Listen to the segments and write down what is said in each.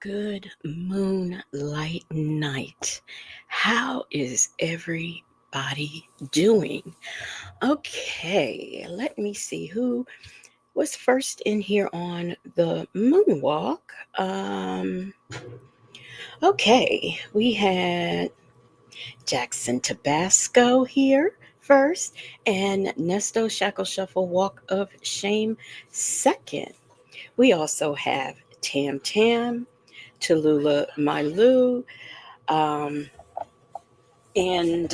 Good moonlight night. How is everybody doing? Okay, let me see who was first in here on the moonwalk. Okay, we had Jackson Tabasco here first, and Nesto Shackle Shuffle Walk of Shame second. We also have Tam Tam, Tallulah Mylou, um, and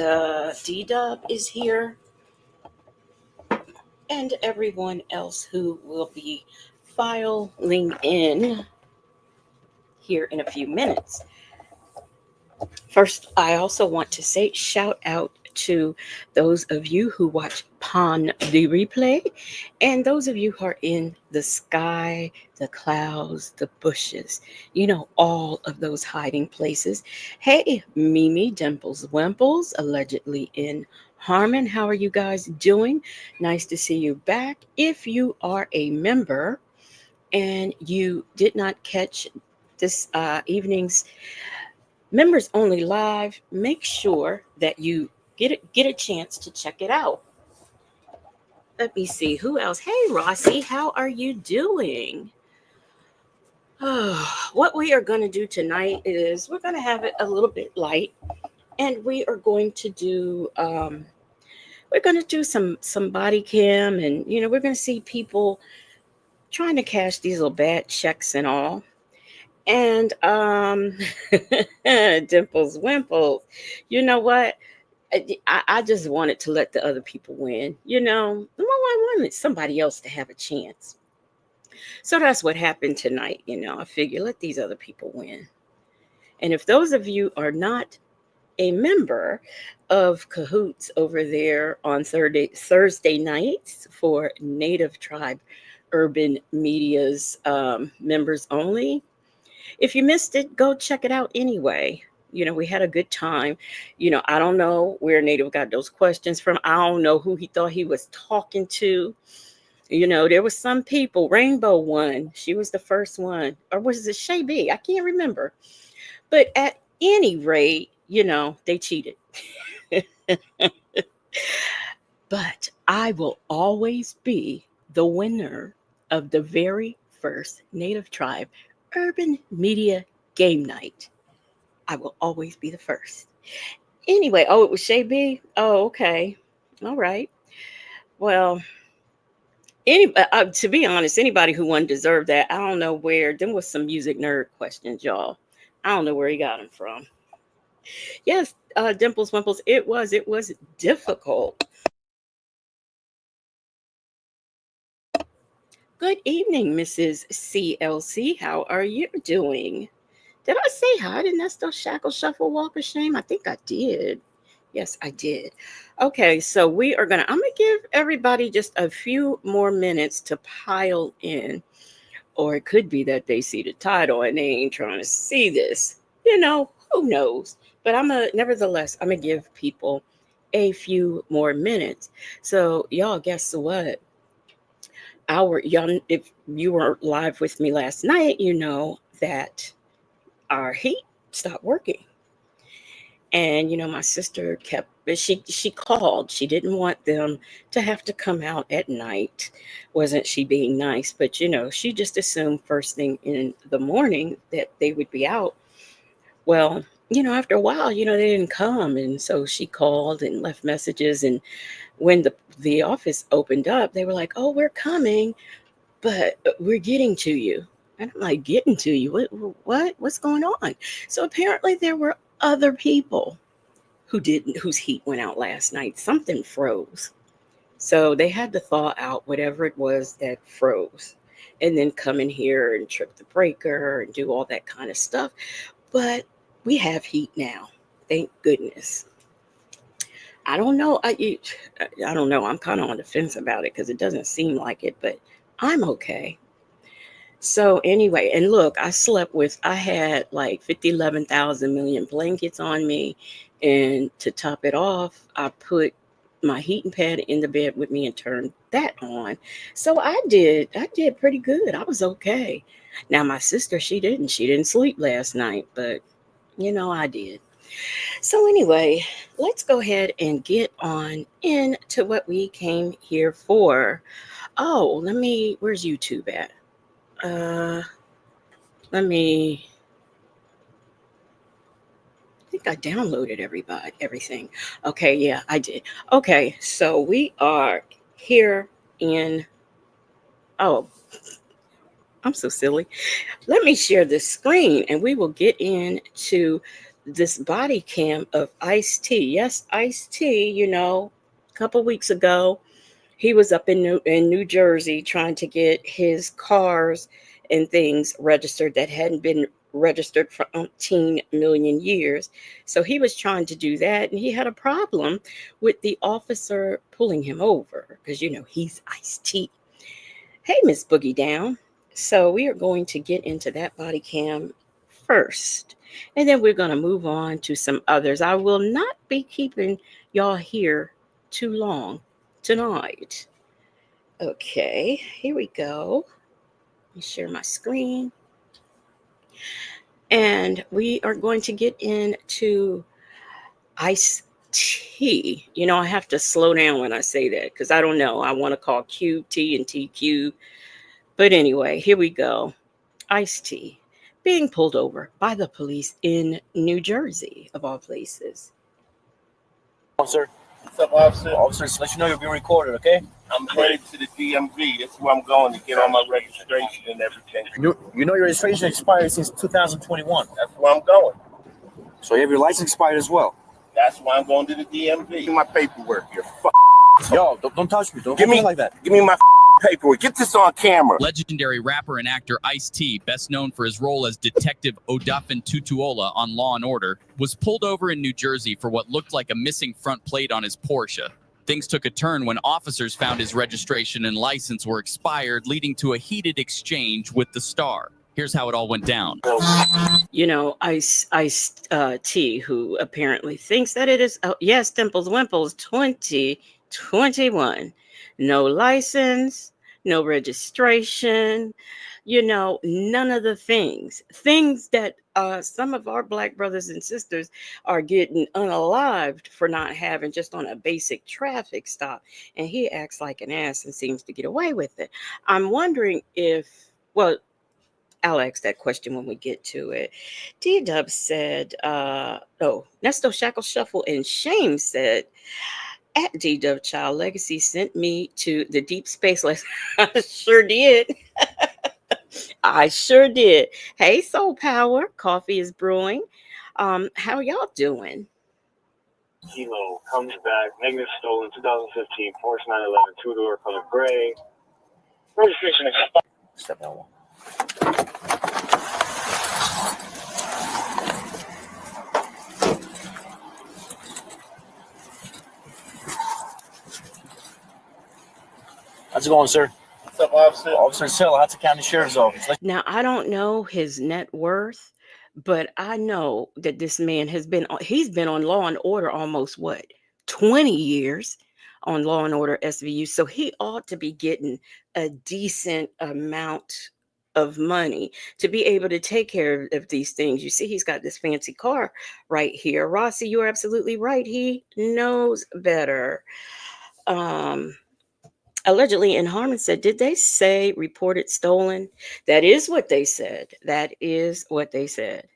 D Dub is here, and everyone else who will be filing in here in a few minutes. First, I also want to say shout out to those of you who watch upon the replay and those of you who are in the sky, the clouds, the bushes, all of those hiding places. Hey, Mimi, Dimples, Wimples, allegedly in Harmon, how are you guys doing? Nice to see you back. If you are a member and you did not catch this evening's members only live, make sure that you get a chance to check it out. Let me see who else. Hey Rossi, how are you doing? What we are going to do tonight is we're going to have it a little bit light, and we are going to do some body cam, and we're going to see people trying to cash these little bad checks and all. And Dimples Wimples, you know what? I just wanted to let the other people win. I wanted somebody else to have a chance. So that's what happened tonight. I figure let these other people win. And if those of you are not a member of Cahoots over there on Thursday nights for Native Tribe Urban Media's members only, if you missed it, go check it out anyway. We had a good time. I don't know where Native got those questions from. I don't know who he thought he was talking to. There was some people. Rainbow won. She was the first one. Or was it Shay B? I can't remember. But at any rate, they cheated. But I will always be the winner of the very first Native Tribe Urban Media Game Night. I will always be the first. Anyway, it was Shay B. Oh, okay. All right. Well, to be honest, anybody who won deserved that. I don't know where. Them was some music nerd questions, y'all. I don't know where he got them from. Yes, Dimples Wimples. It was difficult. Good evening, Mrs. CLC. How are you doing? Did I say hi to Nesto Shackle Shuffle Walk of Shame? I think I did. Yes, I did. Okay, so I'm gonna give everybody just a few more minutes to pile in. Or it could be that they see the title and they ain't trying to see this. Who knows? But nevertheless, I'm gonna give people a few more minutes. So y'all, guess what? If you were live with me last night, you know that our heat stopped working. And my sister kept she called. She didn't want them to have to come out at night. Wasn't she being nice? But she just assumed first thing in the morning that they would be out. Well, after a while, they didn't come, and so she called and left messages. And when the office opened up, they were like, "Oh, we're coming, but we're getting to you." And I'm like, "Getting to you? What's going on?" So apparently there were other people whose heat went out last night. Something froze. So they had to thaw out whatever it was that froze and then come in here and trip the breaker and do all that kind of stuff. But we have heat now. Thank goodness. I don't know. I don't know. I'm kind of on the fence about it because it doesn't seem like it, but I'm okay. So anyway, and look, I had like 50, 11,000 million blankets on me. And to top it off, I put my heating pad in the bed with me and turned that on. So I did pretty good. I was okay. Now my sister, she didn't sleep last night, but I did. So anyway, let's go ahead and get on into what we came here for. Oh, where's YouTube at? Let me. I think I downloaded everything. Okay, yeah, I did. Okay, so we are here in. Oh, I'm so silly. Let me share this screen, and we will get into this body cam of Ice T. Yes, Ice T. A couple weeks ago, he was up in New Jersey trying to get his cars and things registered that hadn't been registered for 18 million years. So he was trying to do that, and he had a problem with the officer pulling him over because he's Ice T. Hey, Miss Boogie Down. So we are going to get into that body cam first, and then we're going to move on to some others. I will not be keeping y'all here too long tonight. Okay, here we go. Let me share my screen. And we are going to get into Ice T. I have to slow down when I say that because I don't know. I want to call Q T and T Q. But anyway, here we go. Ice T being pulled over by the police in New Jersey, of all places. Officer. What's up, officer? Officer, just let you know you're being recorded, okay? I'm headed to the DMV. That's where I'm going to get all my registration and everything. You know your registration expired since 2021. That's where I'm going. So you have your license expired as well. That's why I'm going to the DMV. Give me my paperwork. You're Yo, don't touch me. Don't give me like that. Give me my paperwork. Get this on camera. Legendary rapper and actor Ice-T, best known for his role as Detective Odafin Tutuola on Law & Order, was pulled over in New Jersey for what looked like a missing front plate on his Porsche. Things took a turn when officers found his registration and license were expired, leading to a heated exchange with the star. Here's how it all went down. Ice-T, who apparently thinks that it is, yes, Dimples Wimples 2021. No license, no registration, none of the things that some of our Black brothers and sisters are getting unalived for not having just on a basic traffic stop. And he acts like an ass and seems to get away with it. I'm wondering well, I'll ask that question when we get to it. D-Dub said, Nesto Shackle Shuffle and Shame said, at D-Dub Child Legacy sent me to the deep space. I sure did. I sure did. Hey, Soul Power. Coffee is brewing. How y'all doing? Kilo comes back. Negative stolen 2015 Porsche 911 two-door color gray. Registration expired. Step down one. How's it going, sir? What's up, officer? Officer Silla, Hudson County Sheriff's Office. Now, I don't know his net worth, but I know that this man he's been on Law and Order almost 20 years on Law and Order SVU. So he ought to be getting a decent amount of money to be able to take care of these things. You see, he's got this fancy car right here. Rossi, you're absolutely right. He knows better. Allegedly, and Harmon said, did they say reported stolen? That is what they said. That is what they said.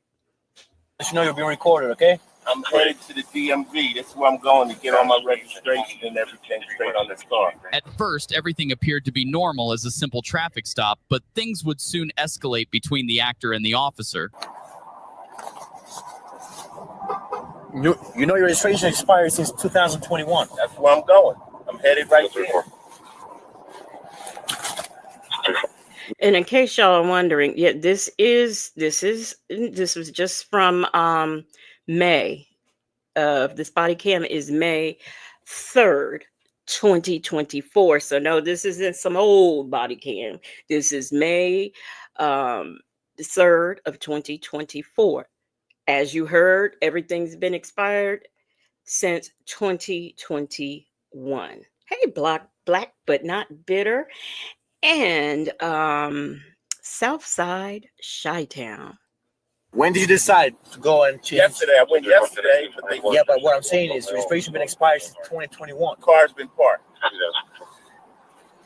Let you know you're being recorded, okay? I'm headed to the DMV. That's where I'm going to get all my registration and everything straight on this car. At first, everything appeared to be normal as a simple traffic stop, but things would soon escalate between the actor and the officer. You know your registration expired since 2021. That's where I'm going. I'm headed right there. And in case y'all are wondering, yeah, this was just from May. This body cam is May 3rd, 2024. So no, this isn't some old body cam. This is May 3rd of 2024. As you heard, everything's been expired since 2021. Hey, black but not bitter. And Southside Chi-Town. When did you decide to go and change? Yesterday. I went yesterday. But Yeah, but what I'm saying is registration been expired since 2021. car's been parked.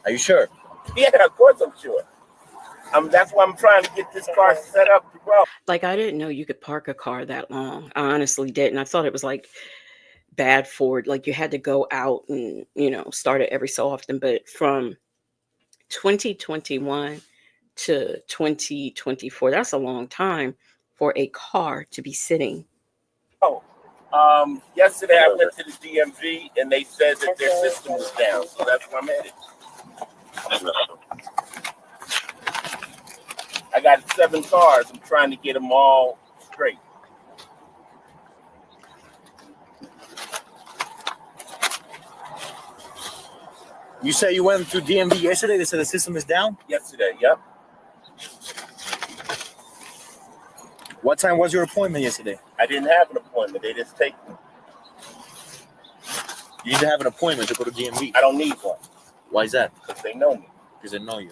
Are you sure? Yeah, of course I'm sure. That's why I'm trying to get this car set up to go. Like, I didn't know you could park a car that long. I honestly didn't. I thought it was like bad for it. Like you had to go out and, start it every so often. But from 2021 to 2024, that's a long time for a car to be sitting. Yesterday I went to the DMV and they said that their system was down, so that's where I'm headed. I got 7 cars. I'm trying to get them all straight. You say you went to DMV yesterday. They said the system is down. Yesterday, yep. What time was your appointment yesterday? I didn't have an appointment. They just take me. You need to have an appointment to go to DMV. I don't need one. Why is that? Because they know me. Because they know you.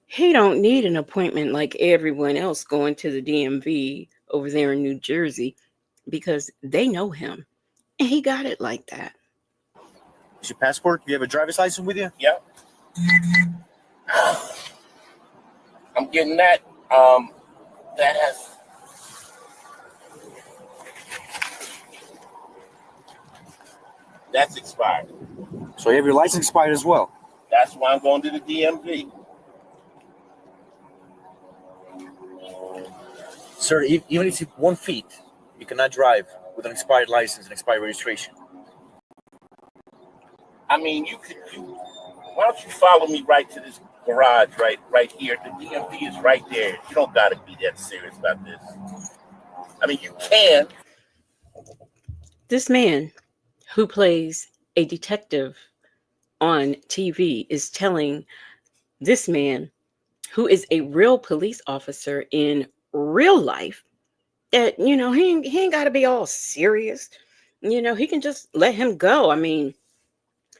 He don't need an appointment like everyone else going to the DMV over there in New Jersey because they know him. And he got it like that. Is your passport? Do you have a driver's license with you? Yep. I'm getting that. That's expired. So you have your license expired as well? That's why I'm going to the DMV. Sir, even if it's 1 feet, you cannot drive with an expired license and expired registration. I mean, why don't you follow me right to this garage right here? The DMV is right there. You don't got to be that serious about this. I mean, you can. This man who plays a detective on TV is telling this man who is a real police officer in real life that, he ain't got to be all serious. He can just let him go. I mean,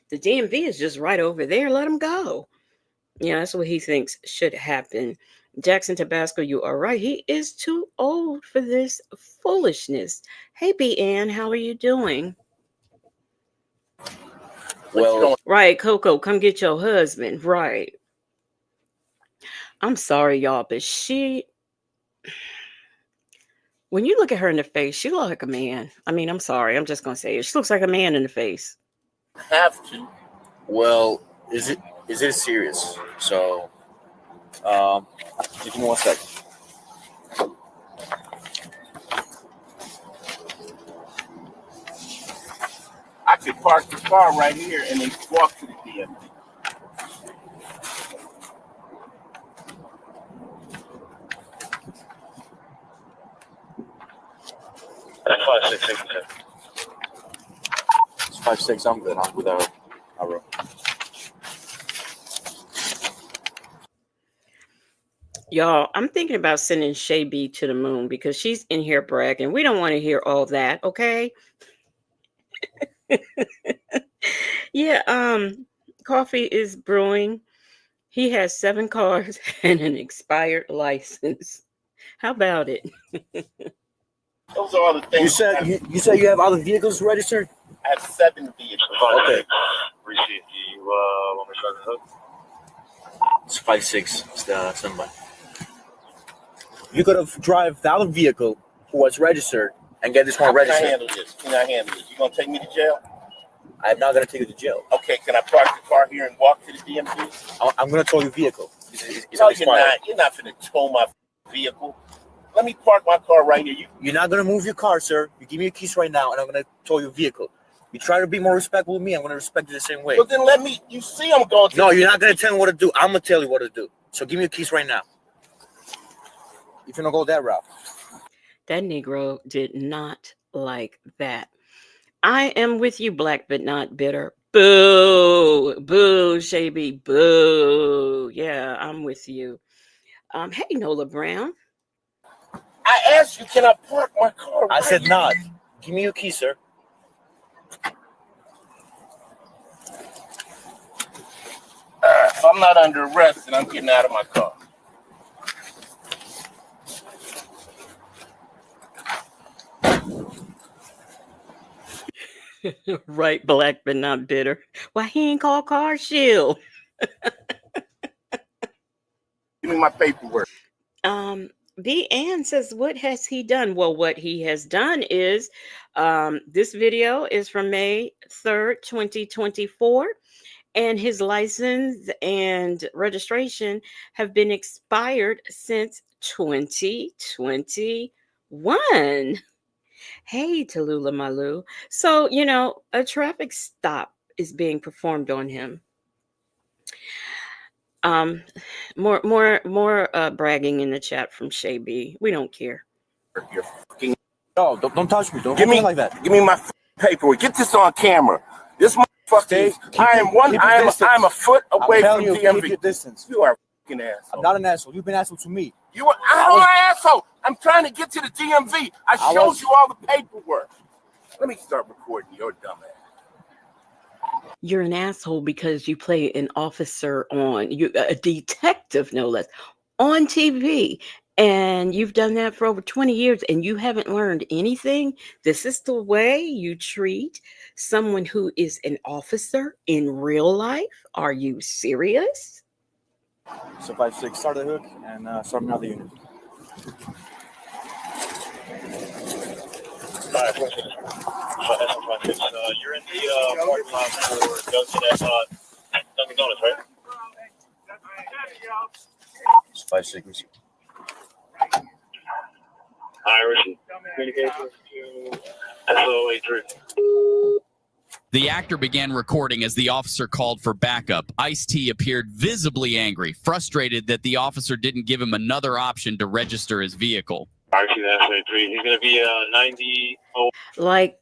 the DMV is just right over there. Let him go. That's what he thinks should happen. Jackson Tabasco, you are right. He is too old for this foolishness. Hey, B. Ann, how are you doing? Well, right, Coco, come get your husband. Right. I'm sorry, y'all, but when you look at her in the face, she looks like a man. I mean, I'm sorry. I'm just going to say it. She looks like a man in the face. Have to. well, is it serious? So, give me 1 second. I could park the car right here and then walk to the DMV. It's 5-6. I'm good. I'm without arrow. Y'all, I'm thinking about sending Shay B to the moon because she's in here bragging. We don't want to hear all that, okay? Yeah, coffee is brewing. He has 7 cars and an expired license. How about it? Those are all the things. You said you have other vehicles registered? I have 7 vehicles. Okay. Receipt. Do you want me to start the hook? It's 5-6. It's the somebody. You could have drive the other vehicle who was registered and get this one How can I registered. handle this? Can I handle this? You gonna take me to jail? I'm not gonna take you to jail. Okay, can I park the car here and walk to the DMV? I'm gonna tow your vehicle. It's No, you're expired. not. You're not finna tow my vehicle. Let me park my car right here. You're not gonna move your car, sir. You give me your keys right now, and I'm gonna tow your vehicle. You try to be more respectful with me, I'm gonna respect you the same way. Well, then let me. You see, I'm going to. No, you're not gonna tell me what to do. I'm gonna tell you what to do. So give me your keys right now. If you're gonna go that route. That Negro did not like that. I am with you, black but not bitter. Boo, boo, Shay B, boo. Yeah, I'm with you. Hey, Nola Brown. I asked you, can I park my car? I said not. Give me your keys, sir. If I'm not under arrest, then I'm getting out of my car. Right, black but not bitter. Why he ain't called Car Shield? Give me my paperwork. B. Ann says, what has he done? Well, what he has done is this video is from May 3rd, 2024, and his license and registration have been expired since 2021. Hey, Tallulah Malou. So, a traffic stop is being performed on him. More bragging in the chat from Shay B. We don't care. You're fucking. No, don't touch me. Don't Give me like that. Give me my paperwork. Get this on camera. This motherfucker. I'm a foot away from DMV. Keep your distance. You are a fucking asshole. I'm not an asshole. You've been an asshole to me. I'm an asshole. I'm trying to get to the DMV. I showed you all the paperwork. Let me start recording your dumb ass. You're an asshole because you play an officer a detective, no less, on TV. And you've done that for over 20 years and you haven't learned anything. This is the way you treat someone who is an officer in real life. Are you serious? So 5-6, start the hook and start another unit. You're in the parking lot for Dunkin' Donuts, right? It's 5-6. Irish communication to SO83. The actor began recording as the officer called for backup. Ice-T appeared visibly angry, frustrated that the officer didn't give him another option to register his vehicle. Irish SO83. He's going to be 90. Like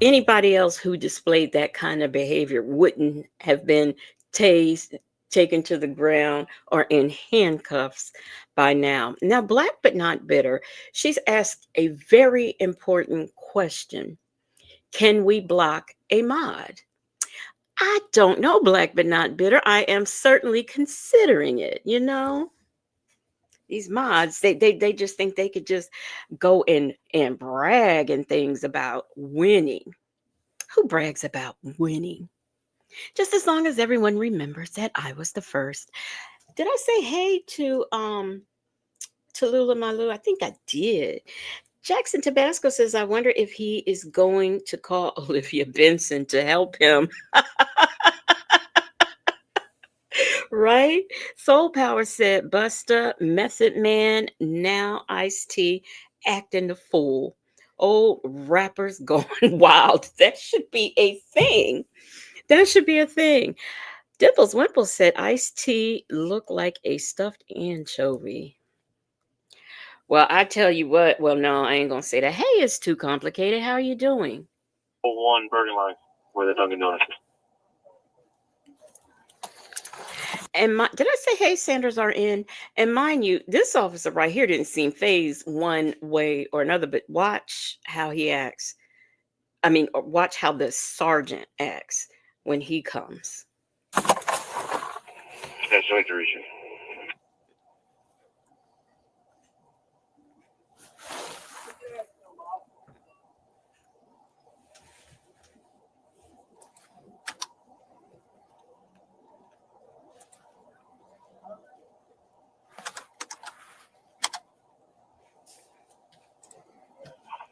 anybody else who displayed that kind of behavior wouldn't have been tased, taken to the ground, or in handcuffs by now. Now, black but not bitter, she's asked a very important question. Can we block a mod? I don't know, black but not bitter. I am certainly considering it, These mods, they just think they could just go and brag and things about winning. Who brags about winning? Just as long as everyone remembers that I was the first. Did I say hey to Tallulah Malou? I think I did. Jackson Tabasco says, I wonder if he is going to call Olivia Benson to help him. Right? Soul Power said, Busta, Method Man, now Ice-T acting the fool. Old rappers going wild. That should be a thing. That should be a thing. Dimples Wimple said, Ice-T looked like a stuffed anchovy. Well, I tell you what. Well, no, I ain't gonna say that. Hey, it's too complicated. How are you doing? 1 Burning Line, where the Dunkin' Donuts is. And did I say hey, Sanders are in? And mind you, this officer right here didn't seem phased one way or another. But watch how he acts. I mean, watch how the sergeant acts when he comes. That's right, Teresa.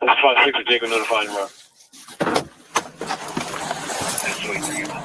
That's 560, take a notified tomorrow. That's right, Teresa.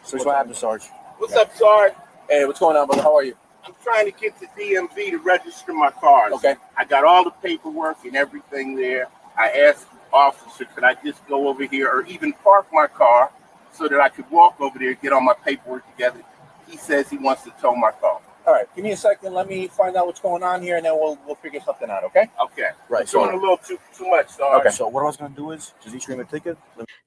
So what happened, Sarge? What's up, Sarge? Hey, what's going on, brother? How are you? I'm trying to get to DMV to register my cars. Okay. I got all the paperwork and everything there. I asked the officer, could I just go over here or even park my car so that I could walk over there and get all my paperwork together? He says he wants to tow my car. All right, give me a second. Let me find out what's going on here, and then we'll figure something out, okay? Okay. Right. It's doing a little too much, Sarge. Okay, so what I was going to do is, just issue him a ticket.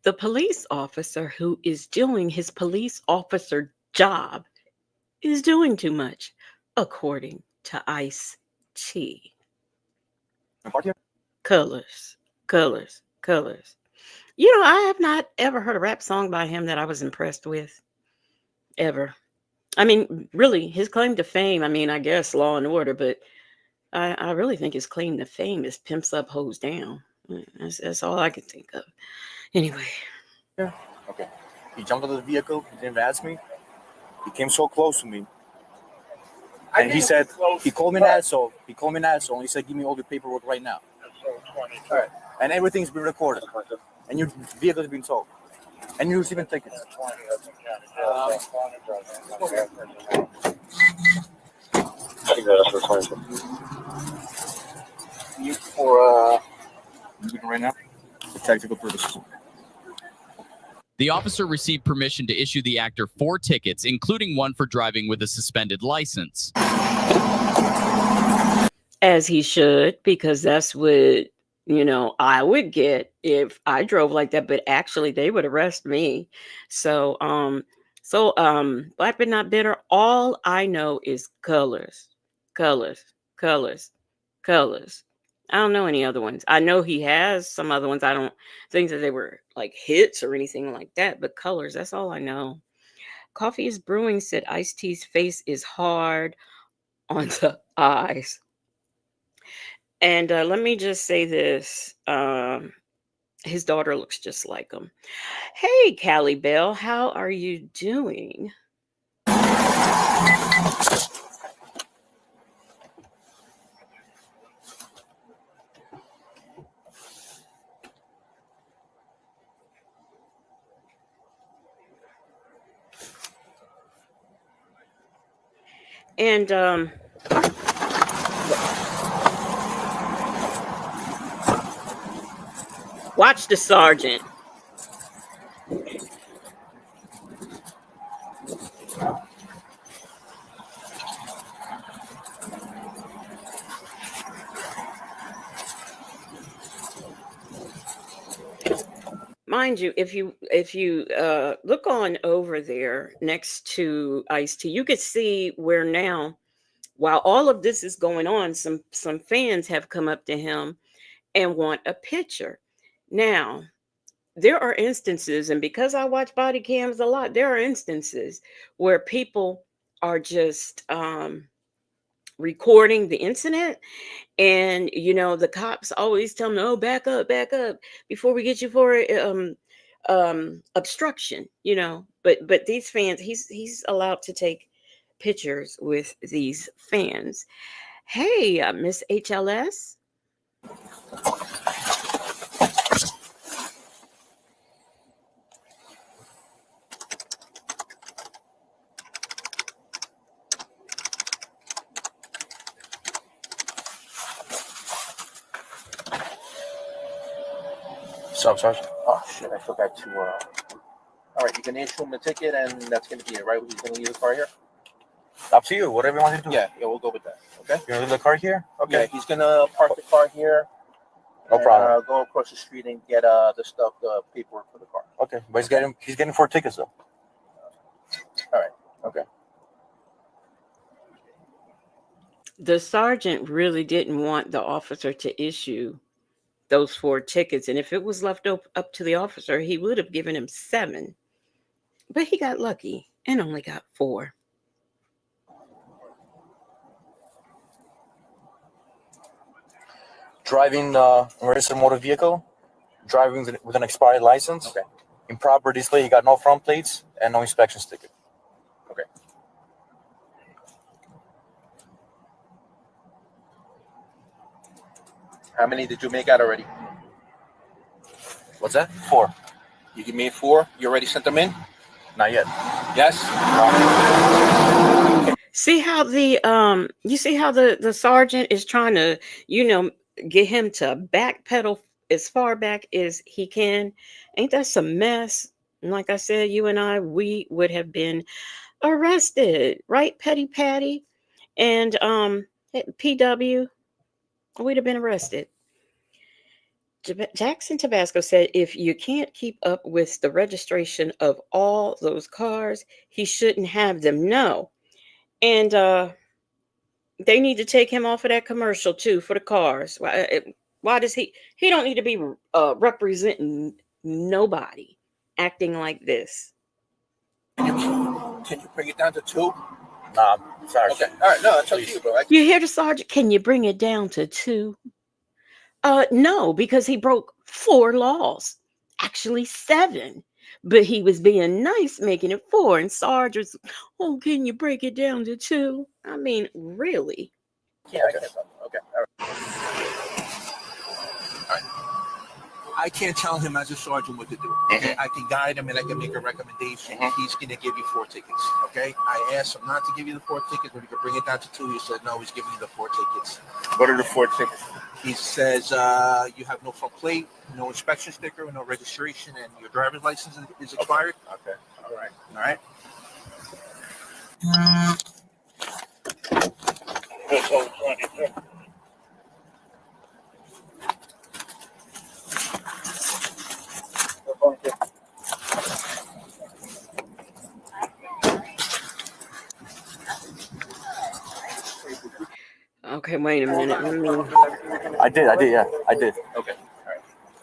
The police officer who is doing his police officer job is doing too much, according to Ice-T. Park here? Colors, colors, colors. You know, I have not ever heard a rap song by him that I was impressed with. Ever. I mean, really, his claim to fame, I mean, I guess Law and Order, but I really think his claim to fame is pimps up, hoes down. That's all I can think of. Anyway. Yeah. Okay. He jumped out of the vehicle. He didn't ask me. He came so close to me. And he said, he called me an asshole. He called me an asshole. And he said, give me all the paperwork right now. All right. And everything's been recorded. And your vehicle has been towed. And you're receiving tickets. You for right now? For tactical purposes. The officer received permission to issue the actor 4 tickets, including one for driving with a suspended license. As he should, because that's what, I would get if I drove like that, but actually they would arrest me. So, black but not bitter. All I know is colors, colors, colors, colors. I don't know any other ones. I know he has some other ones. I don't think that they were like hits or anything like that, but colors, that's all I know. Coffee is brewing, said Ice-T's face is hard on the eyes. And let me just say this. His daughter looks just like him. Hey, Callie Bell, how are you doing? And watch the sergeant. Mind you, if you look on over there next to Ice-T, you could see where now, while all of this is going on, some fans have come up to him and want a picture. Now, there are instances, and because I watch body cams a lot, there are instances where people are just recording the incident, and the cops always tell them, "Oh, back up before we get you for obstruction." But these fans, he's allowed to take pictures with these fans. Hey, Miss HLS. What's up, Sarge? Oh, shit, I forgot to All right, you can issue him the ticket, and that's going to be it, right? He's going to leave the car here. Up to you. Whatever you want to do. Yeah, we'll go with that. Okay. You want to leave the car here? Okay. Yeah, he's going to park the car here. No problem. Go across the street and get the stuff, the paperwork for the car. Okay, but he's getting 4 tickets though. All right. Okay. The sergeant really didn't want the officer to issue those 4 tickets, and if it was left up to the officer, he would have given him 7. But he got lucky and only got 4. Driving a registered motor vehicle, driving with an expired license. Okay. Improper display. He got no front plates and no inspection sticker. Okay. How many did you make out already? What's that? 4. You made 4? You already sent them in? Not yet. Yes? No. See how the sergeant is trying to, get him to backpedal as far back as he can. Ain't that some mess? And like I said, you and I, we would have been arrested, right, Petty Patty? And PW, we'd have been arrested. Jackson Tabasco said if you can't keep up with the registration of all those cars, he shouldn't have them. No. And they need to take him off of that commercial too for the cars. Why does he don't need to be representing nobody acting like this? Can you bring it down to 2? Nah, sorry. Okay. All right. No, it's up to you, bro. You hear the sergeant? Can you bring it down to 2? No, because he broke 4 laws, actually 7. But he was being nice, making it 4. And Sarge was, oh, can you break it down to 2? I mean, really? Yeah, okay. Okay. All right. I can't tell him as a sergeant what to do. Okay, I can guide him and I can make a recommendation. He's going to give you 4 tickets. Okay, I asked him not to give you the 4 tickets, but he could bring it down to 2. He said no, he's giving you the 4 tickets. What are the 4 tickets? He says you have no front plate, no inspection sticker, no registration, and your driver's license is expired. Okay. All right. All right. This whole 22. Okay, wait a minute. I did, yeah. I did. Okay. All right.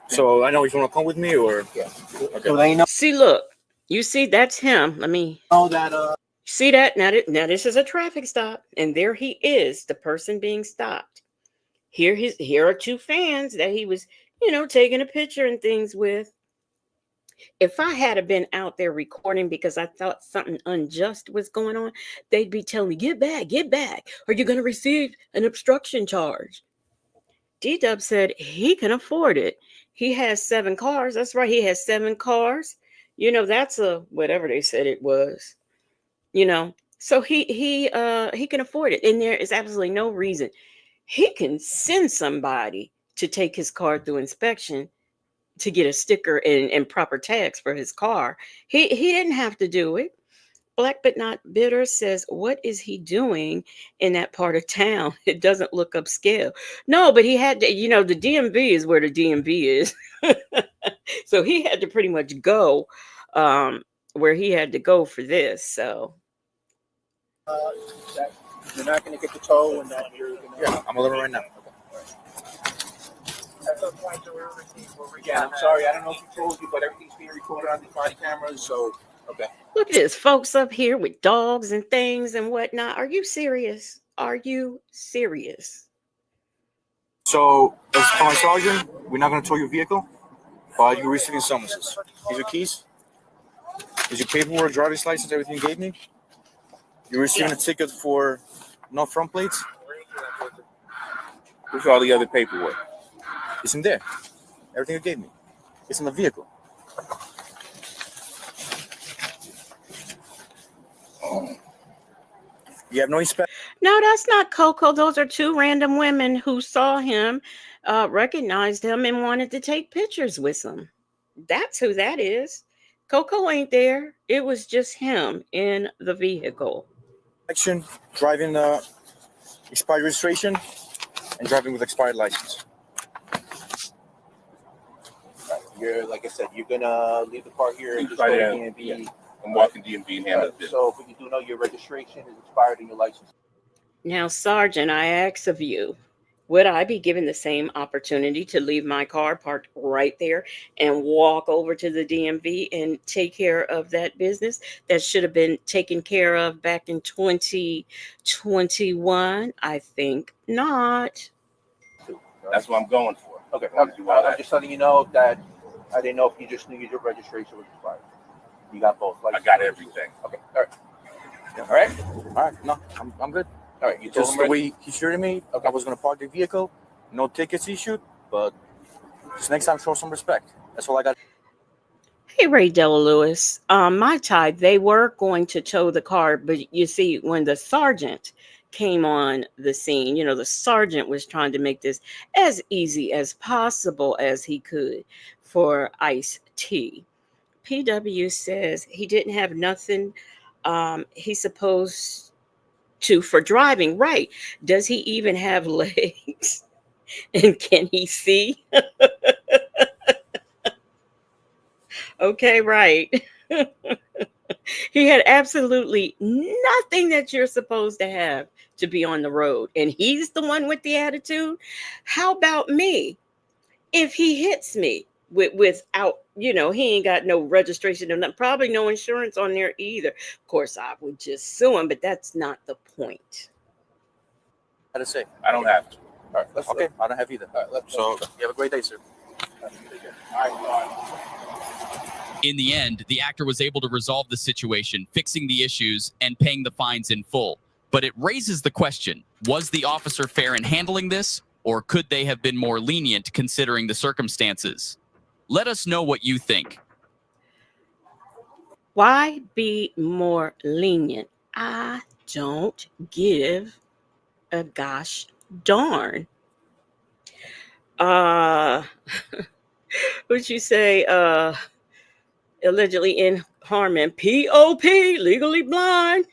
So I know you want to come with me or? Yeah. Okay. So they know. See, look. You see, that's him. Let me know that. See that? Now this is a traffic stop. And there he is, the person being stopped. Here are 2 fans that he was, taking a picture and things with. If I had been out there recording because I thought something unjust was going on, they'd be telling me, get back, or you're going to receive an obstruction charge. D-Dub said he can afford it. He has 7 cars. That's right. He has 7 cars. That's a whatever they said it was. So he can afford it. And there is absolutely no reason. He can send somebody to take his car through inspection to get a sticker and proper tags for his car. He didn't have to do it. Black But Not Bitter says, what is he doing in that part of town? It doesn't look upscale. No, but he had to, the DMV is where the DMV is. So he had to pretty much go where he had to go for this. So You're not going to get the tow, and then you're going to. Yeah, I'm a little right now. Yeah, I'm sorry. I don't know if he told you, but everything's being recorded on these body cameras. So, okay. Look at this, folks up here with dogs and things and whatnot. Are you serious? Are you serious? So, as Police Sergeant, we're not going to tow your vehicle, but you're receiving summonses. These are keys. Is your paperwork, driver's license, everything you gave me? You're receiving a ticket for no front plates? Where's all the other paperwork? It's in there. Everything you gave me. It's in the vehicle. You have no inspection. No, that's not Coco. Those are 2 random women who saw him, recognized him, and wanted to take pictures with him. That's who that is. Coco ain't there. It was just him in the vehicle. Action, driving expired registration and driving with expired license. You're like I said, you're gonna leave the car here and just go Right to there. DMV. I'm walking DMV and handle this. So, but you do know your registration is expired and your license. Now, Sergeant, I ask of you, would I be given the same opportunity to leave my car parked right there and walk over to the DMV and take care of that business that should have been taken care of back in 2021? I think not. That's what I'm going for. Okay, I want to do all I'm that. just letting you know that I didn't know if you just knew your registration was expired. You got both. I got everything. Okay, all right. All right, All right, no, I'm good. all right. You told Just him the already? way he treated me, I was gonna park the vehicle, no tickets issued, but just next time show some respect. That's all I got. Hey, Ray Della Lewis. My type, they were going to tow the car, but you see, when the sergeant came on the scene, the sergeant was trying to make this as easy as possible as he could for Ice-T. PW says he didn't have nothing he's supposed to for driving. Right. Does he even have legs? And can he see? Okay, right. He had absolutely nothing that you're supposed to have to be on the road. And he's the one with the attitude. How about me? If he hits me without, he ain't got no registration and probably no insurance on there either. Of course, I would just sue him, but that's not the point. How to say? I don't have to. All right, let's Okay, I don't have either. All right, let's So you have a great day, sir. All right, In the end, the actor was able to resolve the situation, fixing the issues and paying the fines in full. But it raises the question, was the officer fair in handling this, or could they have been more lenient considering the circumstances? Let us know what you think. Why be more lenient? I don't give a gosh darn. Would you say allegedly in Harmon, POP, legally blind?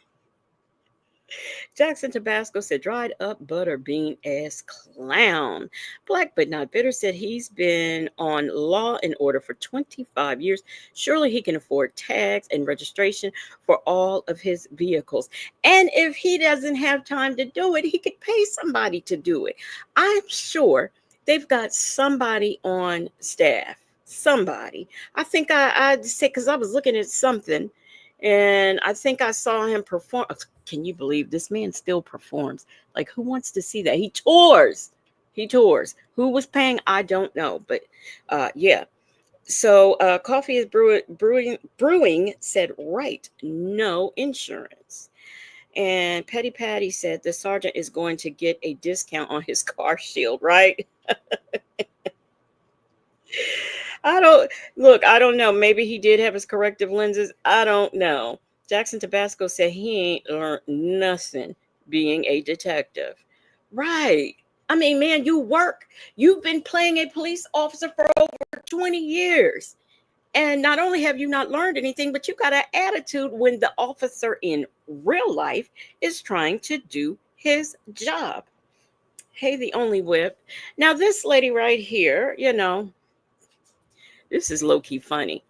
Jackson Tabasco said, dried up butter bean ass clown. Black but not bitter said he's been on Law and Order for 25 years. Surely he can afford tags and registration for all of his vehicles. And if he doesn't have time to do it, he could pay somebody to do it. I'm sure they've got somebody on staff. Somebody. I think I said, because I was looking at something and I think I saw him perform. Can you believe this man still performs? Like, who wants to see that? He tours. Who was paying? I don't know. But yeah. So Coffee is brewing said, right, no insurance. And Petty Patty said the sergeant is going to get a discount on his car shield, right? I don't know. Maybe he did have his corrective lenses. I don't know. Jackson Tabasco said he ain't learned nothing being a detective. Right. I mean, man, you've been playing a police officer for over 20 years. And not only have you not learned anything, but you got an attitude when the officer in real life is trying to do his job. Hey, the only whip. Now, this lady right here, this is low-key funny.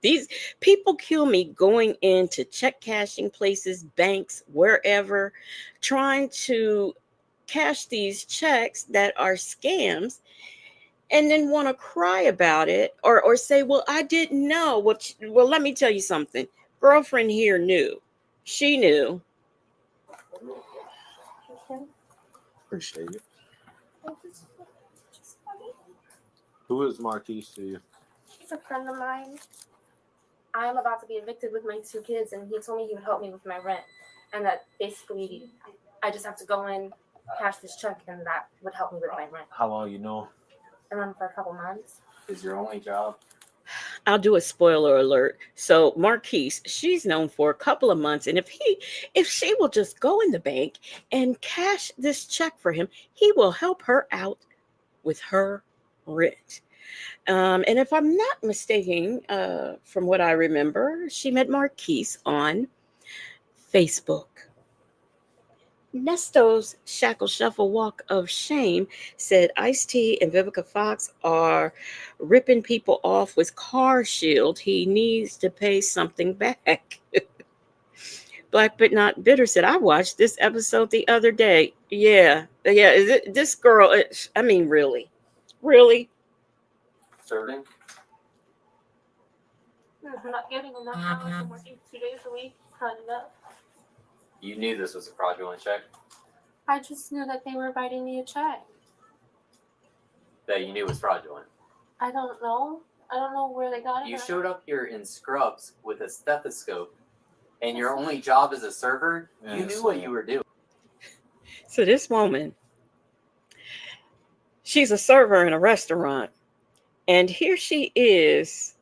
These people kill me going into check cashing places, banks, wherever, trying to cash these checks that are scams and then want to cry about it or say, well, I didn't know. Well, let me tell you something. Girlfriend here knew. She knew. Appreciate it. Who is Marquise to you? He's a friend of mine. I am about to be evicted with my 2 kids, and he told me he would help me with my rent. And that basically, I just have to go in, cash this check, and that would help me with my rent. How long you know? And for a couple months. Is your only job? I'll do a spoiler alert. So Marquise, she's known for a couple of months, and if she will just go in the bank and cash this check for him, he will help her out with her rent. And if I'm not mistaken, from what I remember, she met Marquise on Facebook. Nesto's Shackle Shuffle Walk of Shame said Ice-T and Vivica Fox are ripping people off with car shield. He needs to pay something back. Black but not bitter said, I watched this episode the other day. Yeah. This girl, I mean, really? Really? Serving. I'm not getting enough hours. I'm working 2 days a week. It's not enough. You knew this was a fraudulent check. I just knew that they were writing me a check. That you knew was fraudulent. I don't know. I don't know where they got it. You showed up here in scrubs with a stethoscope, and your only job as a server, you knew what you were doing. So this woman, she's a server in a restaurant, and here she is,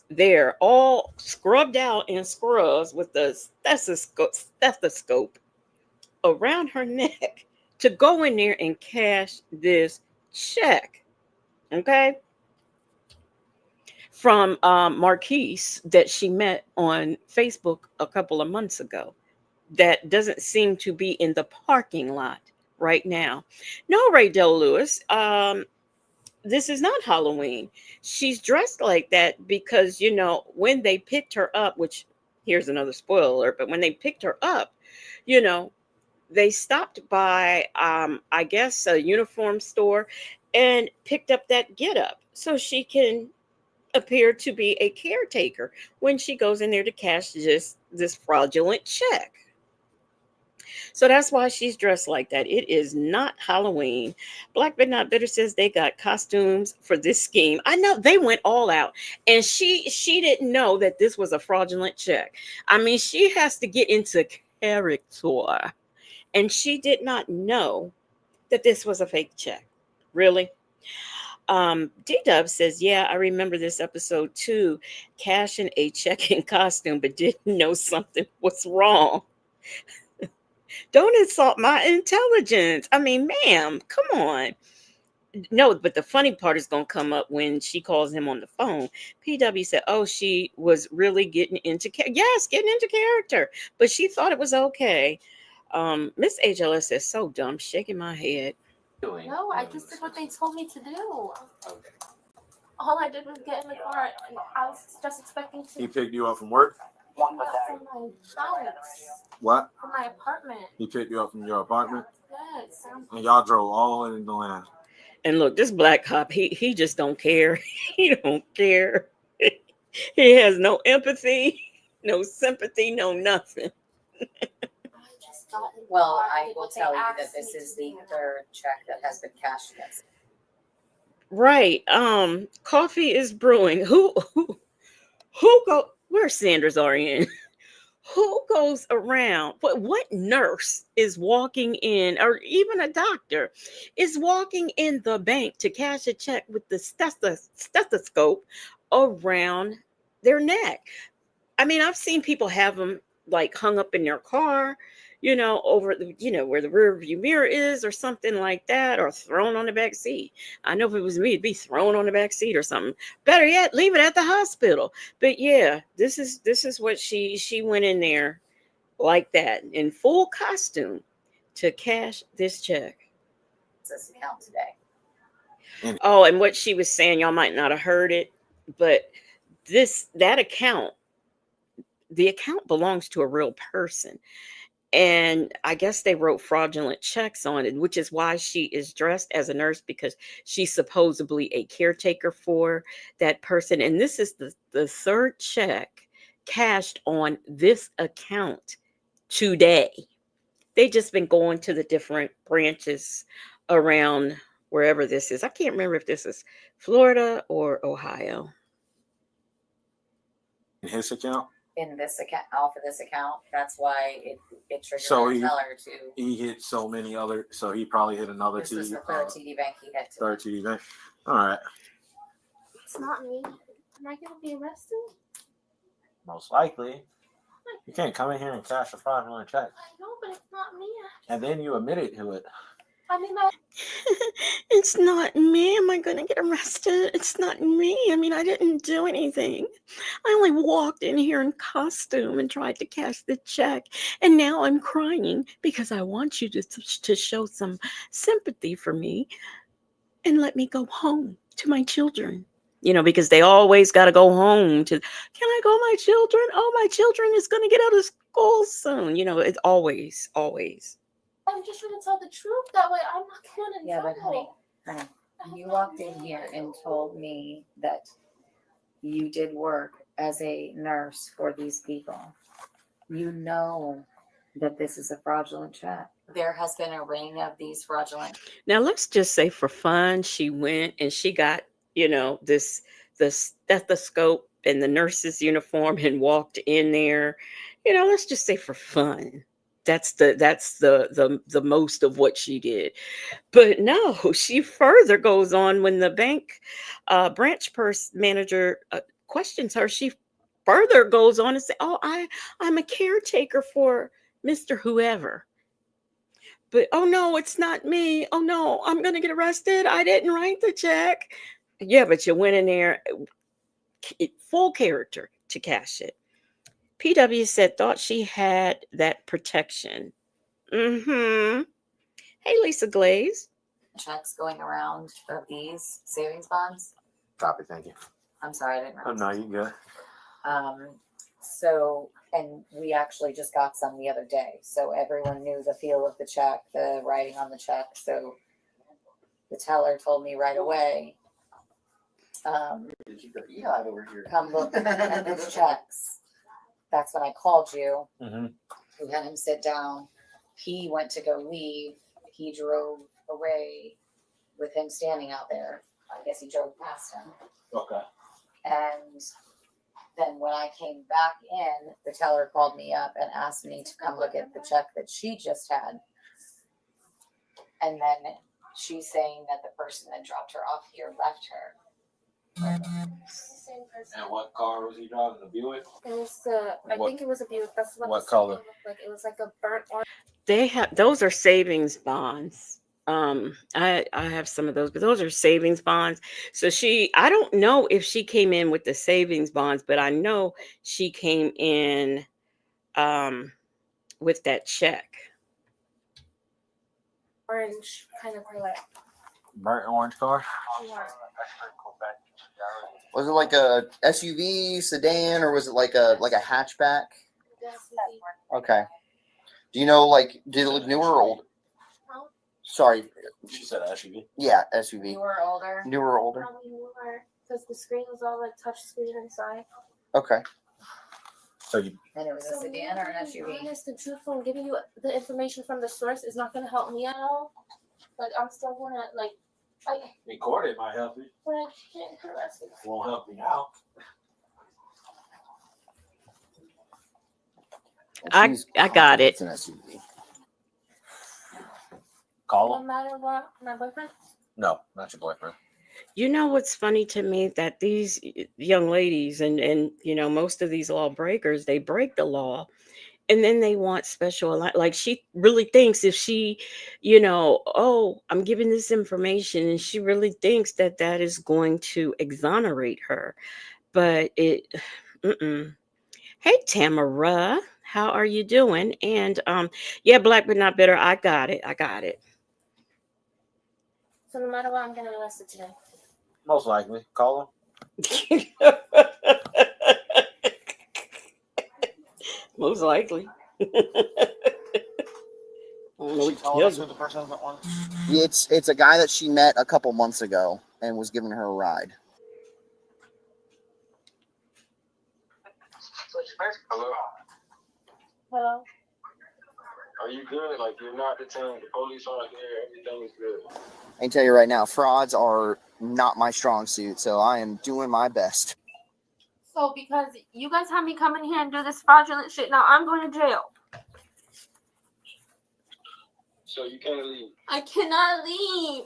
there all scrubbed out in scrubs with the stethoscope around her neck to go in there and cash this check. Okay. From Marquise that she met on Facebook a couple of months ago. That doesn't seem to be in the parking lot right now. No, Ray Del Lewis. This is not Halloween. She's dressed like that because, you know, when they picked her up, which here's another spoiler alert, but when they picked her up, you know, they stopped by, I guess, a uniform store and picked up that getup so she can appear to be a caretaker when she goes in there to cash this fraudulent check. So that's why she's dressed like that. It is not Halloween. Black but not bitter says they got costumes for this scheme. I know they went all out, and she didn't know that this was a fraudulent check. I mean, she has to get into character, and she did not know that this was a fake check. Really? D-Dub says, yeah, I remember this episode too. Cashing a check in costume, but didn't know something was wrong. Don't insult my intelligence. I mean, ma'am, come on. No, but the funny part is going to come up when she calls him on the phone. PW said, oh, she was really getting into getting into character, but she thought it was okay. Miss HLS says, so dumb, shaking my head. No, I just did what they told me to do. Okay. All I did was get in the car, and I was just expecting to. He picked you up from work? From my house. What? From my apartment. He picked you up from your apartment? Yes. And y'all drove all the way in the land. And look, this black cop, he just don't care. He don't care. He has no empathy, no sympathy, no nothing. Well, I will tell you that this is the third check that has been cashed against. Right. Coffee is brewing. Who go? Where's Sanders RN? Who goes around? What nurse is walking in, or even a doctor is walking in the bank to cash a check with the stethoscope around their neck? I mean, I've seen people have them like hung up in their car, you know, over the, you know, where the rear view mirror is or something like that, or thrown on the back seat. I know if it was me, it'd be thrown on the back seat or something. Better yet, leave it at the hospital. But yeah, this is what she went in there like that in full costume to cash this check. This account today. Oh, and what she was saying, y'all might not have heard it, but that account, the account belongs to a real person. And I guess they wrote fraudulent checks on it, which is why she is dressed as a nurse, because she's supposedly a caretaker for that person. And this is the third check cashed on this account today. They just been going to the different branches around wherever this is. I can't remember if this is Florida or Ohio. In his account? In this account, off of this account, that's why it triggered So the teller to. He hit so many other, so he probably hit another This TD. was the third TD bank he hit. Third TD bank. All right. It's not me. Am I gonna be arrested? Most likely. You can't come in here and cash a fraudulent check. I know, but it's not me. And then you admitted to it. I mean, It's not me. Am I going to get arrested? It's not me. I mean, I didn't do anything. I only walked in here in costume and tried to cash the check. And now I'm crying because I want you to show some sympathy for me and let me go home to my children. Because they always got to go home to, can I go, my children? Oh, my children is going to get out of school soon. It's always, always. I'm just trying to tell the truth. That way I'm not going to Yeah, but honey, you walked in here and told me that you did work as a nurse for these people. You know that this is a fraudulent check. There has been a ring of these fraudulent. Now, let's just say for fun, she went and she got, this the stethoscope and the nurse's uniform and walked in there. Let's just say for fun. That's the most of what she did. But no, she further goes on when the bank branch manager questions her. She further goes on and say, "Oh, I'm a caretaker for Mr. Whoever." But oh no, it's not me. Oh no, I'm gonna get arrested. I didn't write the check. Yeah, but you went in there full character to cash it. PW said thought she had that protection. Mm-hmm. Hey, Lisa Glaze. Checks going around of these savings bonds. Copy, thank you. I'm sorry, I didn't Oh, realize. no, you good. So, and we actually just got some the other day. So everyone knew the feel of the check, the writing on the check. So the teller told me right away, come look at these checks. That's when I called you. Mm-hmm. We had him sit down. He went to go leave. He drove away with him standing out there. I guess he drove past him. Okay. And then when I came back in, the teller called me up and asked me to come look at the check that she just had. And then she's saying that the person that dropped her off here left her. Same person. And what car was he driving? The Buick? It was I think it was a Buick. That's what the color? looked like. It was like a burnt orange. They have those are savings bonds. I have some of those, but those are savings bonds. So I don't know if she came in with the savings bonds, but I know she came in with that check. Orange kind of color. Burnt orange car? Yeah. Was it like a SUV sedan or was it like a hatchback? Okay. Do you know, like, did it look newer or old? No. Sorry. She said SUV. Yeah, SUV. Newer, older. Newer or older? Probably newer, because the screen was all like touch screen inside. Okay. So you. And it was a sedan or an SUV? Honest and truthful, and giving you the information from the source is not going to help me at all. Like, I'm still going to, like, Record it might help you. but I can't arrest it. Won't help me out. I got it. It's an SUV. Call No him? matter what, my boyfriend. No, not your boyfriend. You know what's funny to me that these young ladies and most of these lawbreakers, they break the law and then they want special like she really thinks if she oh, I'm giving this information and she really thinks that that is going to exonerate her, but Hey Tamara, how are you doing? And yeah, black but not bitter. I got it. So no matter what, I'm getting arrested today. Most likely. Call him. Most likely. It's a guy that she met a couple months ago and was giving her a ride. Hello. Are you good? Like, you're not detained. The police aren't here. Everything is good. I can tell you right now, frauds are not my strong suit, so I am doing my best. So because you guys have me come in here and do this fraudulent shit, now I'm going to jail. So you can't leave. I cannot leave.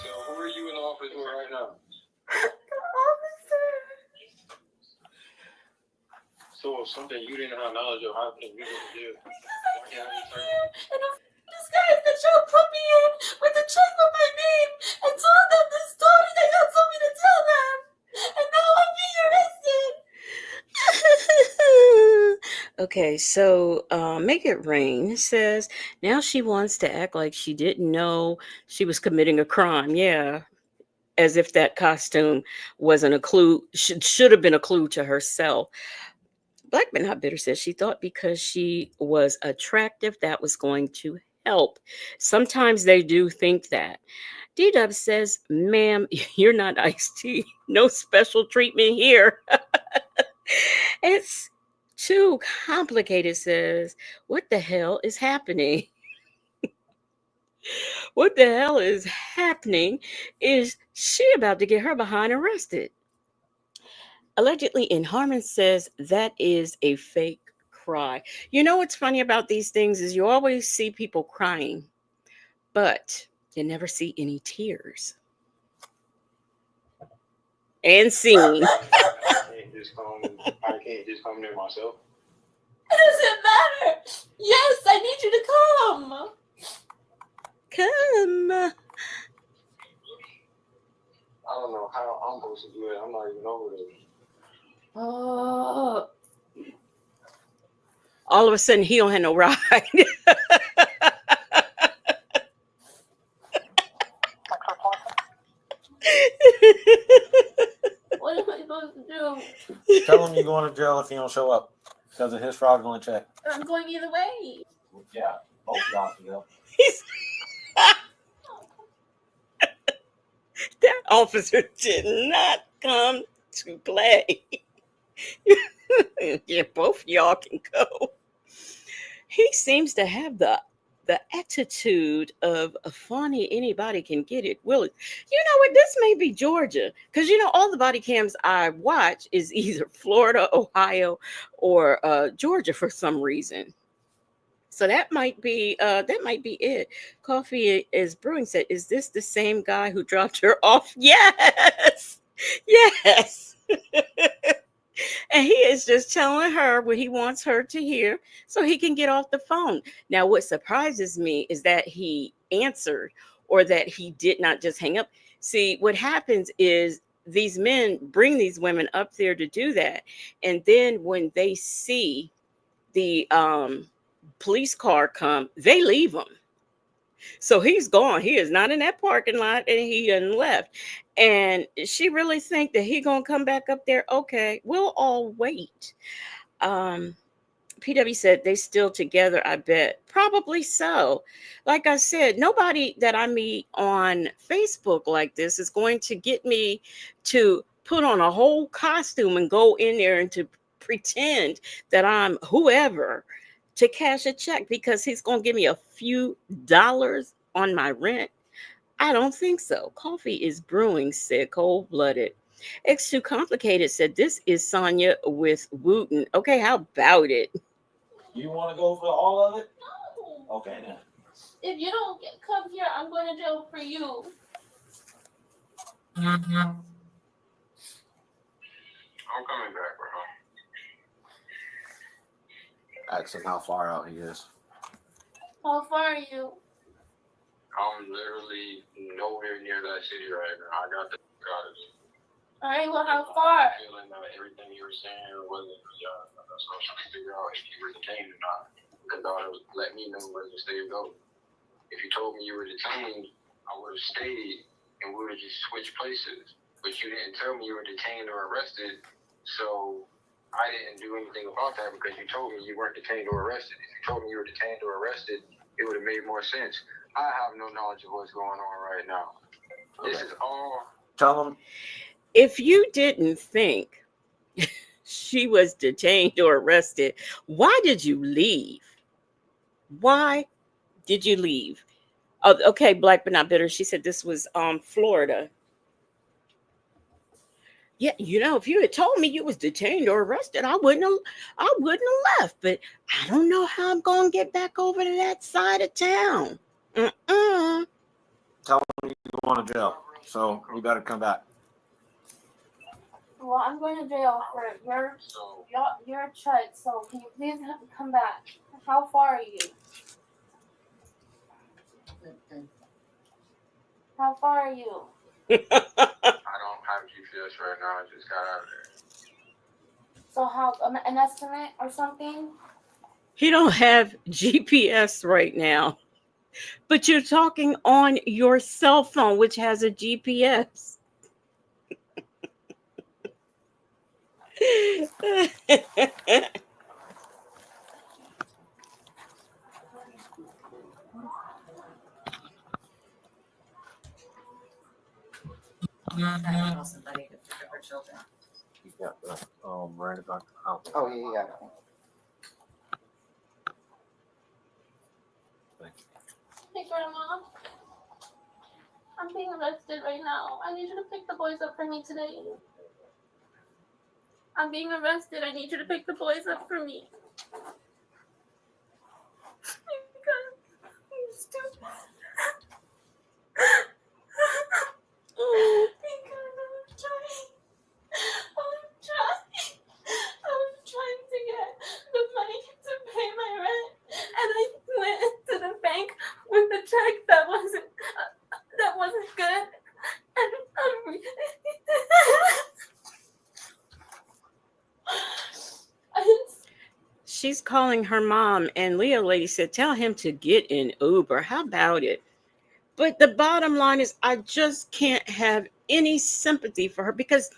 So who are you in the office with right now? So something you didn't have knowledge of, how can you just do? And this guy that y'all put me in with the check with my name and told them the story that y'all told me to tell them. And now I'm being arrested. Okay, so Make It Rain says now she wants to act like she didn't know she was committing a crime. Yeah, as if that costume wasn't a clue, should have been a clue to herself. Black but Not Bitter says she thought because she was attractive that was going to help. Sometimes they do think that. D-Dub says, ma'am, you're not Ice-T. No special treatment here. It's too complicated, says. What the hell is happening? What the hell is happening? Is she about to get her behind arrested? Allegedly, in Harmon says that is a fake cry. You know what's funny about these things is you always see people crying, but you never see any tears. And scene. I can't just come there myself. It doesn't matter. Yes, I need you to come. Come. I don't know how I'm supposed to do it. I'm not even over there. Oh. All of a sudden, he don't have no ride. What am I supposed to do? Tell him you're going to jail if he don't show up because of his fraudulent check. I'm going either way. Yeah, both y'all can go. That officer did not come to play. Yeah, both y'all can go. He seems to have the attitude of a funny anybody can get it. Will it? You know what? This may be Georgia because all the body cams I watch is either Florida, Ohio, or Georgia for some reason. So that might be it. Coffee is brewing said, is this the same guy who dropped her off? Yes. Yes. And he is just telling her what he wants her to hear so he can get off the phone. Now, what surprises me is that he answered or that he did not just hang up. See, what happens is these men bring these women up there to do that. And then when they see the police car come, they leave him. So he's gone. He is not in that parking lot, and he done left. And she really think that he gonna come back up there. Okay, we'll all wait. PW said they still together. I bet probably so. Like I said, nobody that I meet on Facebook like this is going to get me to put on a whole costume and go in there and to pretend that I'm whoever to cash a check because he's going to give me a few dollars on my rent. I don't think so. Coffee is brewing, said Cold Blooded. It's too complicated, said this is Sonya with Wooten. Okay, how about it? You want to go for all of it? No. Okay, then. If you don't come here, I'm going to jail for you. I'm coming back, bro. Ask him how far out he is. How far are you? I'm literally nowhere near that city right now. I got the cottage. All right, well, how far? I'm feeling that everything you were saying wasn't, so I was trying to figure out if you were detained or not. Because I would let me know where to stay or go. If you told me you were detained, I would have stayed and we would have just switched places. But you didn't tell me you were detained or arrested, so I didn't do anything about that because you told me you weren't detained or arrested. If you told me you were detained or arrested, it would have made more sense. I have no knowledge of what's going on right now. Okay. This is all. Tell him. If you didn't think she was detained or arrested, why did you leave? Why did you leave? Oh, okay, Black but Not Bitter. She said this was Florida. Yeah, if you had told me you was detained or arrested, I wouldn't have left. But I don't know how I'm gonna get back over to that side of town. Tell him you're going to jail, so we better come back. Well, I'm going to jail for your check, so can you please come back? How far are you? How far are you? I don't have GPS right now. I just got out of there. So how, an estimate or something? He don't have GPS right now, but you're talking on your cell phone, which has a GPS. I know somebody to pick up her children. You got the right about the house. Oh yeah. Hey, Grandma. I'm being arrested right now. I need you to pick the boys up for me today. I'm being arrested. I need you to pick the boys up for me. Because I'm stupid. Because I was trying to get the money to pay my rent, and I went to the bank with the check that wasn't good, and She's calling her mom, and Leo lady said, tell him to get an Uber. How about it? But the bottom line is, I just can't have any sympathy for her because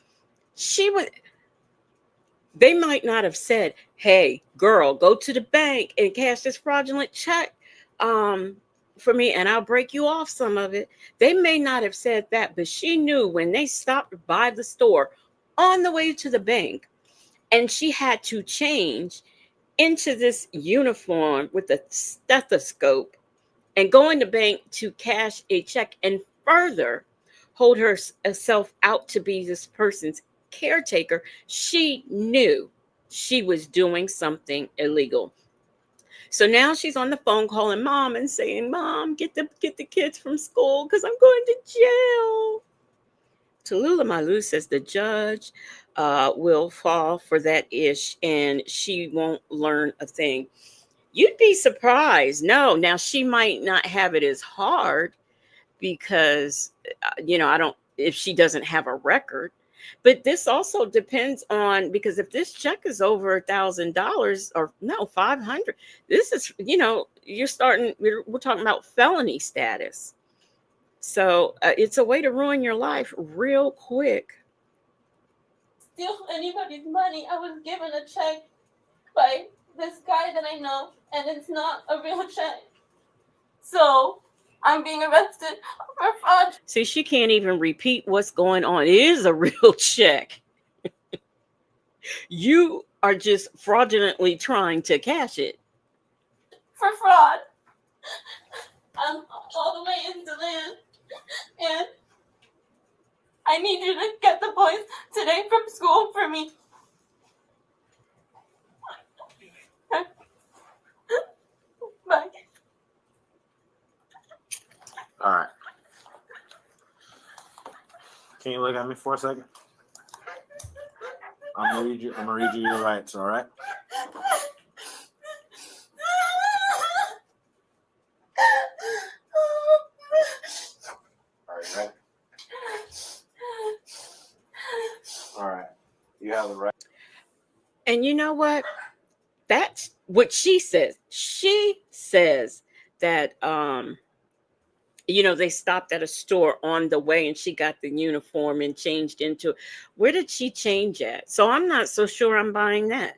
they might not have said, hey, girl, go to the bank and cash this fraudulent check for me, and I'll break you off some of it. They may not have said that, but she knew when they stopped by the store on the way to the bank, and she had to change into this uniform with a stethoscope and go in the bank to cash a check and further hold herself out to be this person's caretaker. She knew she was doing something illegal. So now she's on the phone calling mom and saying, Mom, get the kids from school because I'm going to jail. Tallulah Malu says the judge will fall for that ish and she won't learn a thing. You'd be surprised. No, now she might not have it as hard because, I don't, if she doesn't have a record. But this also depends on, because if this check is over $1,000 or no, 500, this is, we're talking about felony status. So it's a way to ruin your life real quick. steal anybody's money. I was given a check by this guy that I know, and it's not a real check. So I'm being arrested for fraud. See, she can't even repeat what's going on. It is a real check. You are just fraudulently trying to cash it. For fraud. I'm all the way into land, and I need you to get the boys today from school for me. Bye. All right. Can you look at me for a second? I'm gonna read you your rights. All right. All right. Ready? All right. You have the right. And you know what? That's what she says. She says that they stopped at a store on the way and she got the uniform and changed into. Where did she change at? So I'm not so sure I'm buying that.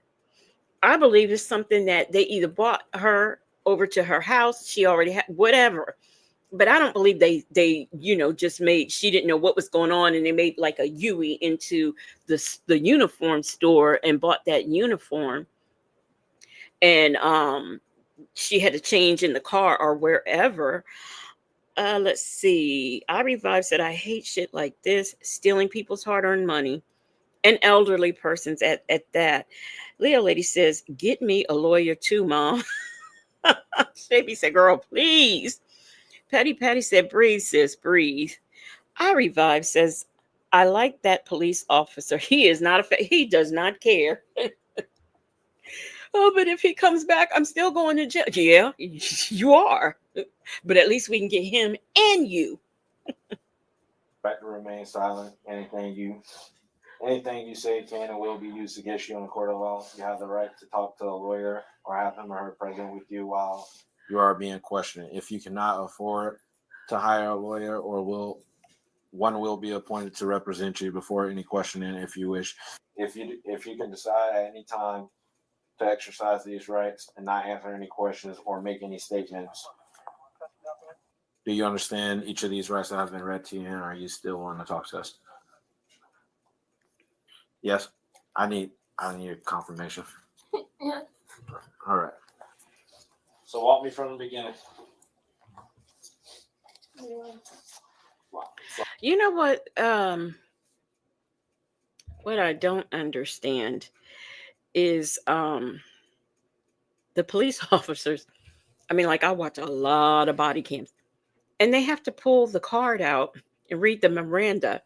I believe it's something that they either brought her over to her house, she already had whatever. But I don't believe they just made, she didn't know what was going on and they made like a Yui into the uniform store and bought that uniform. And she had to change in the car or wherever. Let's see. I Revive said, I hate shit like this, stealing people's hard-earned money and elderly persons at that. Leo lady says, get me a lawyer too, Mom. Shavy said, girl, please. Patty said, breathe, sis, breathe. I Revive says, I like that police officer. He is not he does not care. Oh, but if he comes back, I'm still going to jail. Yeah, you are. But at least we can get him and you. Back to remain silent. Anything you say can and will be used against you in a court of law. You have the right to talk to a lawyer or have him or her present with you while you are being questioned. If you cannot afford to hire a lawyer, one will be appointed to represent you before any questioning if you wish. If you can decide at any time to exercise these rights and not answer any questions or make any statements. Do you understand each of these rights that have been read to you, and are you still on the talk test? Yes, I need a confirmation. Yeah. All right. So walk me from the beginning. You know what? What I don't understand is the police officers. I mean, like I watch a lot of body cams, and they have to pull the card out and read the Miranda.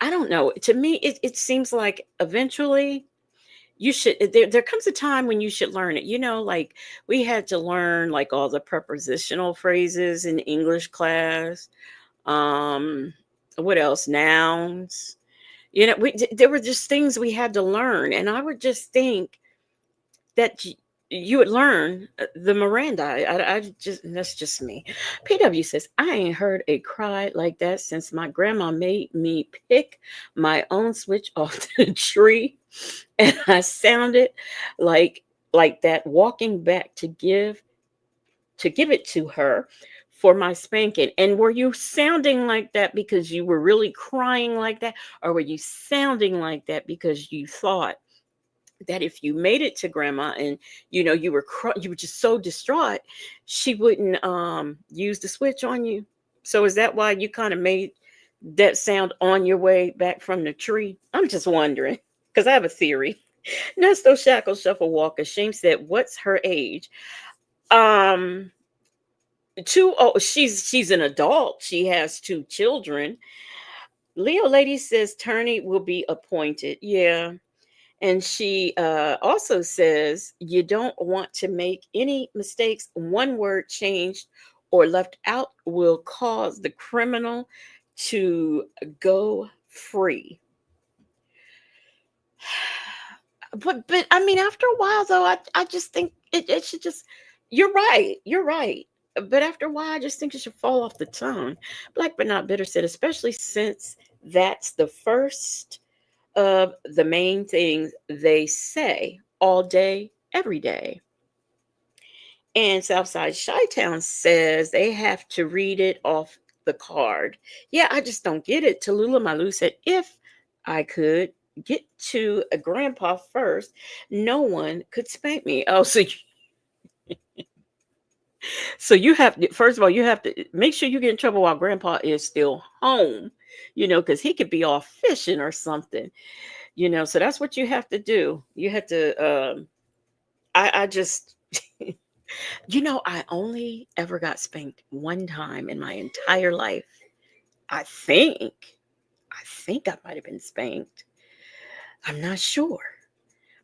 I don't know. To me, it seems like eventually you should there comes a time when you should learn it. Like we had to learn like all the prepositional phrases in English class. Um what else? Nouns. There were just things we had to learn, and I would just think that you would learn the Miranda. I just that's just me. PW says I ain't heard a cry like that since my grandma made me pick my own switch off the tree, and I sounded like that walking back to give it to her for my spanking. And were you sounding like that because you were really crying like that, or were you sounding like that because you thought that if you made it to grandma and you were just so distraught, she wouldn't use the switch on you? So is that why you kind of made that sound on your way back from the tree? I'm just wondering, because I have a theory. Nesto Shackle Shuffle Walker Shame said, what's her age? um she's an adult. She has 2 children. Leo Lady says Turney will be appointed. Yeah. And she also says you don't want to make any mistakes. One word changed or left out will cause the criminal to go free. But I mean, after a while, though, I just think it should just. You're right. You're right. But after a while, I just think it should fall off the tongue. Black but not bitter said, especially since that's the first of the main things they say all day, every day. And Southside Chi-Town says they have to read it off the card. Yeah, I just don't get it. Tallulah Malu said, if I could get to a grandpa first, no one could spank me. Oh, so you have to, first of all, you have to make sure you get in trouble while grandpa is still home, because he could be off fishing or something. So that's what you have to do. You have to I just I only ever got spanked one time in my entire life. i think I might have been spanked. I'm not sure,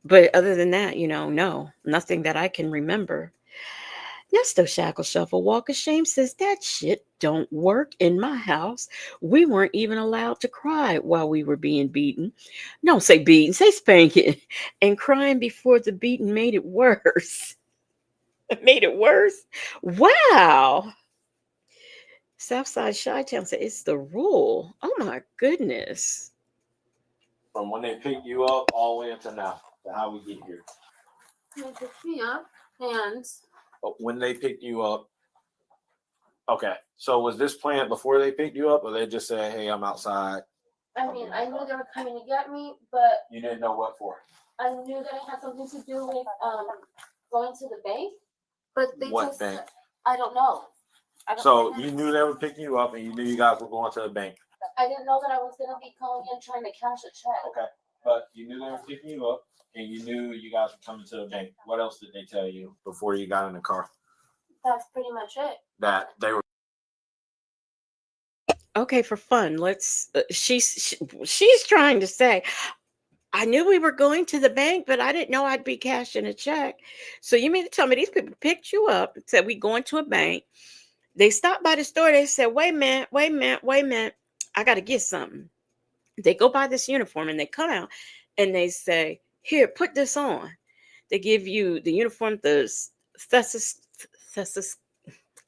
but other than that, no, nothing that I can remember. Nesto Shackle Shuffle Walk of Shame says that shit don't work in my house. We weren't even allowed to cry while we were being beaten. Don't say beaten, say spanking. And crying before the beating made it worse. Made it worse? Wow. Southside Chi-Town said it's the rule. Oh my goodness. From when they pick you up all the way up to now, to how we get here. They picked me up, and When they picked you up, okay. So was this planned before they picked you up, or they just said, "Hey, I'm outside"? I mean, I knew they were coming to get me, but You didn't know what for. I knew that it had something to do with going to the bank. But they What just, bank? I don't know. So you knew they were picking you up, and you knew you guys were going to the bank. I didn't know that I was gonna be calling in trying to cash a check. Okay, but you knew they were picking you up, and you knew you guys were coming to the bank. What else did they tell you before you got in the car? That's pretty much it. That they were. Okay, for fun, let's. She's trying to say, I knew we were going to the bank, but I didn't know I'd be cashing a check. So you mean to tell me these people picked you up, said we going to a bank? They stopped by the store. They said, wait a minute, wait a minute, wait a minute. I got to get something. They go buy this uniform and they come out and they say, here, put this on. They give you the uniform, the thesis,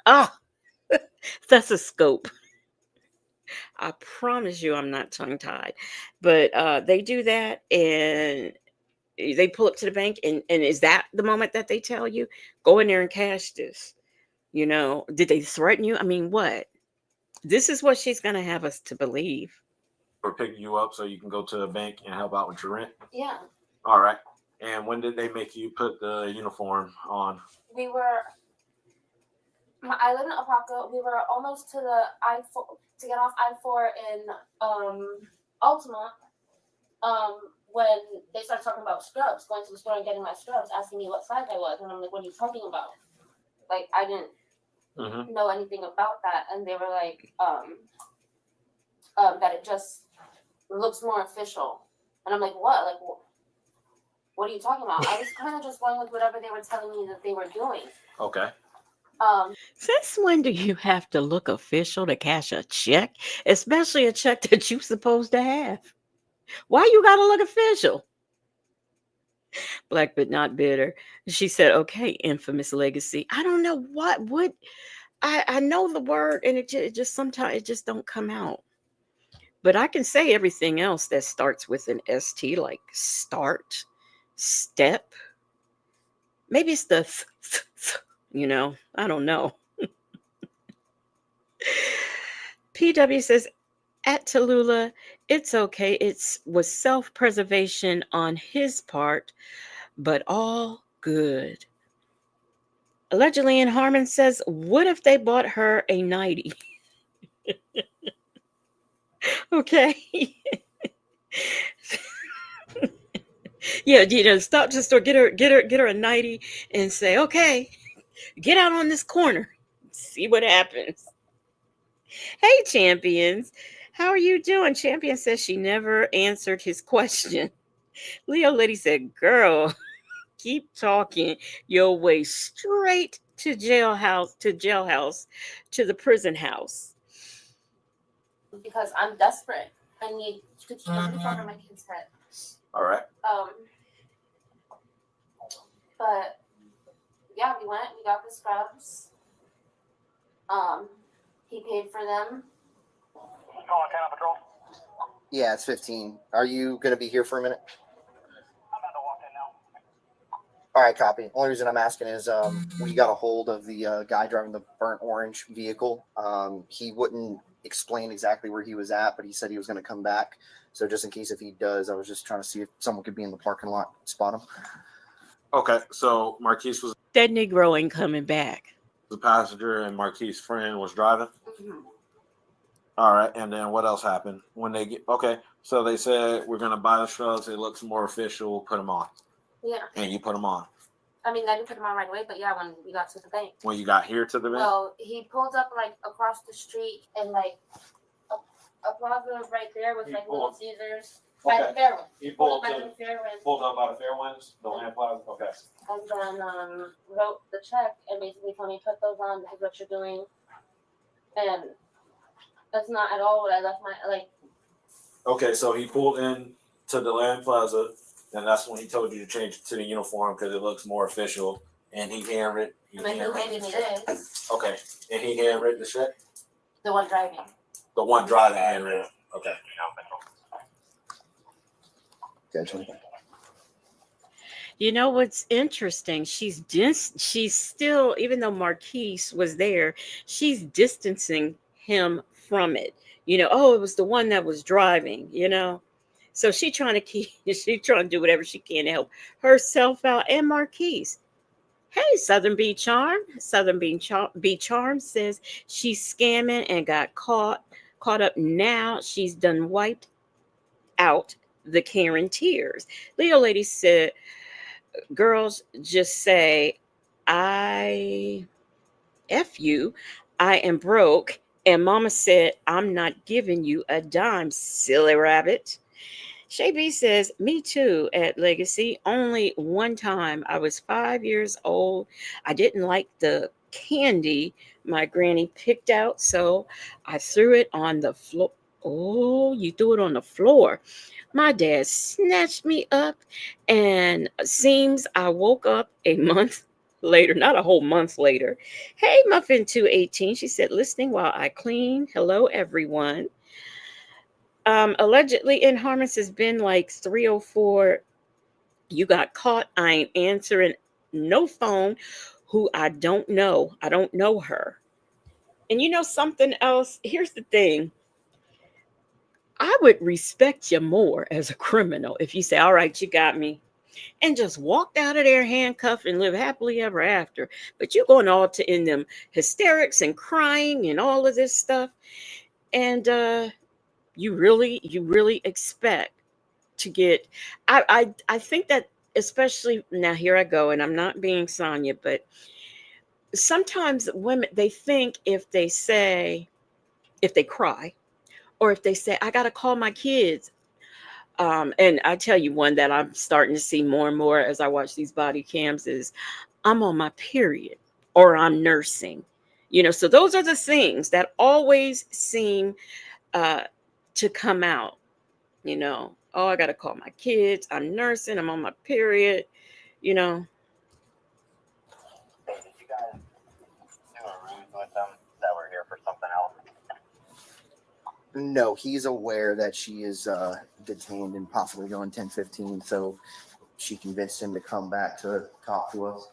ah, stethoscope. I promise you I'm not tongue tied. But they do that and they pull up to the bank. And is that the moment that they tell you, go in there and cash this? Did they threaten you? I mean, what? This is what she's going to have us to believe. Or picking you up so you can go to the bank and help out with your rent? Yeah. All right. And when did they make you put the uniform on? I live in Apopka. We were almost to the I-4, to get off I-4 in Altima, when they started talking about scrubs, going to the store and getting my scrubs, asking me what size I was. And I'm like, what are you talking about? Like, I didn't know anything about that. And they were like, that it just looks more official. And I'm like, what? Like, what are you talking about? I was kind of just going with whatever they were telling me that they were doing. Okay. Since when do you have to look official to cash a check, especially a check that you're supposed to have? Why you gotta look official? Black but not bitter. She said, okay, infamous legacy. I don't know what would I know the word and it just sometimes it just don't come out. But I can say everything else that starts with an ST, like start, step. Maybe it's the I don't know. PW says, at Tallulah, it's okay. It was self-preservation on his part, but all good. Allegedly, and Harmon says, what if they bought her a nightie? Okay. Yeah, stop to the store, get her a nightie and say, okay, get out on this corner. See what happens. Hey, champions. How are you doing? Champion says she never answered his question. Leo Lady said, girl, keep talking your way straight to jailhouse, to the prison house. Because I'm desperate. I need to keep everything over my kid's head. All right. But yeah, we got the scrubs. He paid for them. Calling 10 on patrol. Yeah, it's 15. Are you going to be here for a minute? I'm about to walk in now. All right, copy. Only reason I'm asking is we got a hold of the guy driving the burnt orange vehicle. He wouldn't explain exactly where he was at, but he said he was going to come back. So just in case if he does, I was just trying to see if someone could be in the parking lot, spot him. Okay, so Marquise was that Negro ain't coming back. The passenger and Marquise's friend was driving. Mm-hmm. All right, and then what else happened when they get? Okay, so they said we're gonna buy the shrubs. It looks more official. Put them on. Yeah. And you put them on. I mean, I didn't put them on right away, but yeah, when we got to the bank. When you got here to the bank. Well, he pulled up like across the street and like a plaza right there with like Little Caesars. Okay. By the Fairway. He pulled by up the Fairway. Pulled up by the Fairwinds, the Land Plaza. Okay. And then wrote the check and basically told me put those on. This is what you're doing. And that's not at all what I left my like. Okay, so he pulled in to the Land Plaza, and that's when he told you to change it to the uniform because it looks more official. And he handwritten. He handed me this. Okay, and he handwritten the check. The one driving. The one driving handwritten. Okay. You know what's interesting? She's still, even though Marquise was there, she's distancing him from it. Oh, it was the one that was driving, So she's trying to do whatever she can to help herself out and Marquise. Hey, Southern B Charm. Southern B Charm says she's scamming and got caught up. Now she's done wiped out the Karen tears. Leo Lady said, girls, just say, I F you, I am broke And Mama said, I'm not giving you a dime, silly rabbit. Shay B says, me too at Legacy. Only one time. I was 5 years old. I didn't like the candy my granny picked out, so I threw it on the floor. Oh, you threw it on the floor. My dad snatched me up, and seems I woke up a month later, not a whole month later. Hey, Muffin 218, she said, listening while I clean. Hello, everyone. Allegedly in Harmon's has been like 304. You got caught. I ain't answering no phone. Who I don't know. I don't know her. And you know something else? Here's the thing. I would respect you more as a criminal if you say, all right, you got me, and just walked out of there handcuffed and live happily ever after. But you're going all to in them hysterics and crying and all of this stuff. And you really expect to get I think that, especially now, here I go, and I'm not being Sonya, but sometimes women, they think if they cry, or if they say, I gotta call my kids. And I tell you, one that I'm starting to see more and more as I watch these body cams is, I'm on my period, or I'm nursing. So those are the things that always seem uh, to come out. Oh, I got to call my kids. I'm nursing. I'm on my period. You know. Hey, did you guys do a ruse with them that were here for something else? No, he's aware that she is detained and possibly going 10-15, so she convinced him to come back to talk to us.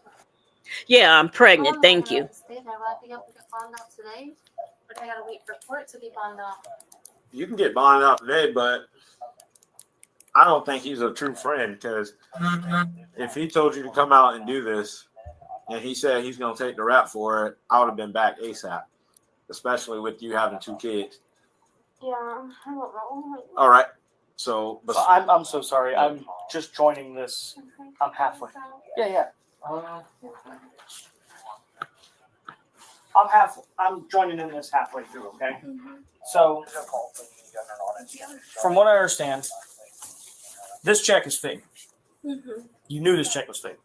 Yeah, I'm pregnant. Thank you. Stay there. Will I be able to get bonded out today? Or do I gotta wait for court to be bonded out? You can get bonded out today, but I don't think he's a true friend, because if he told you to come out and do this and he said he's going to take the rap for it, I would have been back ASAP, especially with you having 2 kids. Yeah, I don't know. All right. So I'm so sorry. I'm just joining this. I'm halfway. Yeah. I'm joining in this halfway through, okay? Mm-hmm. So, from what I understand, this check is fake. Mm-hmm. You knew this check was fake.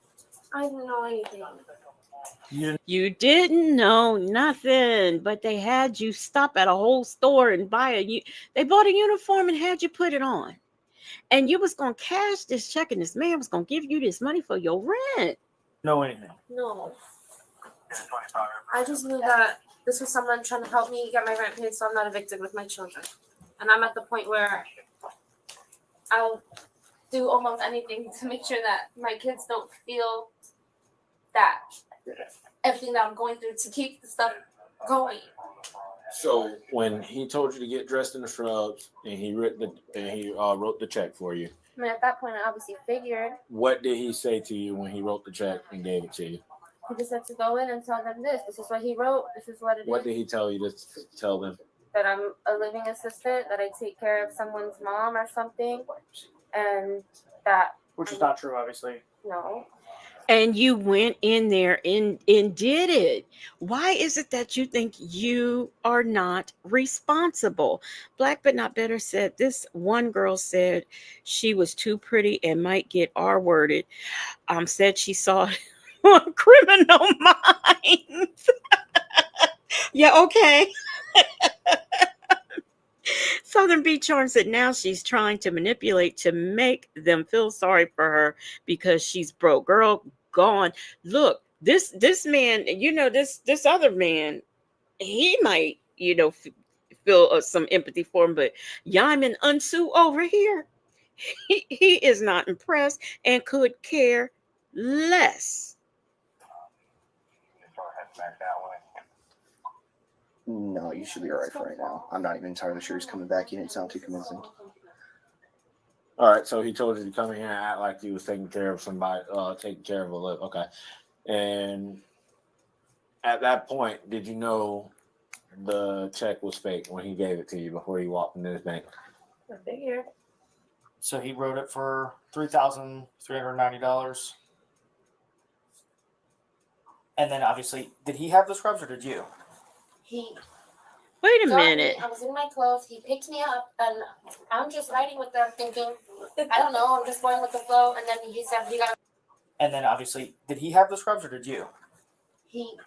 I didn't know anything. You didn't know nothing, but they had you stop at a whole store and buy they bought a uniform and had you put it on. And you was going to cash this check, and this man was going to give you this money for your rent. Know anything? No. I just knew that this was someone trying to help me get my rent paid so I'm not evicted with my children. And I'm at the point where I'll do almost anything to make sure that my kids don't feel that everything that I'm going through to keep the stuff going. So when he told you to get dressed in the shrubs and he wrote the check for you, I mean, at that point, I obviously figured. what did he say to you when he wrote the check and gave it to you? He just had to go in and tell them this. This is what he wrote. This is what it is. What did he tell you to tell them? That I'm a living assistant, that I take care of someone's mom or something, and that. Which is not true, obviously. No. And you went in there and did it. Why is it that you think you are not responsible? Black but not better said, this one girl said she was too pretty and might get R-worded. Said she saw it on Criminal Minds. Yeah, okay. Southern Beach Charm said now she's trying to manipulate to make them feel sorry for her because she's broke. Girl, gone. Look, this man, this other man, he might, feel some empathy for him, but Yaman Unsu over here, he is not impressed and could care less. No, you should be all right for right now. I'm not even entirely sure he's coming back. He didn't sound too convincing. All right, so he told you to come in here and act like he was taking care of somebody, taking care of a live. Okay. And at that point, did you know the check was fake when he gave it to you before he walked into his bank? I figured. So he wrote it for $3,390. And then obviously, did he have the scrubs or did you? He Wait a got me. minute. I was in my clothes. He picked me up, and I'm just riding with them, thinking, I don't know, I'm just going with the flow. And then he said, "You got." And then obviously, did he have the scrubs or did you? He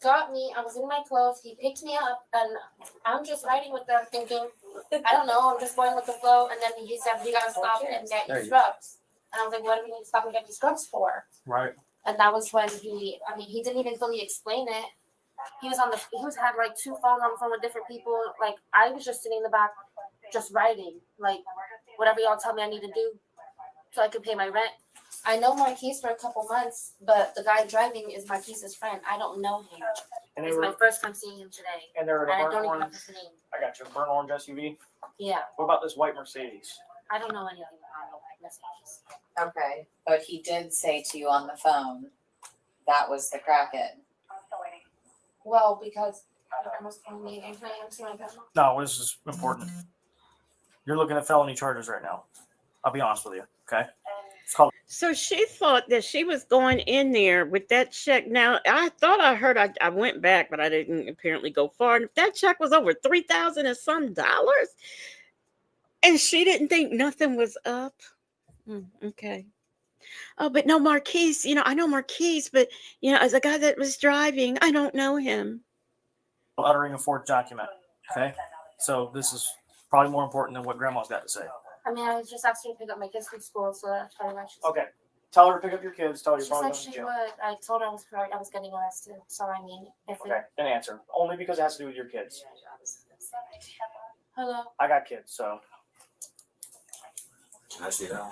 got me. I was in my clothes. He picked me up, and I'm just riding with them, thinking, I don't know, I'm just going with the flow. And then he said, "You gotta stop and get your scrubs." And I was like, "What do we need to stop and get your scrubs for?" Right. And that was when he didn't even fully explain it. He had like 2 phones on the phone with different people. Like, I was just sitting in the back, just writing, like, whatever y'all tell me I need to do so I could pay my rent. I know Marquise for a couple months, but the guy driving is Marquise's friend. I don't know him. And It's my first time seeing him today. And they're in And a I burnt don't even know orange. his name. I got you. A burnt orange SUV. Yeah. What about this white Mercedes? I don't know anything about messages. Okay, but he did say to you on the phone that was the crackhead. Well, because I almost told me and I answer my phone. No, this is important. You're looking at felony charges right now. I'll be honest with you. Okay. It's called. So she thought that she was going in there with that check. Now, I thought I heard, I went back, but I didn't apparently go far. And if that check was over $3,000 and some dollars, and she didn't think nothing was up. Okay. Oh, but no, Marquise, I know Marquise, but, as a guy that was driving, I don't know him. Uttering a forged document. Okay. So this is probably more important than what grandma's got to say. I mean, I was just asking to pick up my kids from school, so that's probably why she's. Okay. Tell her to pick up your kids. Tell her you're She probably said going to she jail. would. I told her I was getting arrested. So I mean, if Okay. An answer. Only because it has to do with your kids. Hello. I got kids, so. I see that.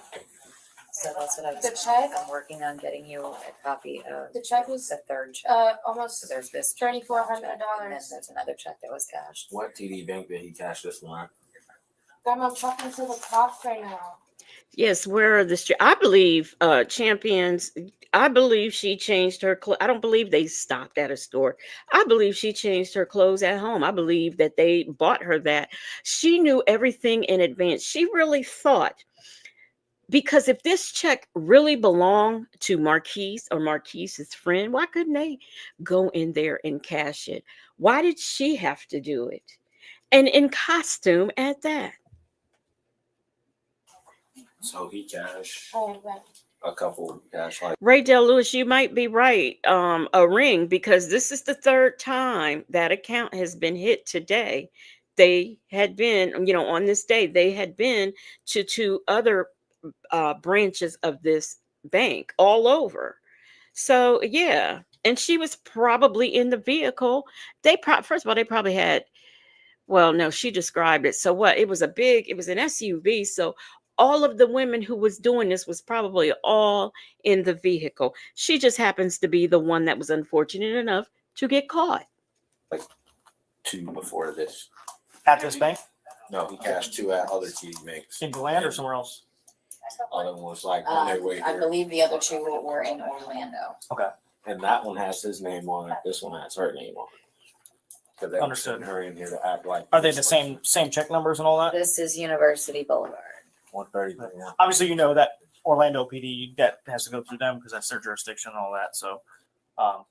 So that's what I was. The check? I'm working on getting you a copy of The check was the third check. almost So there's this $3,400. and then there's another check that was cashed. What TD bank did he cash this one at? Grandma, I'm talking to the cops right now. Yes, where are the street? I believe Champions. I believe she changed her clothes. I don't believe they stopped at a store. I believe she changed her clothes at home. I believe that they bought her that. She knew everything in advance. She really thought, because if this check really belonged to Marquise or Marquise's friend, why couldn't they go in there and cash it? Why did she have to do it? And in costume at that. So he cashed Oh, right. a couple cash like Ray Del Lewis, you might be right. A ring, because this is the third time that account has been hit today. They had been, on this day, they had been to 2 other branches of this bank all over. So yeah, and she was probably in the vehicle. First of all, they probably had. Well, no, she described it. So what? It was an SUV. So all of the women who was doing this was probably all in the vehicle. She just happens to be the one that was unfortunate enough to get caught. like 2 before this. At this bank? No, he cashed 2 at other TD banks. In Deland or somewhere else? Other one was like on their way I here. believe the other 2 were in Orlando. Okay. And that one has his name on it. This one has her name on it. Because they Understood. sent her in here to act like. Are they the same check numbers and all that? This is University Boulevard. 130. Yeah. Obviously, you know that Orlando PD, that has to go through them because that's their jurisdiction and all that. So,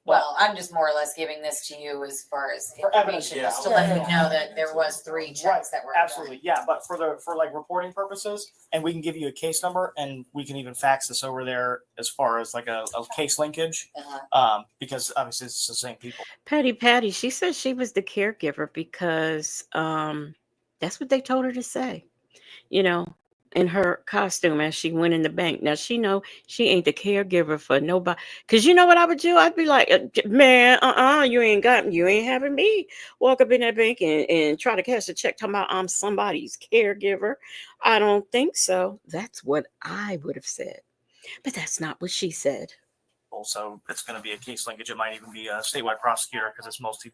Well, I'm just more or less giving this to you as far as For evidence, information, yeah. just to let you know that there was 3 checks that were absolutely, yeah. But for like reporting purposes, and we can give you a case number, and we can even fax this over there as far as like a case linkage, because obviously it's the same people. Patty, she said she was the caregiver because that's what they told her to say, in her costume as she went in the bank. Now she know she ain't the caregiver for nobody. Cause you know what I would do? I'd be like, man, you ain't having me walk up in that bank and try to cash a check talking about I'm somebody's caregiver. I don't think so. That's what I would have said. But that's not what she said. Also, it's going to be a case linkage. It might even be a statewide prosecutor because it's mostly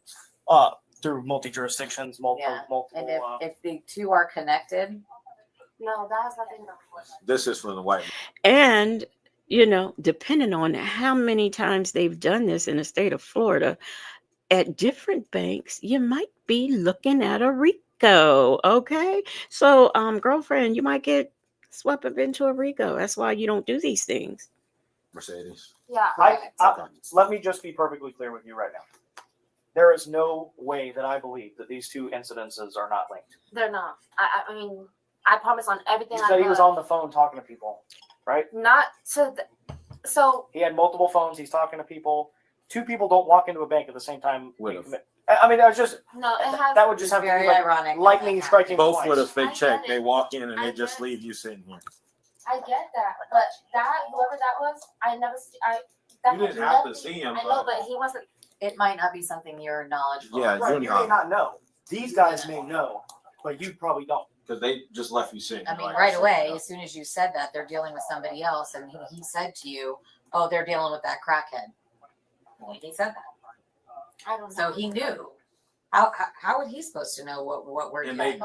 through multi-jurisdictions, multiple. And if the 2 are connected. No, that has nothing to do with it. This is from the white. And, depending on how many times they've done this in the state of Florida at different banks, you might be looking at a RICO. Okay. So, girlfriend, you might get swept up into a RICO. That's why you don't do these things. Mercedes. Yeah. Let me just be perfectly clear with you right now. there is no way that I believe that these two incidences are not linked. They're not. I mean, I promise on everything. You said he was on the phone talking to people, right? Not to so he had multiple phones. He's talking to people. Two people don't walk into a bank at the same time. Would have. I mean, that was just no. It has that would just have to be like ironic. lightning striking Both twice. with a fake check. get They it. walk in and I they just get- leave you sitting here. I get that, but that whoever that was, I never see. That You didn't had have to nothing- see him, I know, but- but he wasn't. It might not be something you're knowledgeable. Yeah, of. Right, you're you not. may not know. These guys may know, but you probably don't. Because they just left you sitting. I mean, like, right away, as soon as you said that, they're dealing with somebody else, and he said to you, "Oh, they're dealing with that crackhead." Well, he said that, I don't know. so he knew. How would he supposed to know what we're And doing?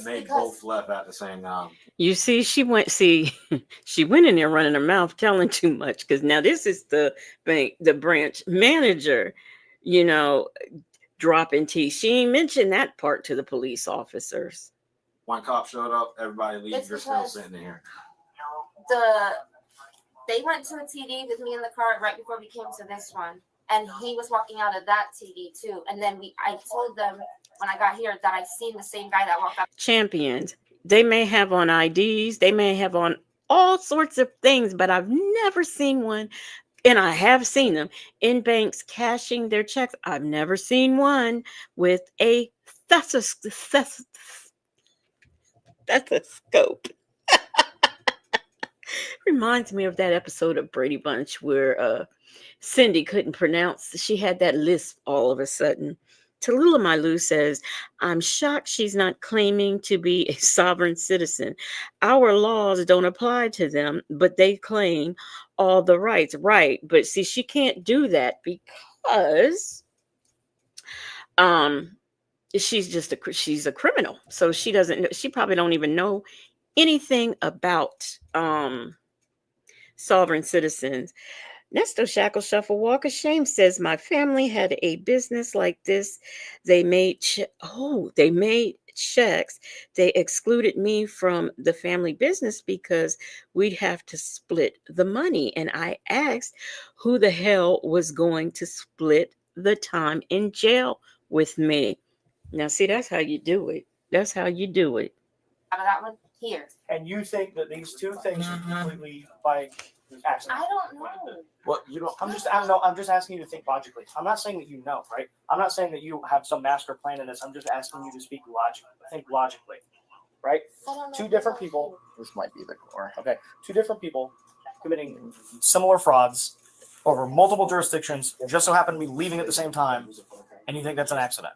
they both left at the same time. You see, she went in there running her mouth, telling too much. Because now this is the bank, the branch manager, dropping tea. She ain't mentioned that part to the police officers. One cop showed up, everybody leaves, It's you're still because- sitting here. They went to a TD with me in the car right before we came to this one, and he was walking out of that TD too. And then I told them when I got here that I seen the same guy that walked out. Champions. They may have on IDs, they may have on all sorts of things, but I've never seen one, and I have seen them in banks cashing their checks. I've never seen one with a stethoscope. Reminds me of that episode of Brady Bunch where Cindy couldn't pronounce. She had that lisp all of a sudden. Tallulah Mailou says, "I'm shocked she's not claiming to be a sovereign citizen. Our laws don't apply to them, but they claim all the rights." Right. But see, she can't do that because she's a criminal. So she doesn't know, she probably don't even know anything about sovereign citizens. Nesto Shackle Shuffle Walk of Shame says, "My family had a business like this. They made checks. They excluded me from the family business because we'd have to split the money. And I asked who the hell was going to split the time in jail with me." Now, see, that's how you do it. That's how you do it. Out of that one here. And you think that these two things are completely by accident? I don't know. What you don't? I'm just asking you to think logically. I'm not saying that you know, right? I'm not saying that you have some master plan in this. I'm just asking you to speak logically. Think logically, right? I don't know. Two different people. This might be the core. Okay, two different people committing similar frauds over multiple jurisdictions, just so happen to be leaving at the same time, and you think that's an accident.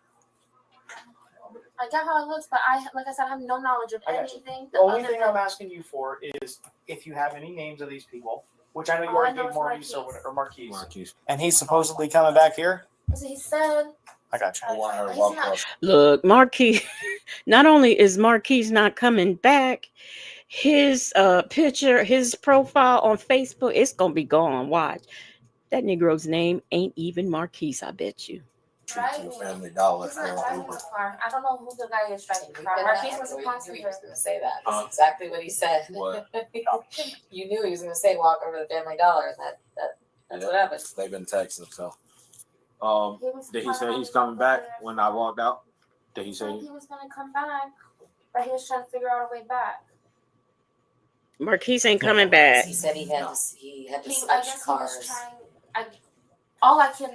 I get how it looks, but like I said, I have no knowledge of I got you. anything. The only thing I'm asking you for is if you have any names of these people, which I know you All I already know gave is Maurice Marquise. or Marquise. Marquise. And he's supposedly coming back here. So he said. I got you. He's not. Look, Marquis, not only is Marquis not coming back, his picture, his profile on Facebook, it's going to be gone. Watch. That Negro's name ain't even Marquis, I bet you. To the Family Dollar He's for not driving Uber. the car. I don't know who the guy is driving the car. Marquise was a passenger. He was going to say that. That's exactly what he said. What? You knew he was going to say walk over to the Family Dollar, and that's what happened. They've been texting, so. Did he say planning he's on coming back there. when I walked out? Did he He say? said he was going to come back, but he was trying to figure out a way back. Marquis ain't coming back. He said he had to I switch guess he was cars. trying. All I can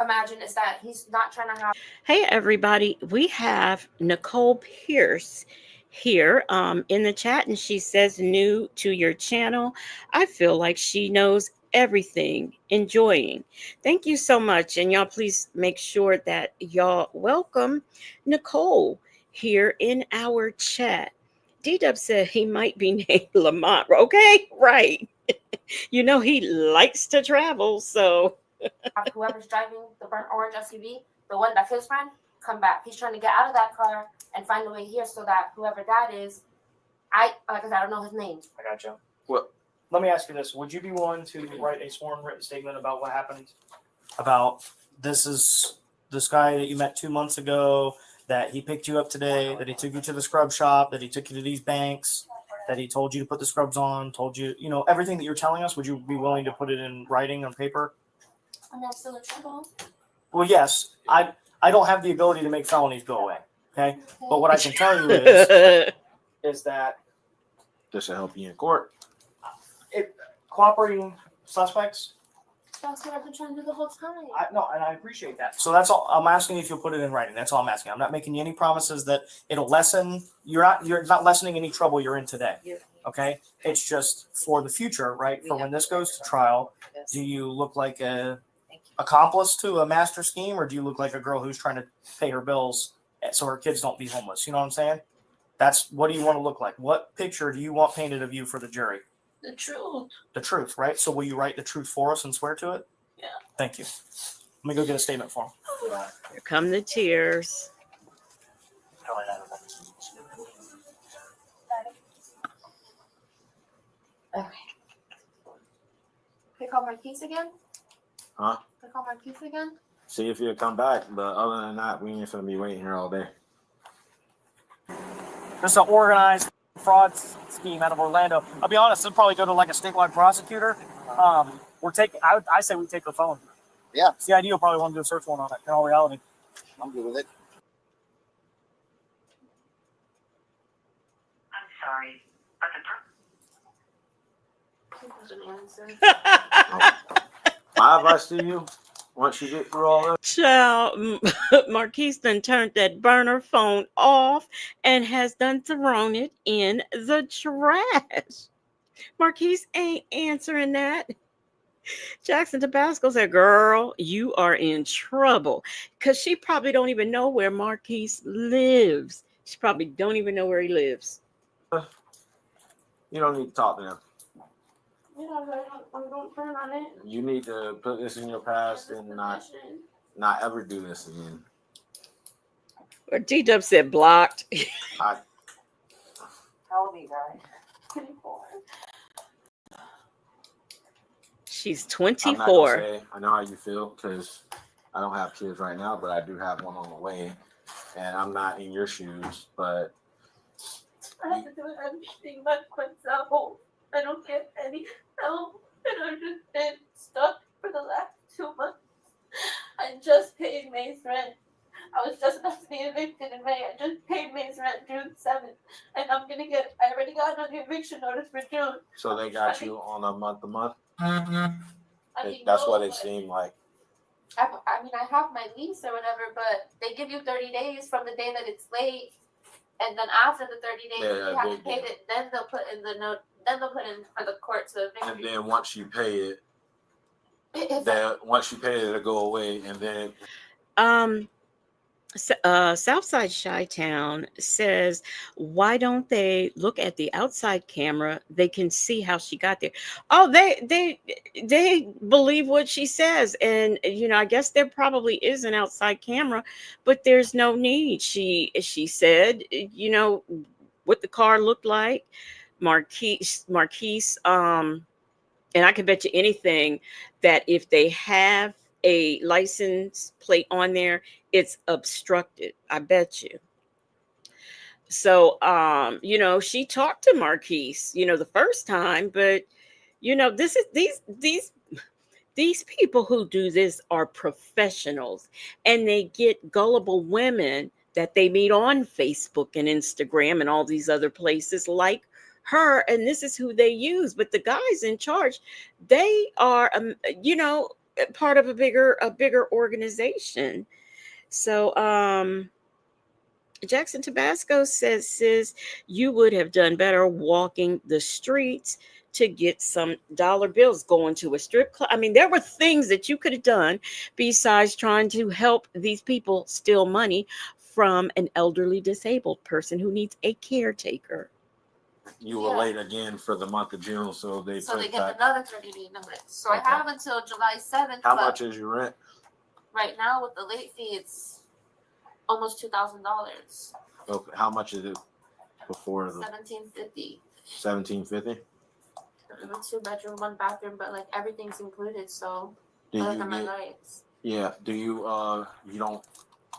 imagine is that he's not trying to have. Hey, everybody. We have Nicole Pierce here in the chat, and she says, "New to your channel. I feel like she knows everything. Enjoying." Thank you so much. And y'all, please make sure that y'all welcome Nicole here in our chat. D-Dub said he might be named Lamont. Okay, right. You know, he likes to travel, so. Whoever's driving the burnt orange SUV, the one that's his friend, come back. He's trying to get out of that car and find a way here so that whoever that is, I don't know his name. I got you. What? Let me ask you this: would you be willing to write a sworn written statement about what happened? About this guy that you met 2 months ago, that he picked you up today, that he took you to the scrub shop, that he took you to these banks, that he told you to put the scrubs on, told you, everything that you're telling us. Would you be willing to put it in writing on paper? I'm not still in trouble. Well, yes. I don't have the ability to make felonies go away. Okay, but what I can tell you is that This will help you in court. Cooperating suspects. That's what I've been trying to do the whole time. And I appreciate that. So that's all I'm asking if you'll put it in writing. That's all I'm asking. I'm not making you any promises that it'll lessen. You're not lessening any trouble you're in today. Okay, it's just for the future, right? For when this goes to trial, do you look like a accomplice to a master scheme, or do you look like a girl who's trying to pay her bills so her kids don't be homeless? You know what I'm saying? That's what do you want to look like? What picture do you want painted of you for the jury? The truth. The truth, right? So will you write the truth for us and swear to it? Yeah. Thank you. Let me go get a statement for him. Here come the tears. Okay. Can I call Marquise again? Huh? Can I call Marquise again? See if you'll come back. But other than that, we ain't gonna be waiting here all day. This is an organized fraud scheme out of Orlando. I'll be honest, it'll probably go to like a statewide prosecutor. I say we take the phone. Yeah. CID will probably want to do a search warrant on it in all reality. I'm good with it. I'm sorry, but My advice to you, once you get through all this, Child, Marquise done turned that burner phone off and has done thrown it in the trash. Marquise ain't answering that. Jackson Tabasco said, girl, you are in trouble. Because she probably don't even know where Marquise lives. She probably don't even know where he lives. you don't need to talk to them. Yeah, I don't plan on it. You need to put this in your past and not ever do this again. Or D-Dub said blocked. How old are you guys? 24. She's I'm not 24. gonna say I know how you feel because I don't have kids right now, but I do have one on the way, and I'm not in your shoes. But I have to do everything by myself. I don't get any help, and I've just been stuck for the last 2 months. I just paid May's rent. I was just about to be evicted in May. I just paid May's rent June 7th, and I already got an eviction notice for June. so they got you on a month-to-month. That's what it seemed like. I have my lease or whatever, but they give you 30 days from the day that it's late, and then after the 30 days, you have to pay it. Then they'll put in the note. Then they'll put in for the court to evict And you. then once you pay it, it'll go away, and then Southside Chi-Town says, why don't they look at the outside camera? They can see how she got there. Oh, they believe what she says. And, I guess there probably is an outside camera, but there's no need. She said, what the car looked like. Marquise, and I can bet you anything that if they have a license plate on there, it's obstructed. I bet you. So, she talked to Marquise, the first time, but this is these people who do this are professionals, and they get gullible women that they meet on Facebook and Instagram and all these other places like her, and this is who they use. But the guys in charge, they are, part of a bigger organization. So, Jackson Tabasco says, sis, you would have done better walking the streets to get some dollar bills, going to a strip club. I mean, there were things that you could have done besides trying to help these people steal money from an elderly disabled person who needs a caretaker. you were late again for the month of June, so they get back. another 30-day notice. So I have until July 7th. How much is your rent? Right now, with the late fee, it's almost $2,000. Okay, how much is it before the $1,750. $1,750? A 2-bedroom, 1 bathroom, but like everything's included. So Do other you than my get- lights. Yeah. Do you don't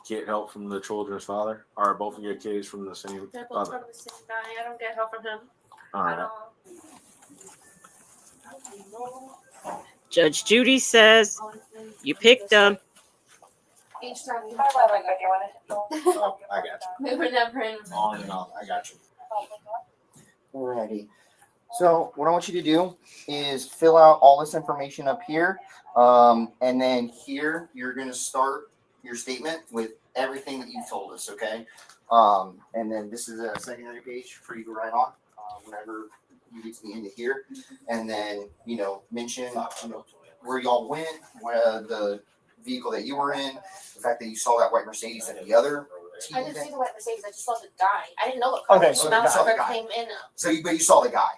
get help from the children's father? Are both of your kids from the same They're both father? from the same guy. I don't get help from him All at right. all. Judge Judy says, you picked them. Each time you Oh, I got you. we were never in. On and off. I got you. Alrighty. So what I want you to do is fill out all this information up here. And then here you're going to start your statement with everything that you told us, okay? And then this is a secondary page for you to write on whenever you get to the end of here. And then, mention where y'all went, where the vehicle that you were in, the fact that you saw that white Mercedes and the other. I didn't see the white Mercedes. I just saw the guy. I didn't know what car. Okay, so you saw the guy. Came in. But you saw the guy.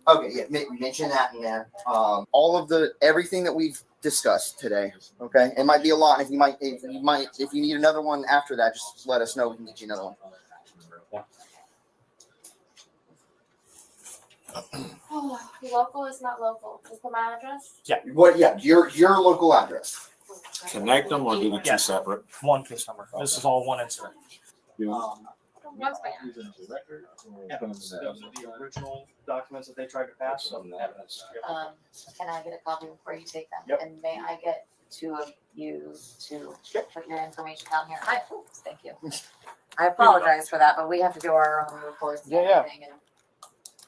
Okay, yeah, mention that in there. All of everything that we've discussed today. Okay, it might be a lot. If you need another one after that, just let us know. We can get you another one. Local is not local. Just put my address. Yeah. What? Yeah. Your local address. Connect them or do the two separate? One case number. This is all one incident. Once my Yeah. Those are the original documents that they tried to pass. So evidence. Can I get a copy before you take them? Yep. And may I get two of you to put your information down here? Hi, thank you. I apologize for that, but we have to do our own reports and everything. And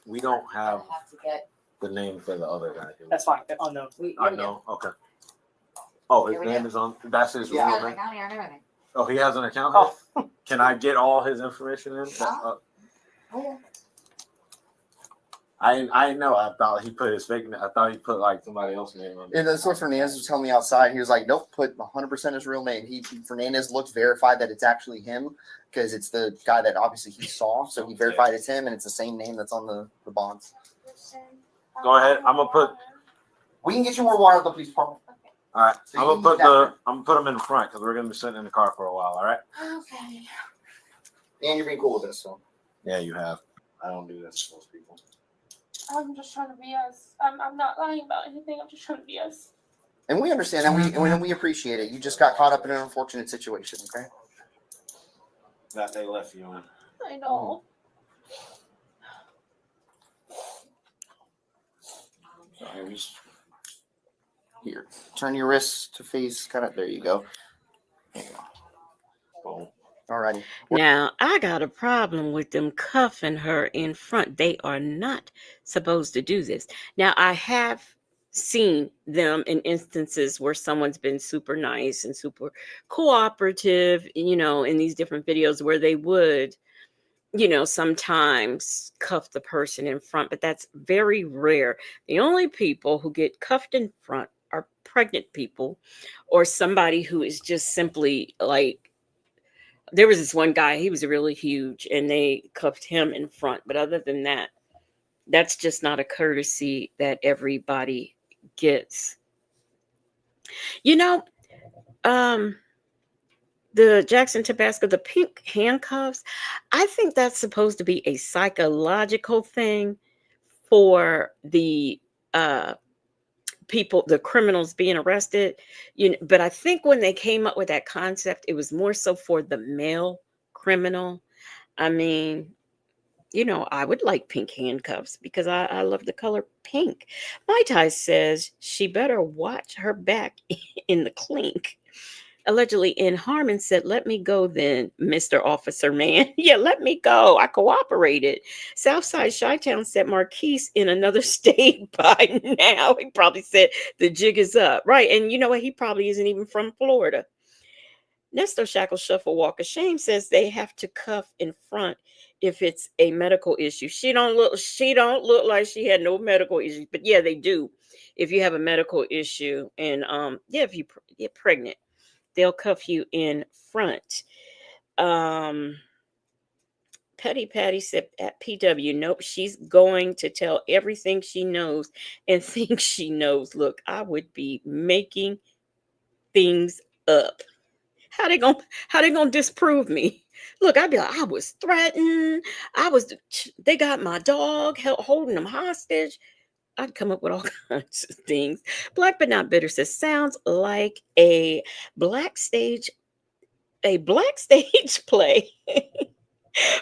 We don't I have have to get. the name for the other guy. do we? That's fine. Unknown. I know. Okay. Oh, his Here we name go. is on. That's his He's real got an name. account here and everything. Oh, he has an account. Oh. Can I get all his information in? Yeah. I know. I thought he put his fake name. I thought he put like somebody else's name on. And that's what Fernandez was telling me outside. He was like, "Nope, put 100% his real name." Fernandez looked verified that it's actually him because it's the guy that obviously he saw. So he verified it's him, and it's the same name that's on the bonds. Go ahead. I'm gonna put. We can get you more water at the police department. All right. So I'm you gonna put need that. I'm gonna put them in the front because we're gonna be sitting in the car for a while. All right. Okay. And you're being cool with this, so. Yeah, you have. I don't do this to most people. I'm just trying to be us. I'm not lying about anything. I'm just trying to be us. And we understand that. We appreciate it. You just got caught up in an unfortunate situation, okay? That they left you in. I know. Here, turn your wrists to face kind of. There you go. There you go. Alrighty. Now, I got a problem with them cuffing her in front. They are not supposed to do this. Now, I have seen them in instances where someone's been super nice and super cooperative, in these different videos where they would, sometimes cuff the person in front, but that's very rare. The only people who get cuffed in front are pregnant people or somebody who is just simply like, there was this one guy, he was really huge, and they cuffed him in front. But other than that, that's just not a courtesy that everybody gets. The Jackson Tabasco, the pink handcuffs, I think that's supposed to be a psychological thing for the people, the criminals being arrested, but I think when they came up with that concept, it was more so for the male criminal. I mean, I would like pink handcuffs because I love the color pink. My Tai says she better watch her back in the clink. Allegedly in Harmon said, "Let me go then, Mr. Officer Man." Yeah, let me go. I cooperated. Southside Chi-Town said Marquise in another state by now. He probably said the jig is up. Right. And you know what? He probably isn't even from Florida. Nestor Shackle Shuffle Walk of Shame says they have to cuff in front if it's a medical issue. She don't look like she had no medical issues, but yeah, they do. If you have a medical issue and if you get pregnant, they'll cuff you in front. Petty Patty said at PW, nope, she's going to tell everything she knows and thinks she knows. Look, I would be making things up. How they gonna disprove me? Look, I'd be like, I was threatened. They got my dog holding them hostage. I'd come up with all kinds of things. Black but not bitter says sounds like a black stage play.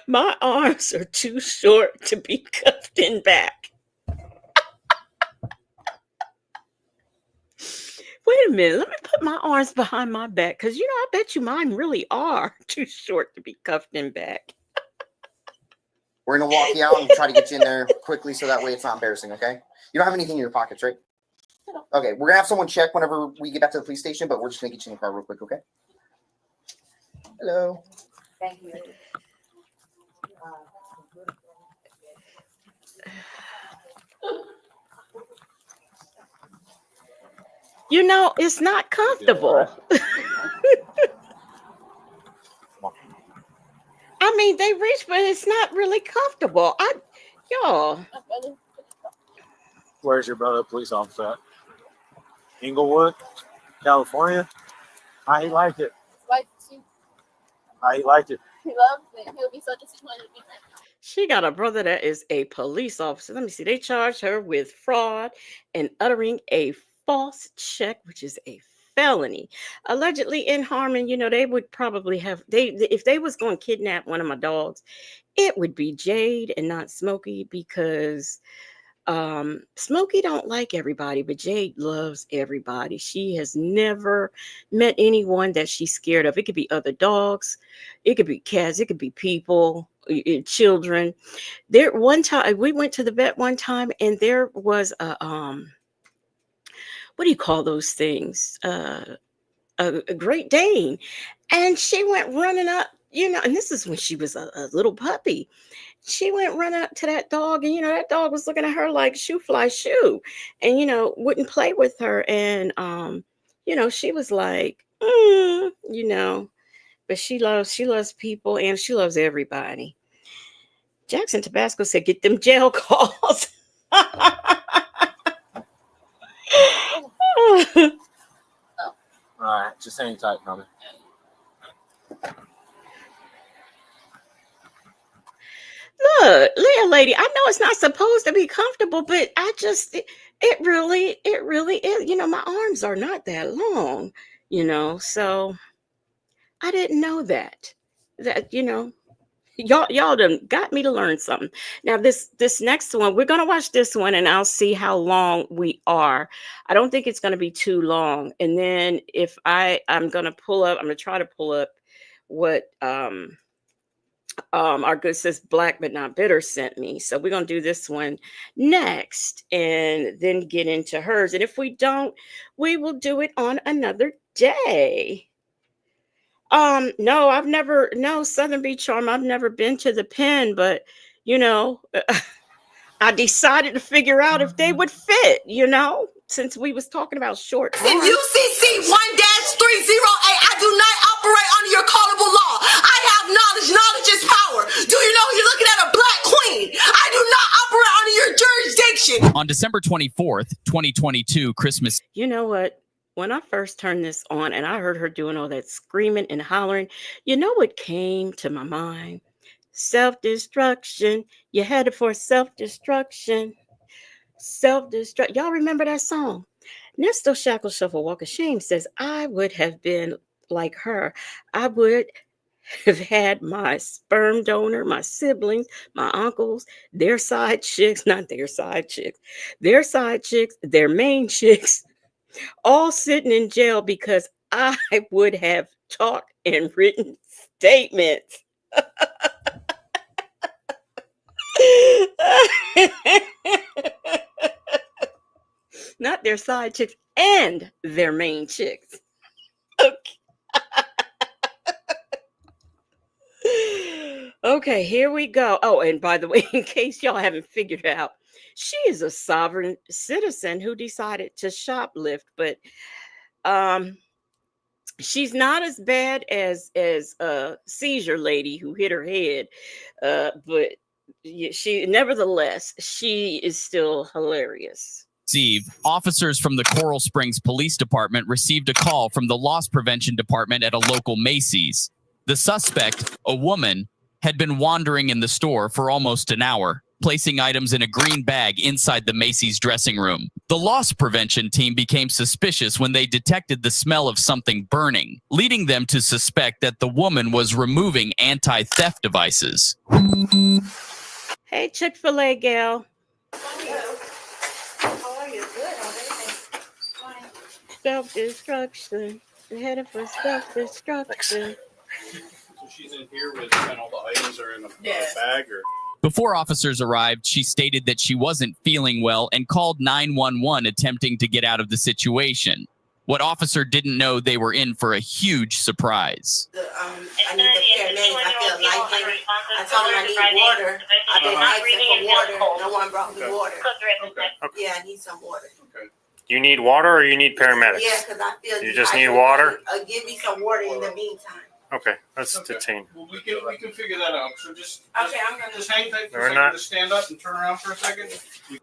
My arms are too short to be cuffed in back. Wait a minute. Let me put my arms behind my back because, I bet you mine really are too short to be cuffed in back. We're going to walk you out and try to get you in there quickly so that way it's not embarrassing, okay? You don't have anything in your pockets, right? Okay, we're going to have someone check whenever we get back to the police station, but we're just going to get you in the car real quick, okay? Hello. Thank you. It's not comfortable. I mean, they reach, but it's not really comfortable. Y'all. Where's your brother, police officer at? Inglewood, California. How he like it? How he like it? He loves it. He'll be so disappointed. She got a brother that is a police officer. Let me see. They charged her with fraud and uttering a false check, which is a felony. Allegedly in Harmon, they would probably have if they was going to kidnap one of my dogs, it would be Jade and not Smokey, because Smokey don't like everybody, but Jade loves everybody. She has never met anyone that she's scared of. It could be other dogs, it could be cats, it could be people, children. One time we went to the vet one time, and there was a what do you call those things? A Great Dane, and she went running up. And this is when she was a little puppy. She went running up to that dog, and that dog was looking at her like shoe fly shoe, and wouldn't play with her. And she was like, but she loves people, and she loves everybody. Jackson Tabasco said, "Get them jail calls." All right, just hang tight, homie. Look, Leah lady, I know it's not supposed to be comfortable, but it really is. My arms are not that long, so I didn't know that y'all done got me to learn something. Now this next one, we're gonna watch this one, and I'll see how long we are. I don't think it's gonna be too long. And then if I'm gonna try to pull up what our good sis Black But Not Bitter sent me. So we're gonna do this one next and then get into hers. And if we don't, we will do it on another day. No, Southern Beach Charm, I've never been to the pen, but I decided to figure out if they would fit, since we was talking about short In UCC 1-308, I do not operate under your callable law. I have knowledge. Knowledge is power. Do you know you're looking at a black queen? I do not operate under your jurisdiction. On December 24th, 2022, Christmas. You know what? When I first turned this on and I heard her doing all that screaming and hollering, what came to my mind? Self-destruction. You headed for self-destruction. Self-destruct. Y'all remember that song? Nesto Shackle Shuffle Walk of Shame says, I would have been like her. I would have had my sperm donor, my siblings, my uncles, their side chicks, not their side chicks, their side chicks, their main chicks, all sitting in jail because I would have talked and written statements. Not their side chicks and their main chicks. Okay, here we go. Oh, and by the way, in case y'all haven't figured out, she is a sovereign citizen who decided to shoplift, but she's not as bad as a seizure lady who hit her head, but nevertheless, she is still hilarious. Officers from the Coral Springs Police Department received a call from the Loss Prevention Department at a local Macy's. The suspect, a woman, had been wandering in the store for almost an hour, placing items in a green bag inside the Macy's dressing room. The loss prevention team became suspicious when they detected the smell of something burning, leading them to suspect that the woman was removing anti-theft devices. Hey, Chick-fil-A gal. How are you? Good. How are you? Self-destruction. Headed for self-destruction. So she's in here with, and all the items are in a bag, or? Before officers arrived, she stated that she wasn't feeling well and called 911 attempting to get out of the situation. What officer didn't know they were in for a huge surprise. I need the paramedics. I feel lightheaded. I told them I need water. I've been asking for water. No one brought me water. Okay. Yeah, I need some water. You need water or you need paramedics? Yeah, because I feel you just need water. Give me some water in the meantime. Okay, let's detain. Well, we can figure that out. So just I'm gonna just hang tight for We're a second. not- Just stand up and turn around for a second.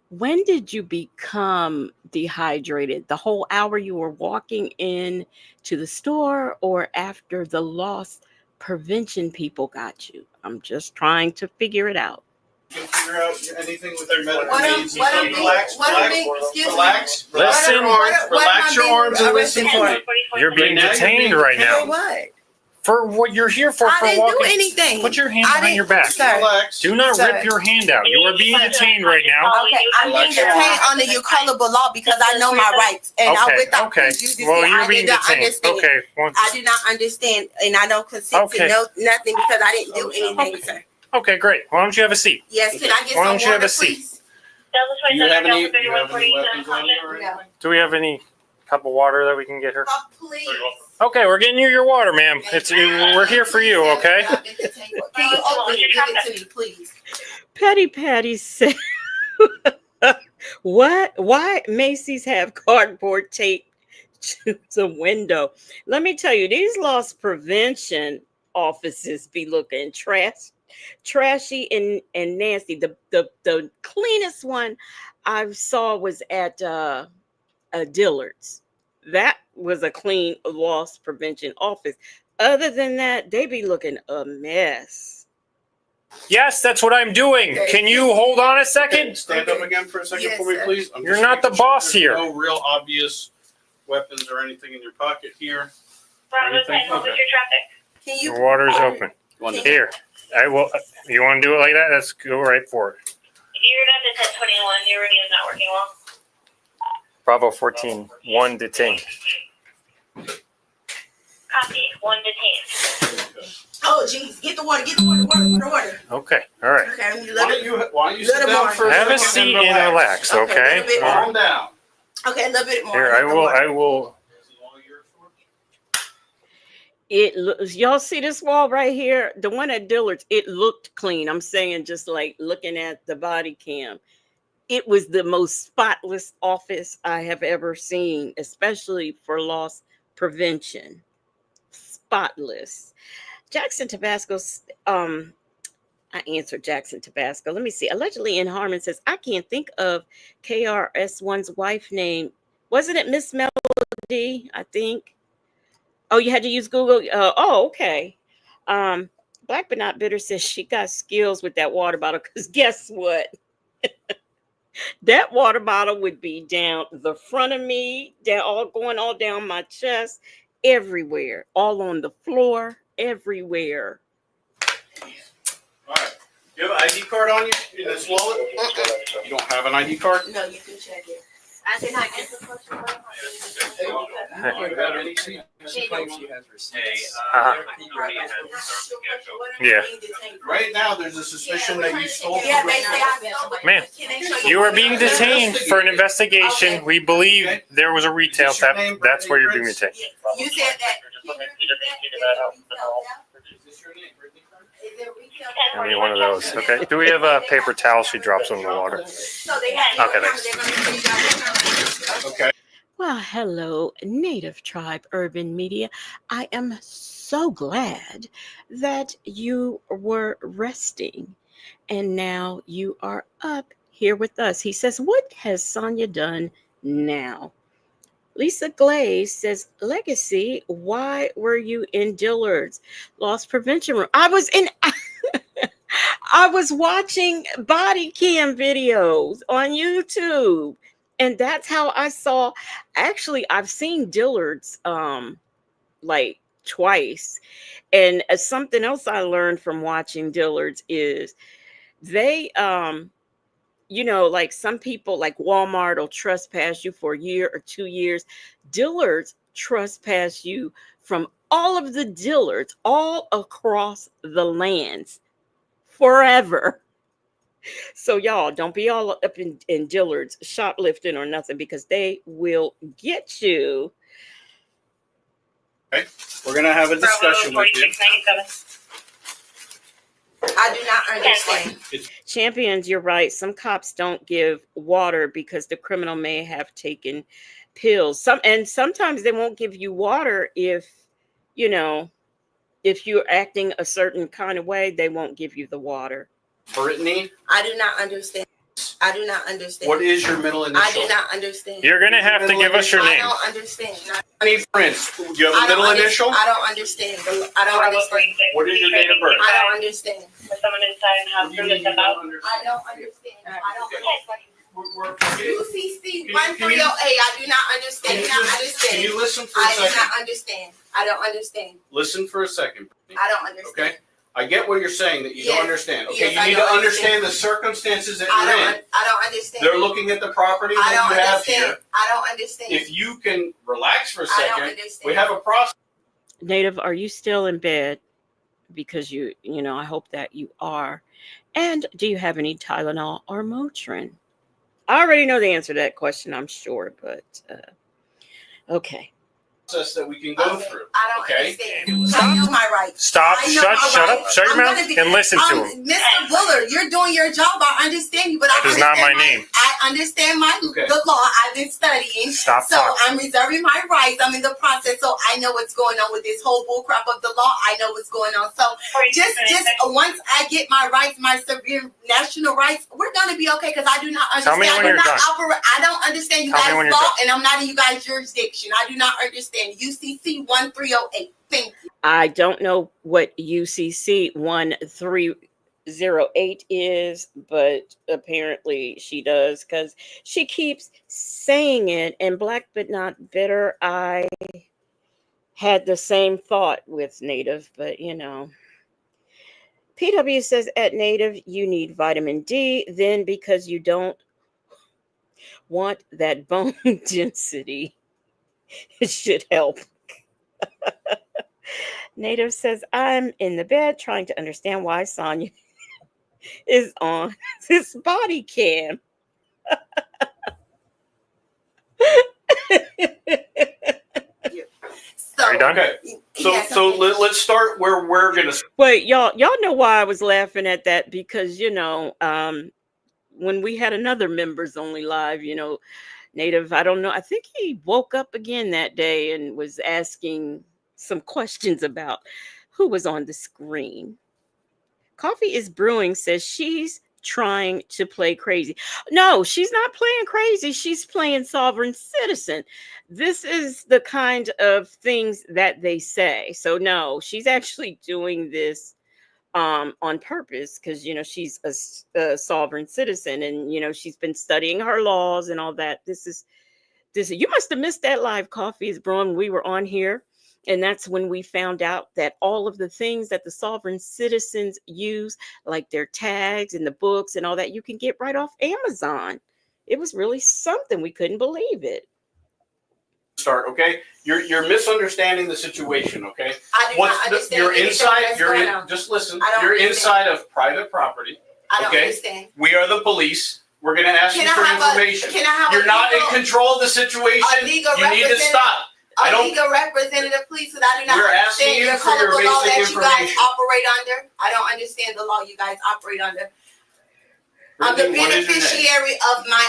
When did you become dehydrated? The whole hour you were walking in to the store, or after the loss prevention people got you? I'm just trying to figure it out. You can figure out anything with your medical What needs. Relax. Listen, Relax your arms and listen to me. You're being detained right now. What? For what you're here for. I didn't do walking. anything. Put your hand behind your back. Relax. Do not Sir. rip your hand out. You are being detained right now. Okay, I'm being detained under your callable law because I know my rights. And I Okay, without okay. prejudice, Well, I you're did being not detained. understand. Okay. I do not understand, and I don't consent Okay. to nothing because I didn't do anything, sir. Okay, great. Why don't you have a seat? Yes, can I get Why some don't you have water, a seat? please? Do you have any weapons on you or anything? Do we have any cup of water that we can get her? Please. Okay, we're getting you your water, ma'am. We're here for you, okay? Can you open it? Give it to me, please. Petty Patty said, "What? Why Macy's have cardboard tape to the window?" Let me tell you, these loss prevention offices be looking trashy and nasty. The cleanest one I saw was at Dillard's. That was a clean loss prevention office. Other than that, they be looking a mess. Yes, that's what I'm doing. Can you hold on a second? Stand up again for a second for me, please. I'm You're just not the making sure boss there's here. No real obvious weapons or anything in your pocket here. Anything? Okay. Can you? Your water's open. Here, I will. You want to do it like that? Let's go right for it. You're not at 1021. Your radio's not working well. Bravo 14, 1 detained. Copy. 1 detained. Oh, jeez. Get the water. Get the water. Okay, all right. Okay, Why don't you sit down for a Have second a seat and and relax, okay? Calm down. Okay, a little bit more. Here, I will. Y'all see this wall right here? The one at Dillard's, it looked clean. I'm saying, just like looking at the body cam, it was the most spotless office I have ever seen, especially for loss prevention. Spotless. Jackson Tabasco, I answered Jackson Tabasco. Let me see. Allegedly in Harmon says, I can't think of KRS-One's wife name. Wasn't it Miss Melody, I think? Oh, you had to use Google? Okay. Black But Not Bitter says she got skills with that water bottle, because guess what? That water bottle would be down the front of me, going all down my chest, everywhere, all on the floor, everywhere. All right. You have an ID card on you in this wallet? You don't have an ID card? No, you can check it. I did not get the question. Yeah. Right now, there's a suspicion that you stole. Yeah, they say I stole it. Ma'am, you are being detained for an investigation. We believe there was a retail theft. That's where you're being detained. You said that. I need one of those. Okay. Do we have a paper towel? She drops them in the water. Okay, thanks. Okay. Well, hello, Native Tribe Urban Media. I am so glad that you were resting and now you are up here with us. He says, what has Sonia done now? Lisa Glaze says, Legacy, why were you in Dillard's loss prevention room? I was watching body cam videos on YouTube. And that's how I saw. Actually, I've seen Dillard's like twice. And something else I learned from watching Dillard's is they you know, like some people, like Walmart will trespass you for a year or 2 years. Dillards trespass you from all of the Dillards all across the lands forever. So y'all don't be all up in Dillard's shoplifting or nothing, because they will get you. Okay, we're gonna have a discussion with you. I do not understand. Champions, you're right. Some cops don't give water because the criminal may have taken pills. Sometimes they won't give you water if, you know, if you're acting a certain kind of way, they won't give you the water. Brittany, I do not understand. I do not understand. what is your middle initial? I do not understand. You're gonna have to give us your I name. don't understand. I need friends. Do you have a middle initial? I don't understand. I don't understand. What is your date of birth? I don't understand. Someone inside and have figured them out. I don't understand. I don't understand. UCC 1308. I do not understand. Can you listen for a I do second? not understand. I don't understand. Listen for a second. I don't understand. Okay. I get what you're saying that you Yes. don't understand. Okay, Yes, you I need to don't understand the circumstances that I you're don't. in. I don't understand. They're looking at the property I that don't you have understand. here. I don't understand. If you can relax for a I don't second, understand. we have a process. Native, are you still in bed? Because you know, I hope that you are. And do you have any Tylenol or Motrin? I already know the answer to that question, I'm sure, but okay. That we can go through. I don't Okay. understand. I know my rights. Stop. I know Shut my up. rights. Shut your I'm mouth gonna be- and listen to him. Mr. Willard, you're doing your job. I understand you, but I That is not my understand name. I understand the law. I've been studying. Stop So talking. I'm reserving my rights. I'm in the process, so I know what's going on with this whole bullcrap of the law. I know what's going on. So just once I get my rights, my severe national rights, we're gonna be okay. Because I do not Tell understand. me when you're done. I don't understand you Tell me guys' when you're law, done. and I'm not in you guys' jurisdiction. I do not understand. UCC 1308. Thank you. I don't know what UCC 1308 is, but apparently she does, because she keeps saying it. And Black but not bitter, I had the same thought with Native, but you know. PW says at Native, you need vitamin D, then because you don't want that bone density, it should help. Native says, I'm in the bed trying to understand why Sonya is on this body cam. Are you done? Okay. So let's start where we're gonna. Wait, y'all know why I was laughing at that? Because, you know, when we had another members only live, you know, Native, I don't know, I think he woke up again that day and was asking some questions about who was on the screen. Coffee is Brewing says she's trying to play crazy. No, she's not playing crazy. She's playing sovereign citizen. This is the kind of things that they say. So no, she's actually doing this on purpose, because you know she's a sovereign citizen, and you know she's been studying her laws and all that. This is you must have missed that live Coffee is Brewing. We were on here, and that's when we found out that all of the things that the sovereign citizens use, like their tags and the books and all that, you can get right off Amazon. It was really something. We couldn't believe it. Start, okay? You're misunderstanding the situation, okay? I do not understand you're anything inside. that's You're going in. on. Just listen. I don't You're understand. inside of private property. I don't okay? understand. We are the police. We're going to ask Can you I for have a- information. can I have a You're not in legal- control of the situation. A legal You need to representative- stop. I A don't. legal representative, please, because I do not We're asking understand you your for your colorful law basic that you guys information. operate under. I don't understand the law you guys operate under. I'm the Brittany, what is your name? beneficiary of my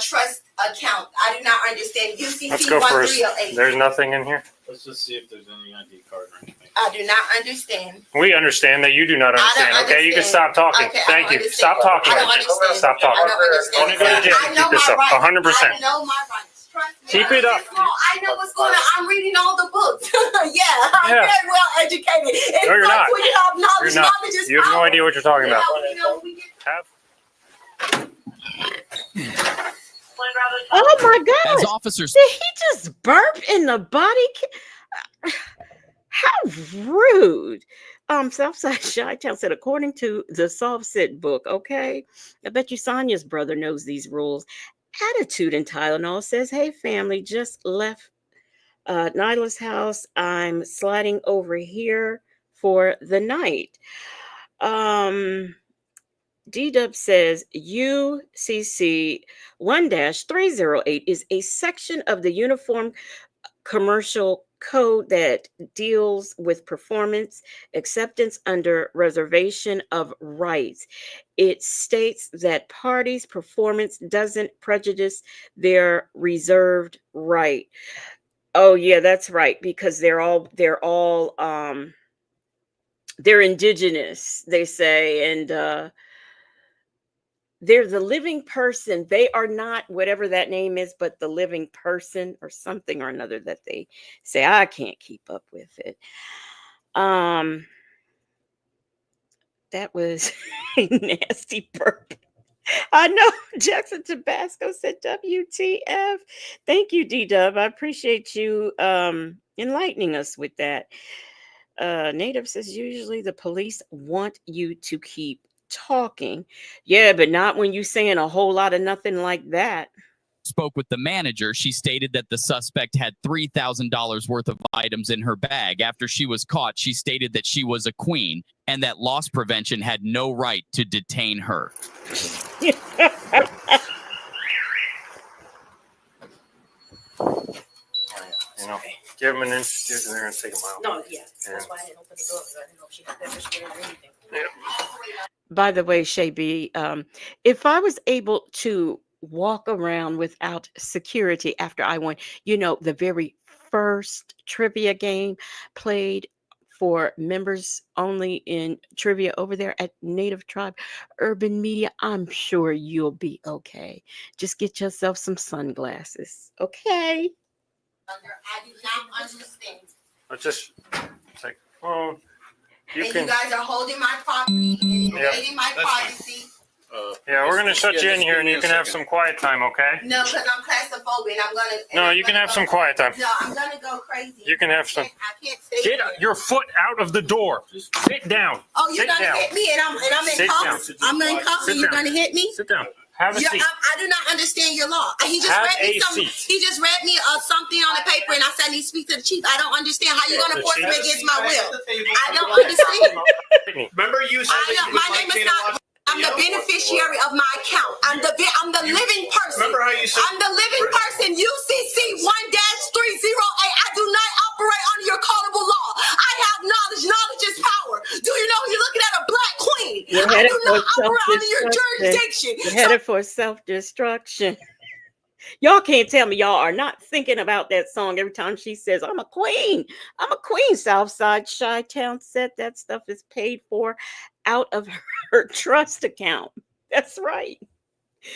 trust account. I do not understand UCC Let's go first. 1308. There's nothing in here. Let's just see if there's any ID card or anything. I do not understand. We understand that you do not I don't understand. Okay, you can stop understand. talking. Okay, I Thank don't you. understand. Stop talking. I don't understand. Stop talking. I don't understand. Only go to jail I to know keep this my up. rights. 100%. I know my rights. Trust me. Keep it up. I know what's going on. I'm reading all the books. Yeah, I'm Yeah. very well educated. It's No, you're like not. when you have knowledge, You're not. knowledge is You have no power. idea what you're talking about. You know, we get Have. Oh my God. As officers, Did he just burp in the body? How rude. Southside Chi-Town said, according to the Soft Sit book, okay, I bet you Sonia's brother knows these rules. Attitude in Tylenol says, hey, family, just left Nyla's house. I'm sliding over here for the night. D-Dub says UCC 1-308 is a section of the Uniform Commercial Code that deals with performance acceptance under reservation of rights. It states that parties' performance doesn't prejudice their reserved right. Oh yeah, that's right, because they're indigenous, they say, and they're the living person. They are not whatever that name is, but the living person or something or another that they say. I can't keep up with it. That was a nasty burp. I know. Jackson Tabasco said WTF. Thank you, D-Dub. I appreciate you enlightening us with that. Native says usually the police want you to keep talking. Yeah, but not when you saying a whole lot of nothing like that. Spoke with the manager. She stated that the suspect had $3,000 worth of items in her bag. After she was caught, she stated that she was a queen and that loss prevention had no right to detain her. You know, give them an inch, get in there and take them out. No, yeah. That's why I didn't open the door, because I didn't know if she had pepper spray or anything. By the way, Shay B, if I was able to walk around without security after I won, the very first trivia game played for members only in trivia over there at Native Tribe Urban Media, I'm sure you'll be okay. Just get yourself some sunglasses, okay? I do not understand. Let's just take the phone. You and can. You guys are holding my property and invading my privacy. Yeah, we're gonna shut you in here, and you can have some quiet time, okay? No, because I'm claustrophobic. I'm gonna. No, you can have some quiet time. No, I'm gonna go crazy. You can have some. I can't stay. Get your foot out of the door. Sit down. Oh, you're gonna hit me, and I'm in cuffs. I'm in cuffs, and you're gonna hit me. Sit down. Have a seat. I do not understand your law. He just Have read me a something. seat. He just read me something on the paper, and I said I need to speak to the chief. I don't understand how you're gonna force me against my will. I don't understand. Remember you said my name is not. I'm the beneficiary of my account. I'm the living person. Remember how you said I'm the living person. UCC 1-308. I do not operate under your callable law. I have knowledge. Knowledge is power. Do you know you're looking at a black queen? I do not operate under your jurisdiction. You're headed for self-destruction. Y'all can't tell me y'all are not thinking about that song every time she says, I'm a queen. I'm a queen. Southside Chi-Town said that stuff is paid for out of her trust account. That's right.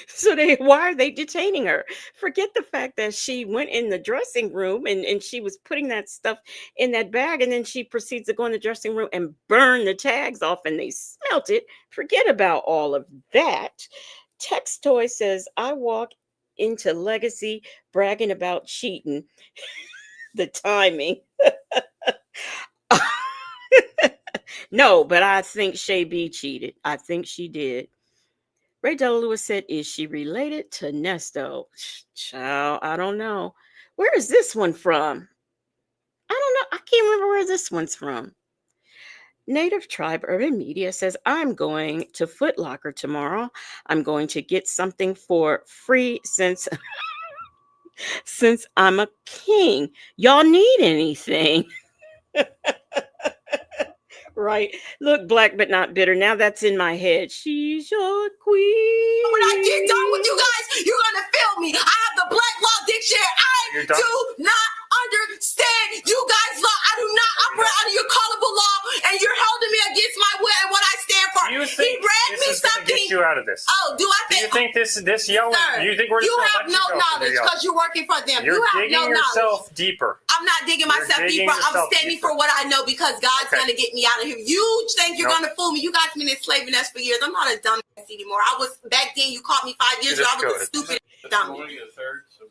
So why are they detaining her? Forget the fact that she went in the dressing room and she was putting that stuff in that bag, and then she proceeds to go in the dressing room and burn the tags off and they smelt it. Forget about all of that. Tex Toy says, I walk into Legacy bragging about cheating. The timing. No, but I think Shay B cheated. I think she did. Ray Della Lewis said, is she related to Nesto? Child, I don't know. Where is this one from? I don't know. I can't remember where this one's from. Native Tribe Urban Media says, I'm going to Foot Locker tomorrow. I'm going to get something for free since I'm a king. Y'all need anything? Right. Look, black but not bitter. Now that's in my head. She's your queen. When I get done with you guys, you're gonna feel me. I have the Black Law Dictionary. I do not understand you guys' law. I do not operate under your callable law, and you're holding me against my will and what I stand for. You think he read this me is gonna something. get you out of this? Oh, do I think? Do you think this yelling? Sir, Do you think we're just you gonna have let no you go? knowledge because you're working for them. You're you have digging no yourself knowledge. deeper. I'm not digging myself digging deeper. I'm yourself standing deeper. for what I know because God's gonna get me out of here. You think you're gonna fool me? You guys been enslaving us for years. I'm not a dumbass anymore. I was back then. You caught me 5 years ago. I was a stupid. dummy.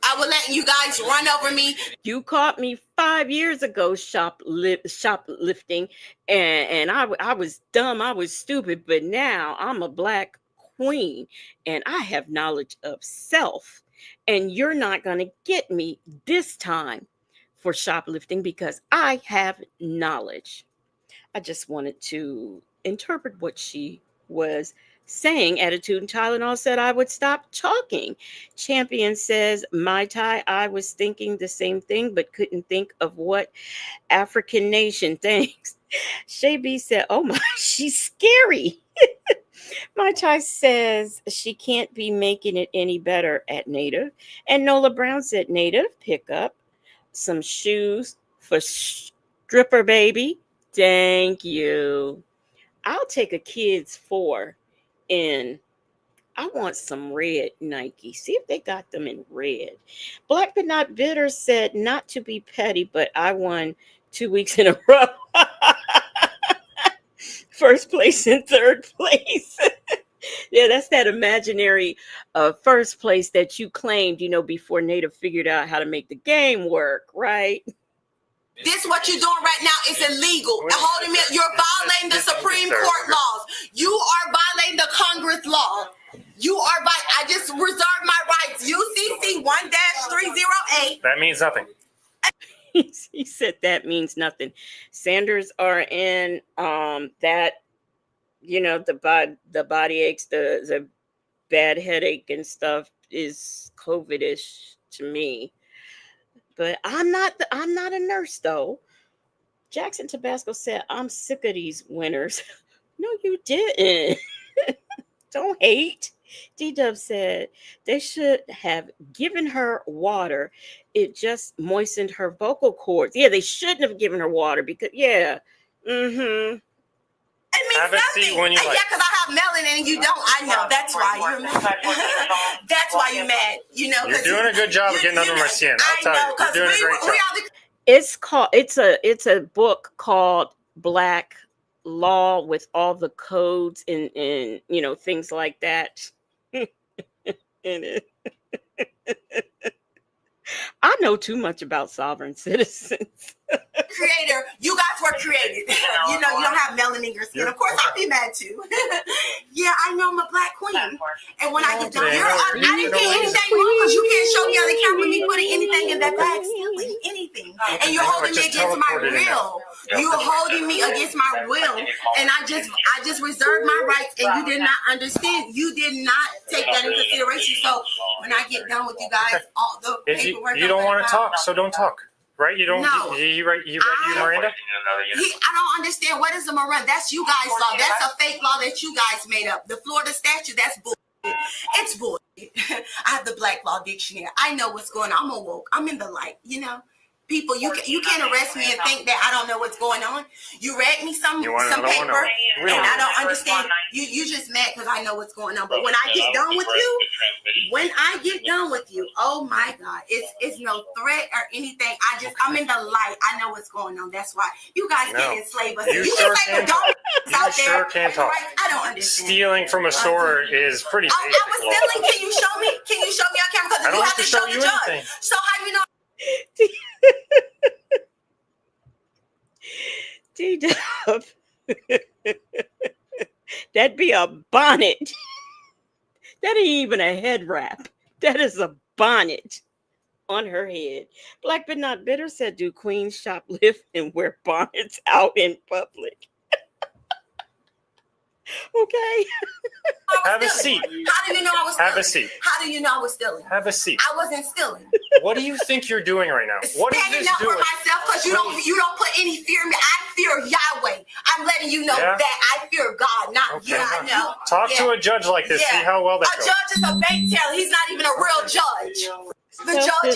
I will let you guys run over me. You caught me 5 years ago shoplifting, and I was dumb, I was stupid, but now I'm a black queen and I have knowledge of self. And you're not going to get me this time for shoplifting because I have knowledge. I just wanted to interpret what she was saying. Attitude and Tylenol said I would stop talking. Champion says, my tie, I was thinking the same thing, but couldn't think of what African nation. Thanks. Shay B said, oh my, she's scary. My tie says she can't be making it any better at Native. And Nola Brown said, Native, pick up some shoes for stripper baby. Thank you. I'll take a kid's 4 in. I want some red Nike. See if they got them in red. Black but Not Bitter said, not to be petty, but I won 2 weeks in a row. First place and third place. Yeah, that's that imaginary first place that you claimed, before Native figured out how to make the game work, right? This what you're doing right now is illegal. Holding me, you're violating the Supreme Court laws. You are violating the Congress law. You are I just reserved my rights. UCC 1-308. That means nothing. He said that means nothing. Sanders are in that, the body aches, the bad headache and stuff is COVID-ish to me. But I'm not a nurse though. Jackson Tabasco said, I'm sick of these winners. No, you didn't. Don't hate. D-Dub said they should have given her water. It just moistened her vocal cords. Yeah, they shouldn't have given her water because, yeah. Mm-hmm. It means have a seat when you like. Yeah, because I have melanin and you don't. I know. That's why you're mad. That's why you're mad. You're doing a good job of getting under my skin. I'll tell you. You're doing a great job. It's a book called Black Law with all the codes and things like that. I know too much about sovereign citizens. Creator, you guys were created. You don't have melanin in your skin. Of course, I'll be mad too. Yeah, I know I'm a black queen. And when I get done, I didn't get anything wrong because you can't show me on the camera me putting anything in that bag, stealing anything. And you're holding me against my will. You're holding me against my will. And I just reserved my rights, and you did not understand. You did not take that into consideration. So when I get done with you guys, all the paperwork. You don't want to talk, so don't talk. Right? You don't. No. You Miranda? I don't understand. What is a Miranda? That's you guys' law. That's a fake law that you guys made up. The Florida statute, that's bullshit. It's bullshit. I have the Black Law Dictionary. I know what's going on. I'm awoke. I'm in the light, People, you can't arrest me and think that I don't know what's going on. You read me some paper, and I don't understand. You just mad because I know what's going on. But when I get done with you, oh my God, it's no threat or anything. I'm in the light. I know what's going on. That's why you guys can't enslave us. You sure can talk. I don't understand. Stealing from a store is pretty basic. I was stealing. Can you show me? Can you show me on camera? Because you have to show the judge. Anything. So how do you know? D-Dub. That'd be a bonnet. That ain't even a head wrap. That is a bonnet on her head. Black but Not Bitter said, do queens shoplift and wear bonnets out in public? Okay. Have a seat. How do you know I was stealing? Have a seat. How do you know I was stealing? Have a seat. I wasn't stealing. What do you think you're doing right now? What is this up doing? for myself because you don't put any fear in me. I fear Yahweh. I'm letting you know that I fear God, not you. I know. Talk to a judge like this. See how well that goes. A judge is a bank teller. He's not even a real judge. The judge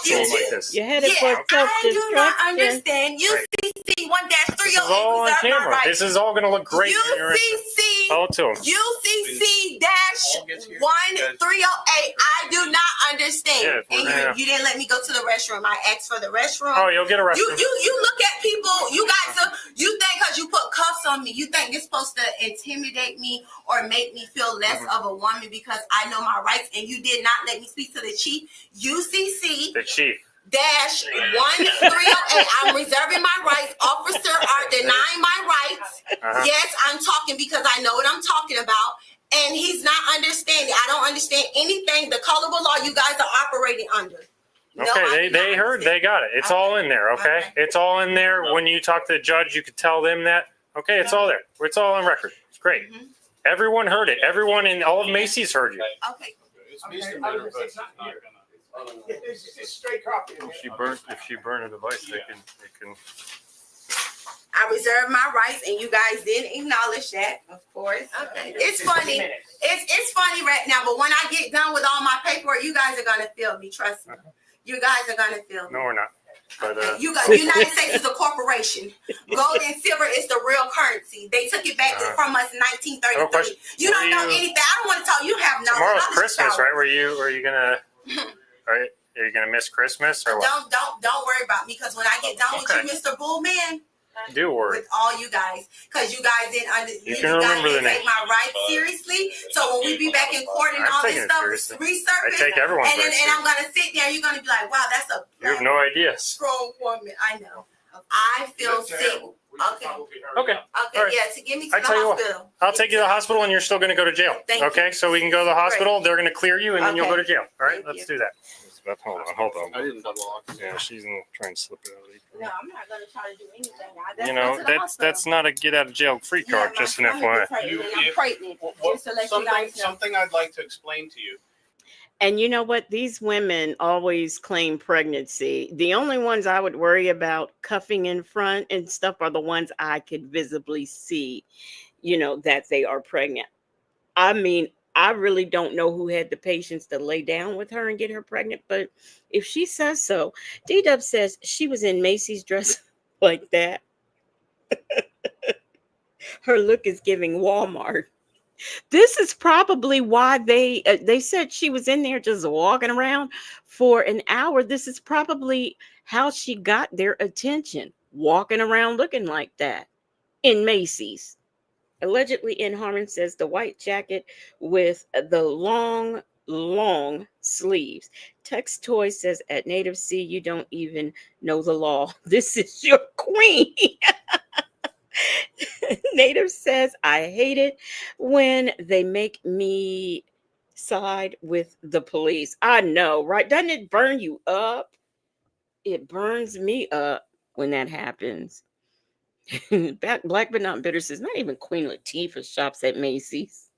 is you headed for self-destruction. I do not understand. UCC 1-308. This is all on camera. This is all going to look great. UCC 1-308. I do not understand. Yeah, And you didn't let me go to the restroom. I asked for the restroom. Oh, you'll get a restroom. You look at people. You guys, you think because you put cuffs on me, you think it's supposed to intimidate me or make me feel less of a woman because I know my rights, and you did not let me speak to the chief. UCC. The chief. Dash 1308. I'm reserving my rights. Officer are denying my rights. Yes, I'm talking because I know what I'm talking about. And he's not understanding. I don't understand anything. The colorable law you guys are operating under. Okay, they heard, they got it. It's all in there, okay? It's all in there. When you talk to the judge, you could tell them that. Okay, it's all there. It's all on record. It's great. Everyone heard it. Everyone in all of Macy's heard you. Okay. It's misdemeanor, but it's not gonna. It's a straight copy. If she burned a device, they can. I reserve my rights, and you guys didn't acknowledge that, of course. Okay. It's funny. It's funny right now, but when I get done with all my paperwork, you guys are gonna feel me. Trust me. You guys are gonna feel me. No, we're not. But you guys, United States is a corporation. Gold and silver is the real currency. They took it back from us in 1933. You don't know anything. I don't want to tell you. You have no. Tomorrow's Christmas, right? Were you gonna? Right? Are you gonna miss Christmas or what? Don't worry about me, because when I get done with you, Mr. Bullman. Do worry. With all you guys, because you guys didn't understand. You can remember the name. Take my rights seriously. So when we be back in court and all this stuff resurface, I take everyone's rights and I'm gonna sit there, you're gonna be like, wow, that's a you have no idea. strong woman. I know. I feel sick. Okay. Okay. Right. Yeah. To get me to I the tell you hospital. what, I'll take you to the hospital, and you're still going to go to jail. Thank okay, you. so we can go to the hospital. They're going to clear you, and then you'll go to jail. All right, Thank let's do that. Hold on. I didn't double lock. Yeah, she's gonna try and slip it out. No, I'm not gonna try to do anything. You know, that's not a get out of jail free card. Just an FYI. I'm pregnant. Just to let you guys know. Something I'd like to explain to you. And you know what? These women always claim pregnancy. The only ones I would worry about cuffing in front and stuff are the ones I could visibly see, that they are pregnant. I mean, I really don't know who had the patience to lay down with her and get her pregnant, but if she says so, D-Dub says she was in Macy's dress like that. Her look is giving Walmart. This is probably why they said she was in there just walking around for an hour. This is probably how she got their attention, walking around looking like that in Macy's. Allegedly in Harmon says the white jacket with the long sleeves. Tex Toy says at Native C, you don't even know the law. This is your queen. Native says, I hate it when they make me side with the police. I know, right? Doesn't it burn you up? It burns me up when that happens. Black but not bitter says, not even Queen Latifah shops at Macy's.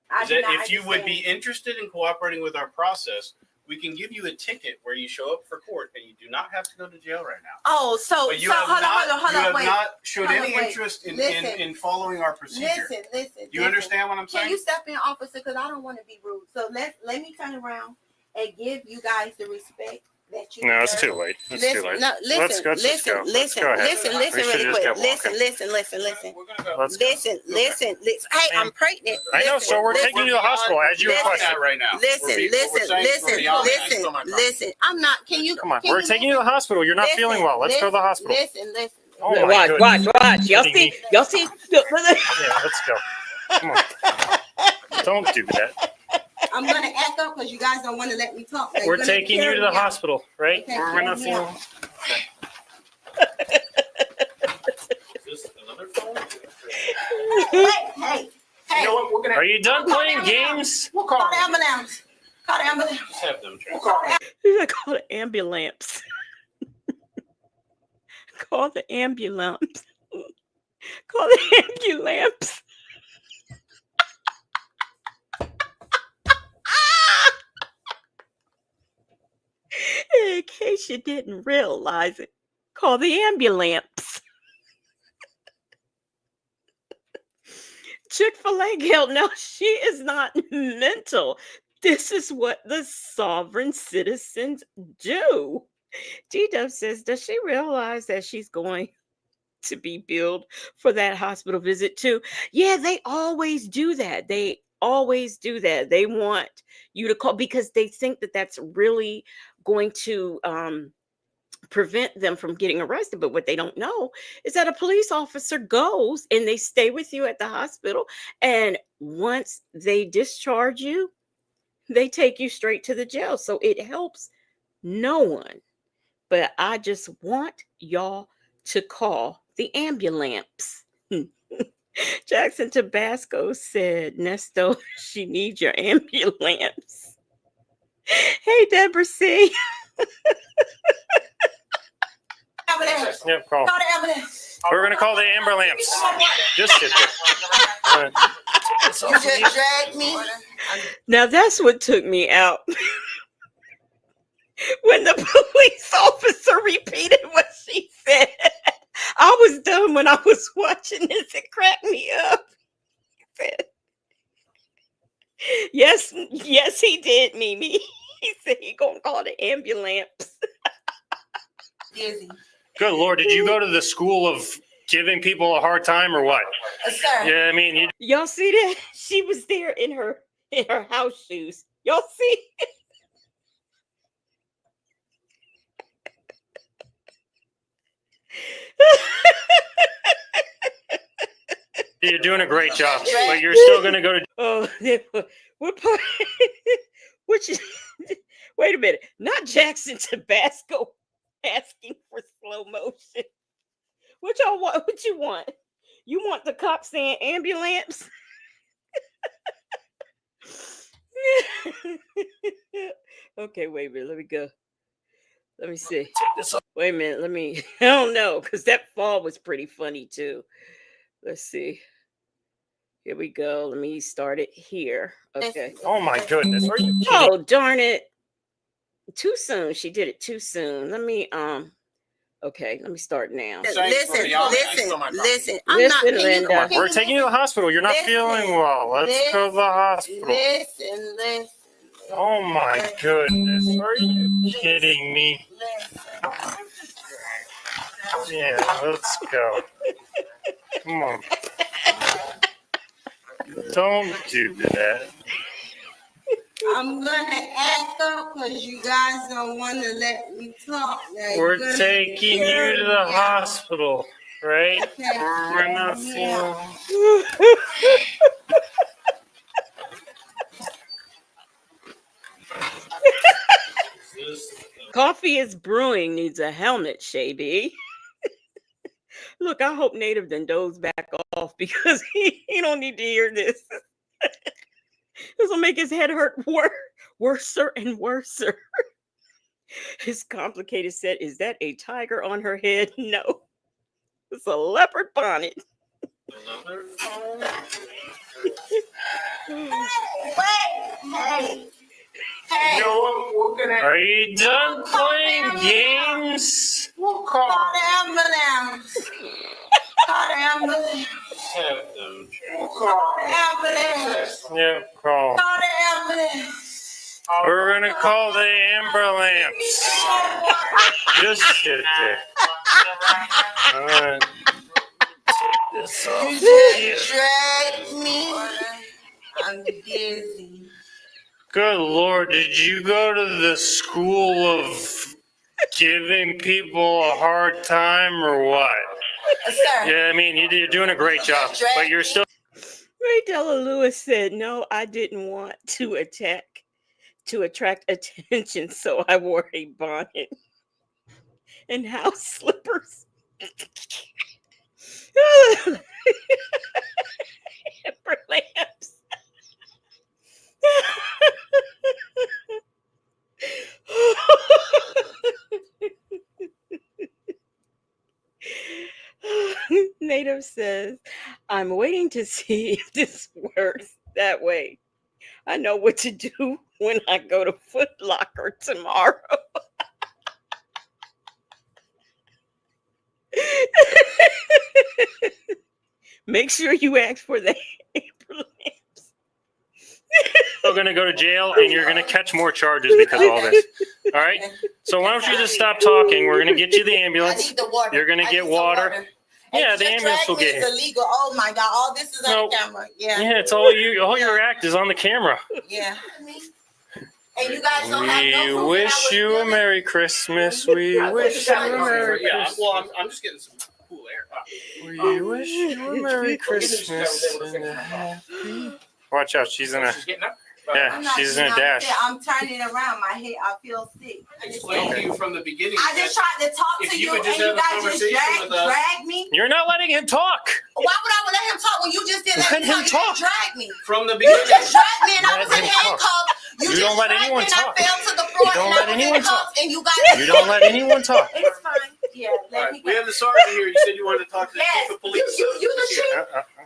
If you would be interested in cooperating with our process, we can give you a ticket where you show up for court, and you do not have to go to jail right now. Oh, so but you have hold on, not showed any interest in following our procedure. Listen. Do you understand what I'm saying? Can you step in, officer? Because I don't want to be rude. So let me turn around and give you guys the respect that you. No, it's too late. It's too late. No, listen, listen, listen really quick. Listen. Listen. Hey, I'm pregnant. I know, so we're taking you to the hospital as you requested right now. Listen. I'm not. Can you? Come on, we're taking you to the hospital. You're not feeling well. Let's go to the hospital. Listen. Oh my goodness. Watch. Y'all see? Yeah, let's go. Come on. Don't do that. I'm gonna act up because you guys don't want to let me talk. We're taking you to the hospital, right? Okay, We're not feeling. Hey. You know what? We're gonna. Are you done playing games? We'll call the ambulance. Call the ambulance. Just have them. Call the ambulance. Call the ambulance. Call the ambulance. In case you didn't realize it, call the ambulance. Chick-fil-A guilt. No, she is not mental. This is what the sovereign citizens do. D-Dub says, does she realize that she's going to be billed for that hospital visit too? Yeah, they always do that. They always do that. They want you to call because they think that that's really going to prevent them from getting arrested. But what they don't know is that a police officer goes and they stay with you at the hospital. And once they discharge you, they take you straight to the jail. So it helps no one. But I just want y'all to call the ambulance. Jackson Tabasco said, Nesto, she needs your ambulance. Hey, Deborah C. Yep, call. We're going to call the ambulance. Just sit there. You just dragged me. Now that's what took me out. When the police officer repeated what she said. I was done when I was watching this. It cracked me up. He said, yes, he did, Mimi. He said he gonna call the ambulance. Good Lord, did you go to the school of giving people a hard time or what? Sir. Yeah, I mean, Y'all see that? She was there in her house shoes. Y'all see? you're doing a great job, but you're still going to go to. Oh, what part? Which? Wait a minute. Not Jackson Tabasco asking for slow motion. What y'all want? What you want? You want the cop saying ambulance? Okay, wait a minute. Let me go. Let me see. Wait a minute. I don't know, because that fall was pretty funny too. Let's see. Here we go. Let me start it here. Okay. Oh my goodness. Are you kidding? Oh, darn it. Too soon. She did it too soon. Okay, let me start now. Listen. Listen, Linda. We're taking you to the hospital. You're not feeling well. Let's go to the hospital. Listen. Oh my goodness. Are you kidding me? Yeah, let's go. Come on. Don't do that. I'm gonna act up because you guys don't want to let me talk. Now, We're taking you to the hospital, right? We're not feeling. Coffee is brewing needs a helmet, Shady. Look, I hope Native then dozed back off because he don't need to hear this. This will make his head hurt worser and worser. His complicated set, is that a tiger on her head? No. It's a leopard bonnet. Hey, are you done playing games? We'll call the ambulance. Call the ambulance. Call the ambulance. Yeah, call. Call the ambulance. We're gonna call the ambulance. Just sit there. All right. You just dragged me. I'm dizzy. Good Lord, did you go to the school of giving people a hard time or what? Sir. Yeah, I mean, you're doing a great job, but you're still. Ray Della Lewis said, no, I didn't want to attract attention, so I wore a bonnet and house slippers. Amber lamps. Native says, I'm waiting to see if this works that way. I know what to do when I go to Foot Locker tomorrow. Make sure you ask for the April lamps. You're going to go to jail and you're going to catch more charges because of all this. All right? So why don't you just stop talking? We're going to get you the ambulance. You're going to get water. Yeah, And the just ambulance drag will me get is here. illegal. Oh my God, all this is on Nope. camera. Yeah. Yeah, it's all you. All your act is on the camera. Yeah. And you guys don't have no We proof wish you a Merry Christmas. We wish you a Merry Yeah, Christmas. well, I'm just getting some cool air. We wish you a Merry Christmas and a happy. Watch out, she's in a. Yeah, she's in a dash. I'm turning around. My head, I feel sick. I explained to you from the beginning. I just tried to talk if to you you, would just and you have a guys just conversation with us. drag me. You're not letting him talk. Why would I let him talk when you just didn't Let him talk. drag me? From the You beginning. just dragged me and I was Let in him talk. handcuffs. You just don't let dragged anyone me and talk. I fell to the floor You don't and let I was anyone in talk. cuffs and you guys. You don't let anyone talk. It's fine. Yeah, let me We go. have the sergeant here. You said you wanted to talk to the Yes, chief of police. you the chief.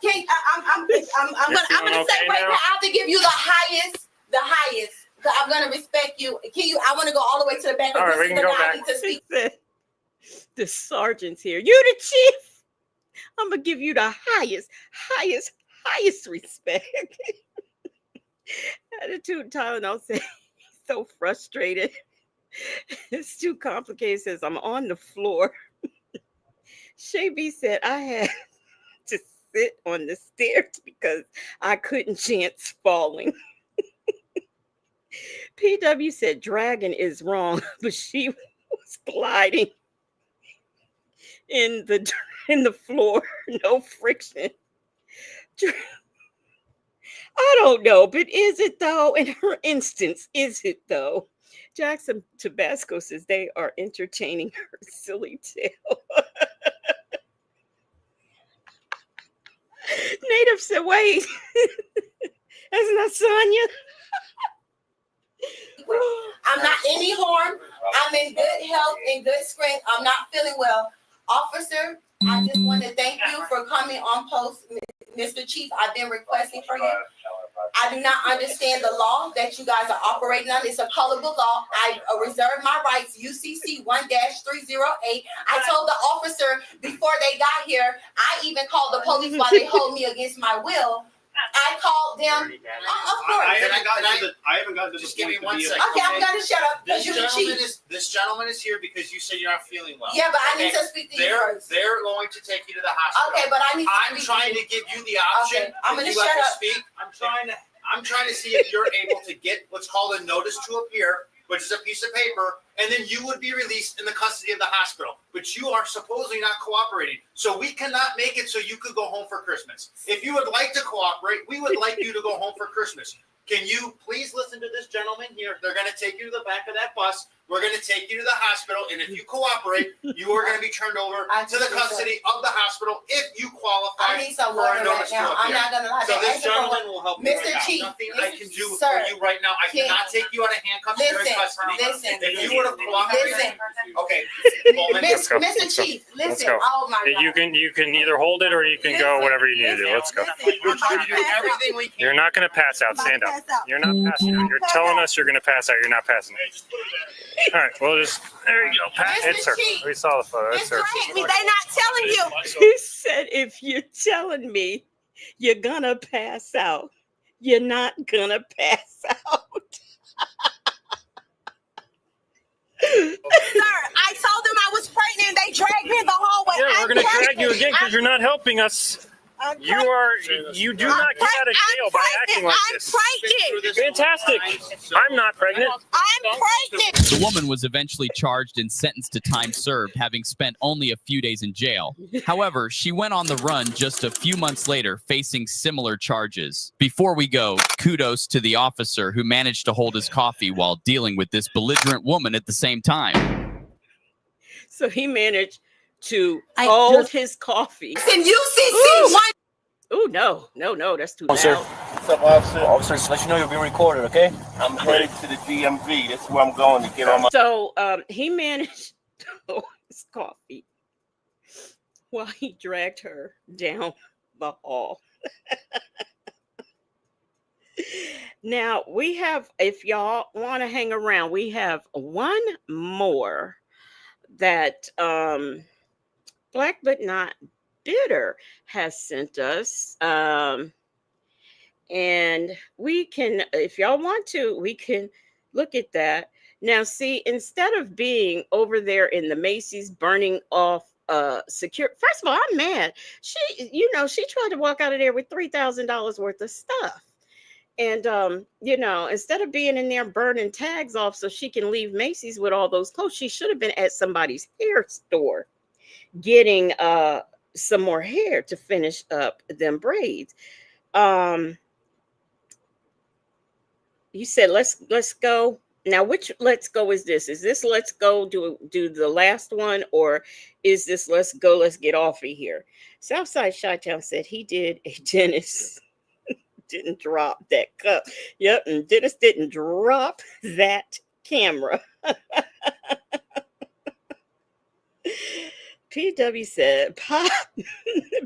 Okay, I'm gonna say right now. I have to give you the highest. I'm gonna respect you. Can you? I want to go all the way to the back. All right, This we is can the go guy I back. need to speak. The sergeant's here. You the chief. I'm gonna give you the highest respect. Attitude Tylenol said he's so frustrated. It's too complicated. Says I'm on the floor. Shay B said I had to sit on the stairs because I couldn't chance falling. PW said dragon is wrong, but she was gliding in the floor, no friction. I don't know, but is it though? In her instance, is it though? Jackson Tabasco says they are entertaining her silly tale. Native said, wait, that's not Sonya. I'm not any harm. I'm in good health and good strength. I'm not feeling well. Officer, I just want to thank you for coming on post. Mr. Chief, I've been requesting for you. I do not understand the law that you guys are operating on. It's a colorable law. I reserve my rights, UCC 1-308. I told the officer before they got here, I even called the police while they hold me against my will. I called them. Of course. I haven't gotten to Just the give me point to 1 be second. Okay, I'm gonna shut up because you're the chief. This gentleman is here because you said you're not feeling well. Yeah, but I need to speak to you first. They're going to take you to the hospital. Okay, but I need to I'm speak trying to to give you the option. Okay, I'm that gonna you let shut me up. speak. I'm trying to see if you're able to get what's called a notice to appear, which is a piece of paper, and then you would be released in the custody of the hospital. But you are supposedly not cooperating. So we cannot make it so you could go home for Christmas. If you would like to cooperate, we would like you to go home for Christmas. Can you please listen to this gentleman here? They're going to take you to the back of that bus. We're going to take you to the hospital. And if you cooperate, you are going to be turned over to the custody of the hospital if you qualify I need some for a water right notice to now. I'm appear. not gonna lie. So That this extra gentleman water- will help you Mr. right now. Chief, Nothing I can do sir, for you right now. I can- cannot take you out of handcuffs during custody. Listen. If you would have cooperated, okay. Mr. Chief, Let's listen. go. Oh my God. You can either hold it or you can go whatever you need to do. Let's go. We're trying to do everything we can. You're not going to pass out. Stand up. You're not passing out. You're telling us you're going to pass out. You're not passing out. All right. Well, just there you go. It's her. We saw the photo. It's her. They not telling you. He said, if you're telling me you're gonna pass out, you're not gonna pass out. Sir, I told them I was pregnant. They dragged me in the hallway. Yeah, we're going to drag you again because you're not helping us. You do not get out of jail by acting like this. pregnant. Fantastic. I'm not pregnant. I'm pregnant. The woman was eventually charged and sentenced to time served, having spent only a few days in jail. However, she went on the run just a few months later, facing similar charges. Before we go, kudos to the officer who managed to hold his coffee while dealing with this belligerent woman at the same time. So he managed to hold his coffee. Can you see one? Oh no, that's too Officer. loud. What's up, officer? Officer, just let you know you're being recorded, okay? I'm headed to the DMV. That's where I'm going to get on my. So he managed to hold his coffee while he dragged her down the hall. Now we have, if y'all want to hang around, we have one more that Black But Not Bitter has sent us. And we can, if y'all want to, we can look at that. Now, see, instead of being over there in the Macy's burning off secure. First of all, I'm mad. She tried to walk out of there with $3,000 worth of stuff. And instead of being in there burning tags off so she can leave Macy's with all those clothes, she should have been at somebody's hair store getting some more hair to finish up them braids. You said let's go. Now, which let's go is this? Is this let's go do the last one, or is this let's go, let's get off of here? Southside Chi-Town said he did a Dennis didn't drop that cup. Yep, and Dennis didn't drop that camera. PW said, Pop,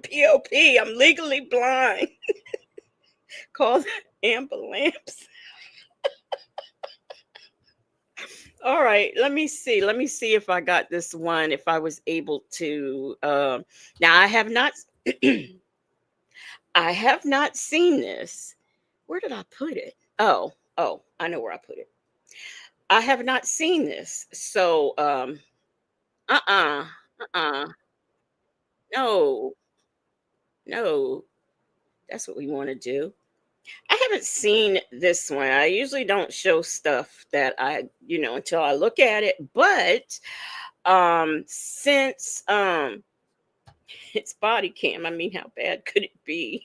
POP, I'm legally blind. Call the ambulance. All right, let me see if I got this one, if I was able to. Now, I have not seen this. Where did I put it? Oh, I know where I put it. I have not seen this. So, no, that's what we want to do. I haven't seen this one. I usually don't show stuff that until I look at it. But since it's body cam, I mean, how bad could it be?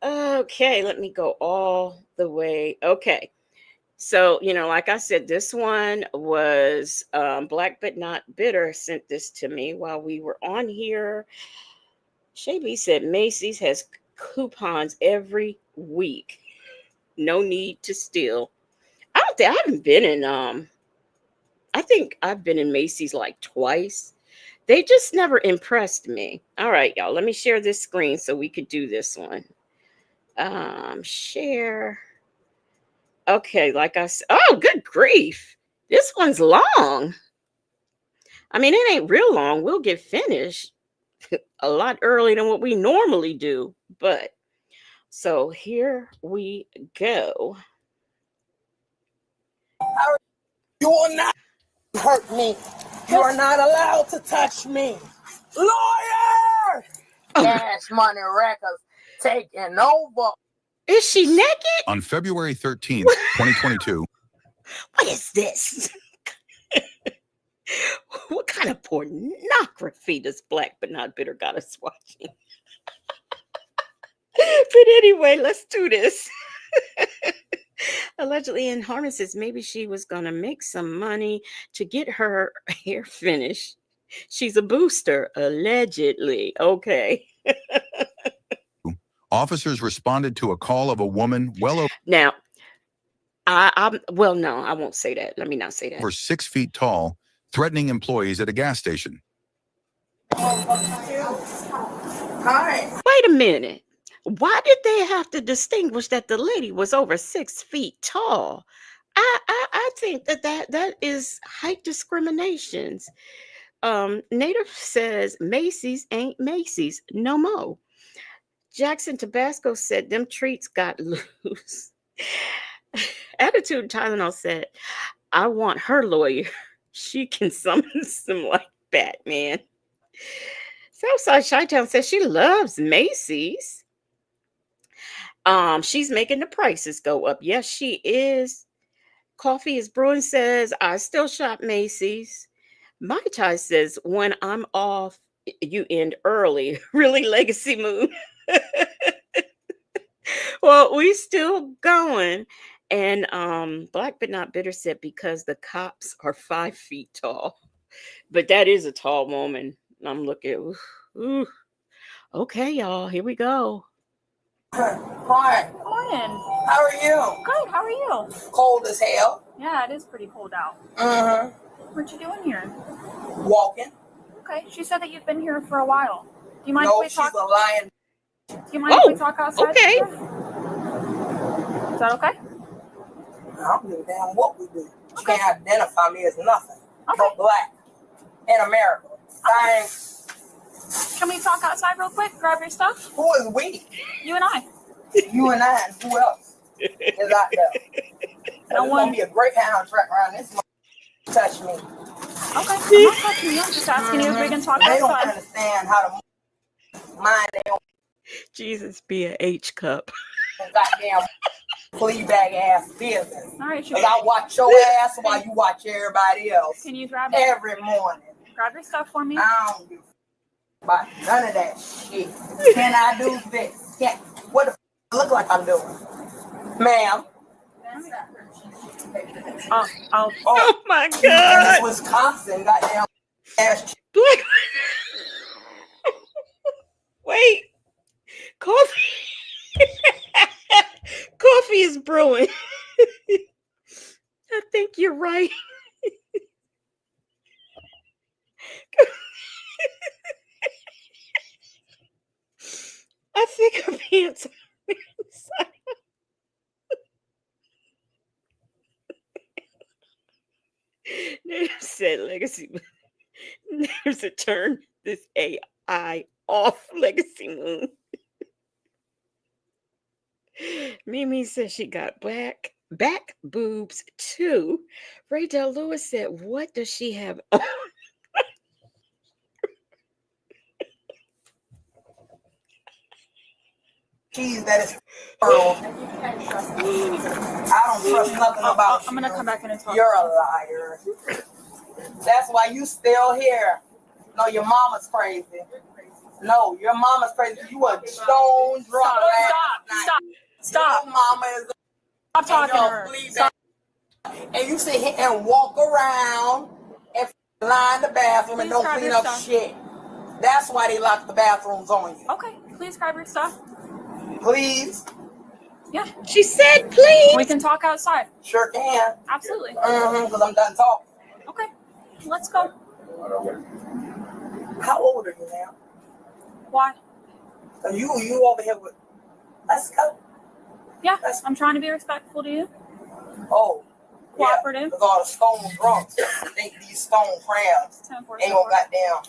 Okay, let me go all the way. Okay. So, like I said, this one was Black But Not Bitter sent this to me while we were on here. Shay said Macy's has coupons every week. No need to steal. I haven't been in I think I've been in Macy's like twice. They just never impressed me. All right, y'all, let me share this screen so we could do this one. Share. Okay, like I said, oh, good grief. This one's long. I mean, it ain't real long. We'll get finished a lot earlier than what we normally do. But so here we go. You will not hurt me. You are not allowed to touch me. Lawyer! Cash Money Records taking over. Is she naked? On February 13th, 2022. What is this? What kind of pornography does Black But Not Bitter got us watching? But anyway, let's do this. Allegedly in harnesses, maybe she was going to make some money to get her hair finished. She's a booster, allegedly. Okay. Officers responded to a call of a woman Now, no, I won't say that. Let me not say that. over 6 feet tall, threatening employees at a gas station. Hi. Wait a minute. Why did they have to distinguish that the lady was over 6 feet tall? I think that is height discriminations. Native says Macy's ain't Macy's no more. Jackson Tabasco said them treats got loose. Attitude Tylenol said, I want her lawyer. She can summon some like Batman. Southside Chi-Town says she loves Macy's. She's making the prices go up. Yes, she is. Coffee is Brewing says, I still shop Macy's. Mai Tai says, when I'm off, you end early. Really, Legacy Moon? Well, we still going. And Black But Not Bitter said, because the cops are 5 feet tall. But that is a tall woman. I'm looking. Ooh. Okay, y'all. Here we go. Hi. Morning. How are you? Good. How are you? Cold as hell. Yeah, it is pretty cold out. What you doing here? Walking. Okay. She said that you've been here for a while. Do you mind No, if we she's talk? a lying. Do you mind if we talk outside? Okay. Is that okay? I don't give a damn what we do. You can't identify me as nothing. Okay. But black. In America. Thanks. Can we talk outside real quick? Grab your stuff? Who is we? You and I. You and I, and who else is out there? There's No one. gonna be a Greyhound track around this touch me. Okay, I'm not touching you. I'm just asking you if we can talk They don't outside. understand how to mind their own Jesus be a H cup. goddamn flea bag ass business. All right, Because I watch your ass while you watch everybody else. Can you grab every morning? Grab your stuff for me. I don't give a about none of that shit. Can I do this? Yeah. What the look like I'm doing, ma'am? Oh my And God. it's Wisconsin, goddamn ass. Wait. Coffee. Coffee is brewing. I think you're right. I think her pants are inside. There's said legacy. There's a turn this AI off legacy moon. Mimi says she got back boobs too. Ray Del Lewis said, "What does she have on?" Cheese that is pearl. I don't trust nothing about I'm gonna come back in and talk. You're a liar. That's why you still here. No, your mama's crazy. No, your mama's crazy. You a stone drunk. Stop. Your mama is Stop talking to her. Stop. And you sit here and walk around and line the bathroom and don't clean up shit. That's why they lock the bathrooms on you. Okay, please grab your stuff. Please. Yeah. She said, please. We can talk outside. Sure can. Absolutely. Because I'm done talking. Okay, let's go. How old are you now? Why? You over here with. Let's go. Yeah, I'm trying to be respectful to you. Oh. Cooperative. Because all the stone drunks think these stone crabs ain't gonna goddamn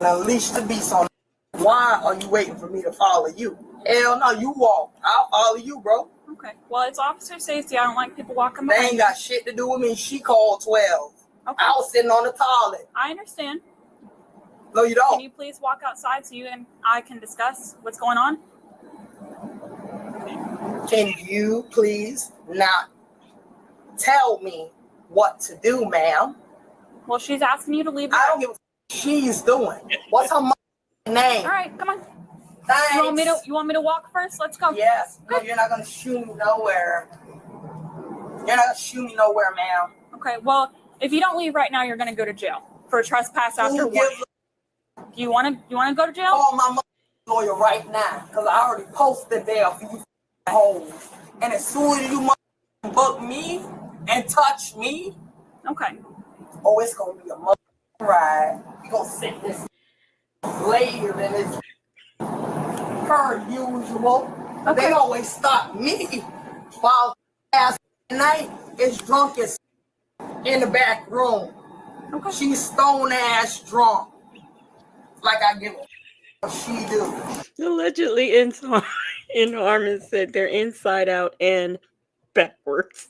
unleash the beast on. Why are you waiting for me to follow you? Hell no, you walk. I'll follow you, bro. Okay. Well, it's officer safety. I don't like people walking They behind ain't got shit to do with me. She called 12. Okay. I was sitting on the toilet. I understand. No, you don't. Can you please walk outside so you and I can discuss what's going on? Can you please not tell me what to do, ma'am? Well, she's asking you to leave. I don't give a she's doing. What's her name? All right, come on. Thanks. You want me to walk first? Let's go. Yes. No, you're not gonna shoot me nowhere. You're not gonna shoot me nowhere, ma'am. Okay. Well, if you don't leave right now, you're gonna go to jail for trespass after warning. You wanna go to jail? Call my lawyer right now, because I already posted there for you hoes. And as soon as you book me and touch me, okay. Oh, it's gonna be a mother ride. You gonna sit this later than it's per usual. Okay. They always stop me while last night is drunk as in the back room. Okay. She's stone ass drunk. Like I give a what she do. Allegedly in Harmon said they're inside out and backwards.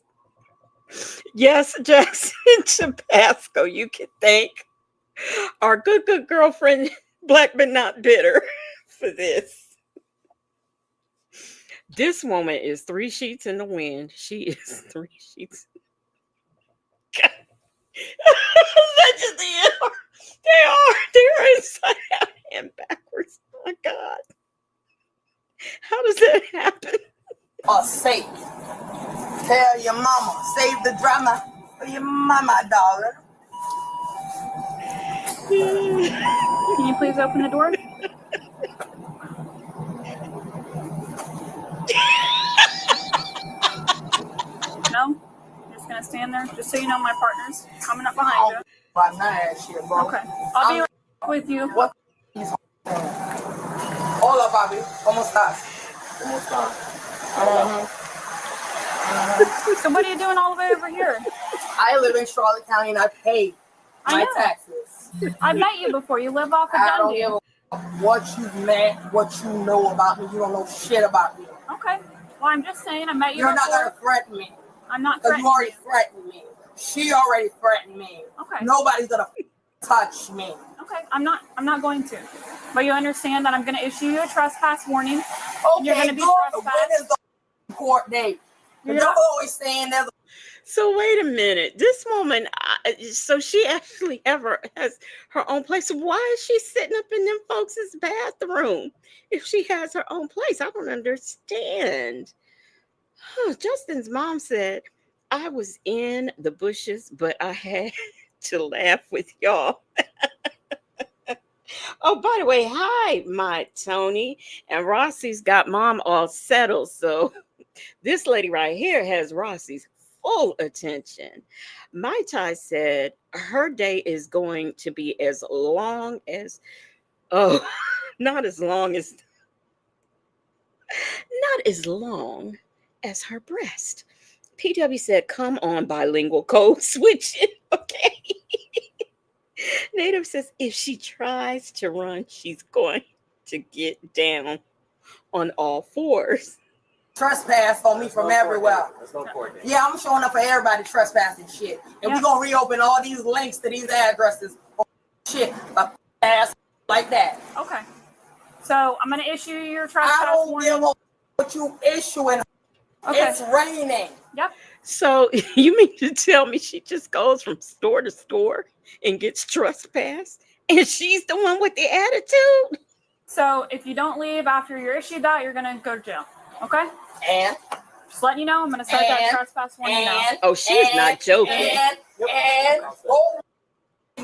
Yes, Jackson Tabasco, you can thank our good girlfriend, Black but not bitter, for this. This woman is 3 sheets in the wind. She is 3 sheets. Allegedly, they are inside out and backwards. Oh my God. How does that happen? Safe. Tell your mama. Save the drama for your mama, darling. Can you please open the door? No? You're just gonna stand there? Just so you know, my partner's coming up behind you. By none of that shit, bro. Okay. I'll be right with you. What? Hola, papi. ¿Cómo estás? ¿Cómo estás? So what are you doing all the way over here? I live in Charlotte County and I pay my taxes. I've met you before. You live off of I don't Dundee. give a what you met, what you know about me. You don't know shit about me. Okay. Well, I'm just saying I met you You're before. not gonna threaten me. I'm not Because threatening you already threatened me. She already threatened me. Okay. Nobody's gonna touch me. Okay, I'm not going to. But you understand that I'm gonna issue you a trespass warning. Okay, You're gonna be good. trespassed. When is the court date? You're You're not- always saying there's So wait a minute. This woman, so she actually has her own place. Why is she sitting up in them folks' bathroom if she has her own place? I don't understand. Justin's mom said, I was in the bushes, but I had to laugh with y'all. Oh, by the way, hi, my Tony. And Rossi's got mom all settled. So this lady right here has Rossi's full attention. Mai Tai said her day is going to be as long as, oh, not as long as, not as long as her breast. PW said, come on, bilingual code switching. Okay. Native says, if she tries to run, she's going to get down on all fours. trespass on me from everywhere. There's no court date. Yeah, I'm showing up for everybody trespassing shit. And we're gonna reopen all these links to these addresses. Shit, ass like that. Okay. So I'm gonna issue your trespass I don't warning. give a what you issuing. Okay. It's raining. Yep. So you mean to tell me she just goes from store to store and gets trespassed, and she's the one with the attitude? So if you don't leave after you're issued that, you're gonna go to jail. Okay? And just letting you know, I'm gonna start that trespass warning now. Oh, she's not joking. And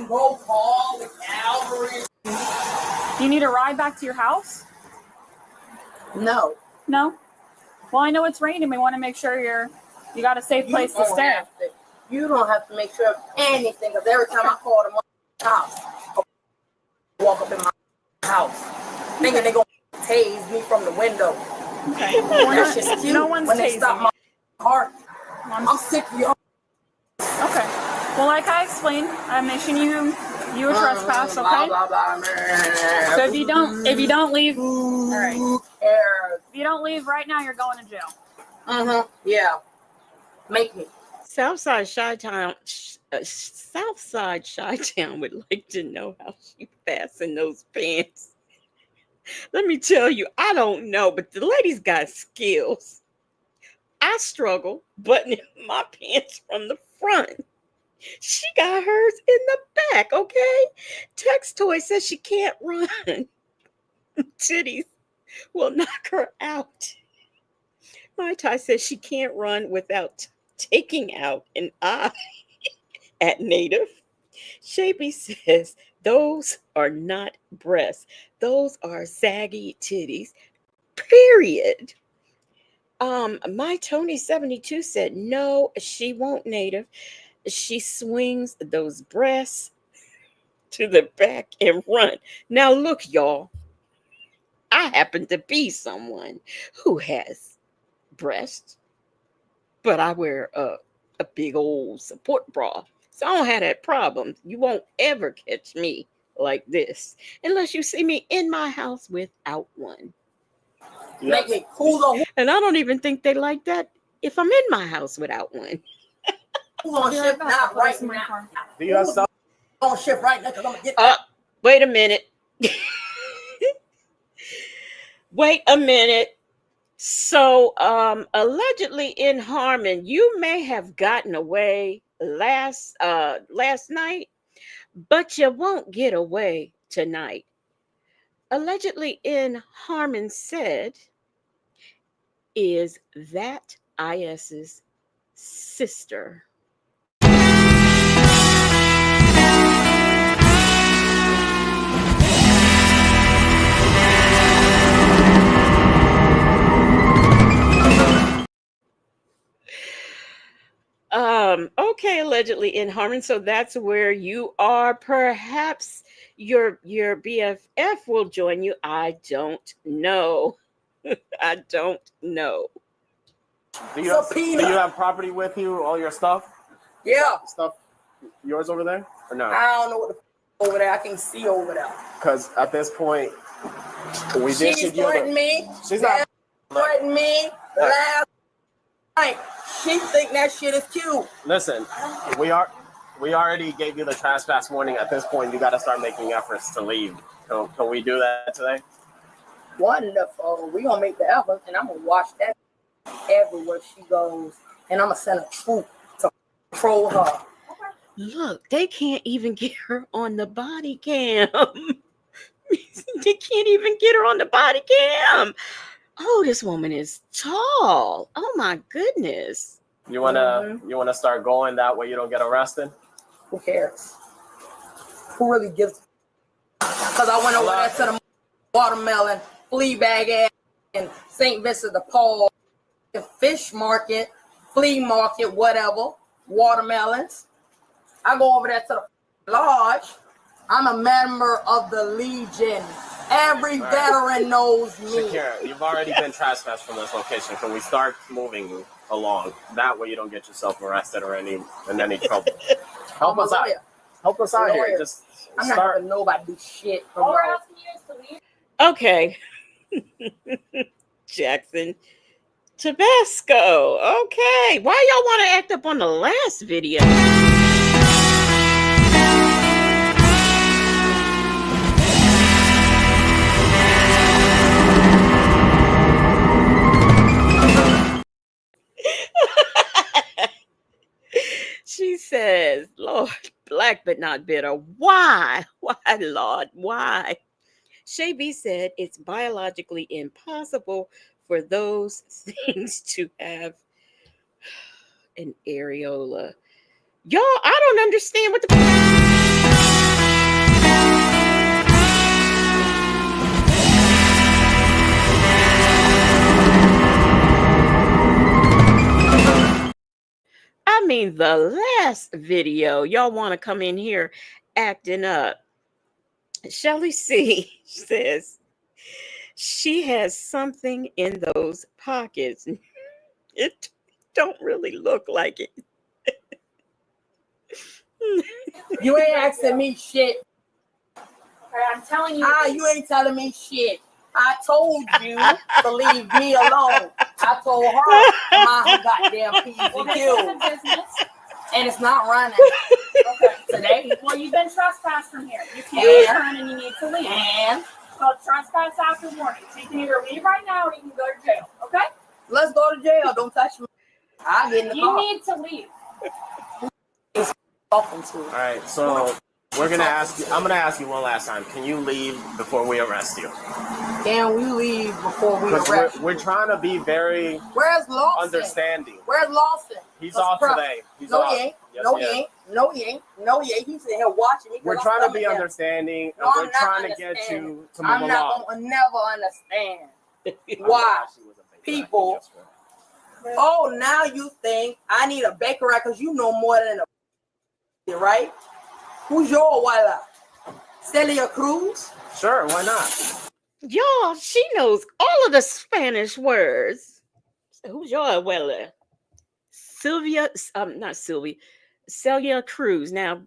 go call the cavalry. You need a ride back to your house? No. No? Well, I know it's raining. We want to make sure you got a safe place to stay. You don't have to make sure of anything, because every time I call them house, walk up in my house, thinking they're gonna tase me from the window. Okay. That's just cute. No one's when they tasing stop you. my heart. I'm sick of you. Okay. Well, like I explained, I'm issuing you a trespass. Okay. Blah, blah, blah, man. So if you don't leave, all right. Who cares? If you don't leave right now, you're going to jail. Yeah. Make me. Southside Chi-Town would like to know how she fastened those pants. Let me tell you, I don't know, but the lady's got skills. I struggle buttoning my pants from the front. She got hers in the back, okay? Tex Toy says she can't run. Titties will knock her out. Mai Tai says she can't run without taking out an eye at Native. Shapey says those are not breasts. Those are saggy titties, period. My Tony 72 said, no, she won't, Native. She swings those breasts to the back and run. Now, look, y'all, I happen to be someone who has breasts, but I wear a big old support bra. So I don't have that problem. You won't ever catch me like this unless you see me in my house without one. Make it cool. And I don't even think they like that if I'm in my house without one. Who's on shift now? Right now. Do you have some? On shift right now? Because I'm gonna get. Wait a minute. Wait a minute. So, allegedly in Harmon, you may have gotten away last night, but you won't get away tonight. Allegedly in Harmon said, is that IS's sister. Okay, allegedly in Harmon. So that's where you are. Perhaps your BFF will join you. I don't know. I don't know. Do you have property with you? All your stuff? Yeah. Stuff yours over there? Or no? I don't know what the over there. I can see over there. Because at this point, we did She's give you threatening me. She's not threatening me. Last She think that shit is cute. Listen, we already gave you the trespass warning. At this point, you got to start making efforts to leave. Can we do that today? Wonderful. We gonna make the effort, and I'm gonna watch that everywhere she goes, and I'm gonna send a troop to control her. Look, they can't even get her on the body cam. They can't even get her on the body cam. Oh, this woman is tall. Oh my goodness. You wanna start going that way you don't get arrested? Who cares? Who really gives? Because I went over there to the watermelon, flea bag ass, and St. Vincent de Paul, the fish market, flea market, whatever, watermelons. I go over there to the lodge. I'm a member of the Legion. Every veteran knows me. Shakira, you've already been trespassed from this location. Can we start moving along? That way you don't get yourself arrested or in any trouble. Help us out. Help us out here. Just I'm not start. having nobody do shit. All we're asking you is to leave. Okay. Jackson Tabasco. Okay. Why y'all want to act up on the last video? She says, Lord, black but not bitter. Why? Why, Lord? Why? Shay B said it's biologically impossible for those things to have an areola. Y'all, I don't understand what the... I mean, the last video, y'all want to come in here acting up. Shelly C says she has something in those pockets. It don't really look like it. You ain't asking me shit. I'm telling you. You ain't telling me shit. I told you to leave me alone. I told her my goddamn P's and Q's. And it's not running. Okay. Today? Well, you've been trespassed from here. You can't return and you need to leave. And? So trespass after warning. So you can either leave right now or you can go to jail. Okay? Let's go to jail. Don't touch me. I'll get in the car. You need to leave. Talking to. All right, so we're gonna ask you. I'm gonna ask you one last time. Can you leave before we arrest you? Can we leave before we arrest you? We're trying to be very Where's Lawson? understanding. Where's Lawson? He's off today. He's no, off. he ain't. Yes, No, he he is. ain't. No, he ain't. No, he ain't. He's sitting here watching me. We're trying to be understanding, and we're trying to get you to move I'm along. not gonna never understand why people. Oh, now you think I need a baker because you know more than a right? Who's your abuela? Celia Cruz? Sure, why not? Y'all, she knows all of the Spanish words. Who's your abuela? Celia Cruz. Now,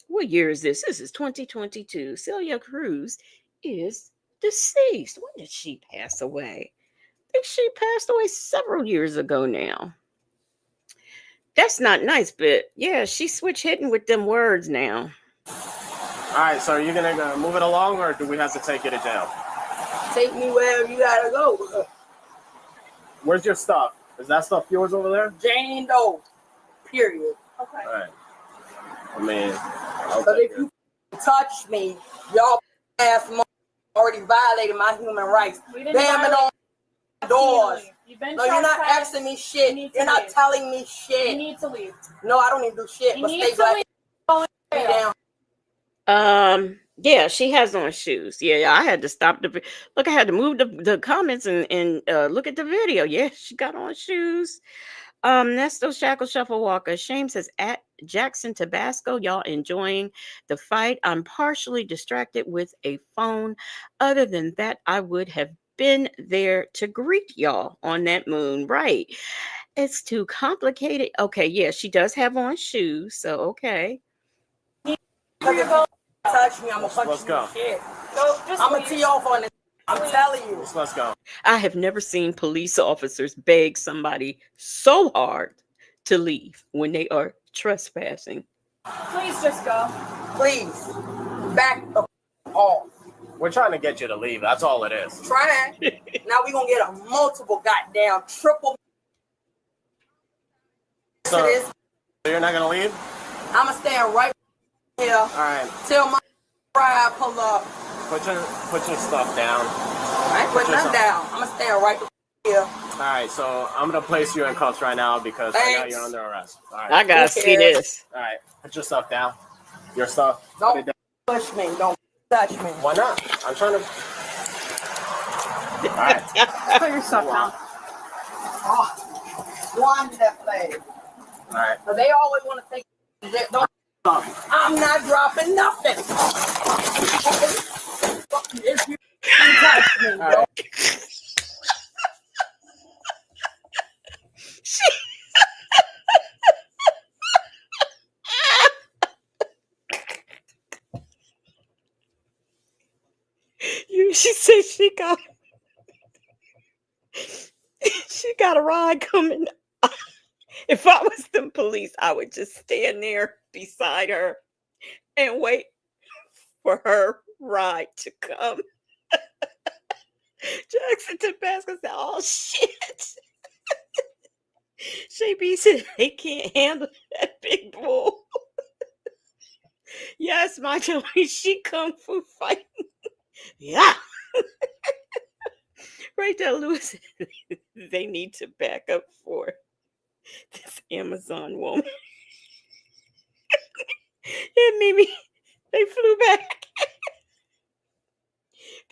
what year is this? This is 2022. Celia Cruz is deceased. When did she pass away? I think she passed away several years ago now. That's not nice, but yeah, she switched hitting with them words now. All right, so are you gonna move it along, or do we have to take you to jail? Take me wherever you gotta go. Where's your stuff? Is that stuff yours over there? Jane Doe. Period. Okay. All right. I mean, But if you touch me, y'all ass already violated my human rights. Damn it on doors. No, you're not asking me shit. You're not telling me shit. You need to leave. No, I don't need to do shit. But stay black. Yeah, she has on shoes. Yeah, I had to stop the look. I had to move the comments and look at the video. Yeah, she got on shoes. Nesto Shackle Shuffle Walker. Shame says at Jackson Tabasco. Y'all enjoying the fight? I'm partially distracted with a phone. Other than that, I would have been there to greet y'all on that moon. Right. It's too complicated. Okay, yeah, she does have on shoes. So okay. Touch me, I'm gonna punch you. Let's go. Shit. I'm gonna tee off on this. I'm telling you. Let's go. I have never seen police officers beg somebody so hard to leave when they are trespassing. Please just go. Please. Back the off. We're trying to get you to leave. That's all it is. Trying. Now we're going to get a multiple goddamn triple. So you're not gonna leave? I'm going to stand right here. All right. Till my ride pull up. Put your stuff down. I ain't putting nothing down. I'm going to stand right here. All right, so I'm gonna place you in cuffs right now because right now you're under arrest. All right. I gotta see this. All right, put your stuff down. Your stuff. Don't push me. Don't touch me. Why not? I'm trying to. All right. Put your stuff down. Wonderful. All right. But they always want to take. Don't. I'm not dropping nothing. If you touch me, bro. She said she got a ride coming. If I was the police, I would just stand there beside her and wait for her ride to come. Jackson Tabasco said, "Oh shit." JB said they can't handle that big bull. Yes, my Joey, she kung fu fighting. Yeah. Right there, Lewis. They need to back up for this Amazon woman. Yeah, Mimi, they flew back.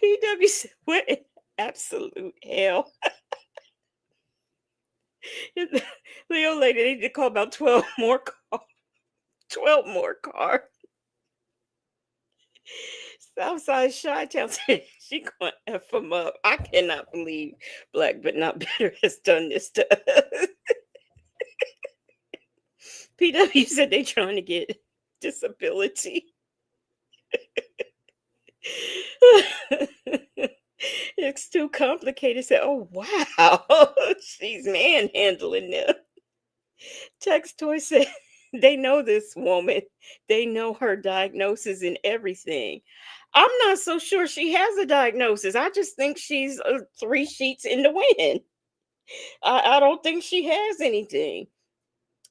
PW said, what in absolute hell? Leo lady, they need to call about 12 more cars. 12 more cars. Southside Chi-Town said she gonna F them up. I cannot believe Black But Not Bitter has done this to us. PW said they trying to get disability. It's too complicated. Said, oh wow, she's manhandling them. Text Toy said they know this woman. They know her diagnosis and everything. I'm not so sure she has a diagnosis. I just think she's 3 sheets in the wind. I don't think she has anything.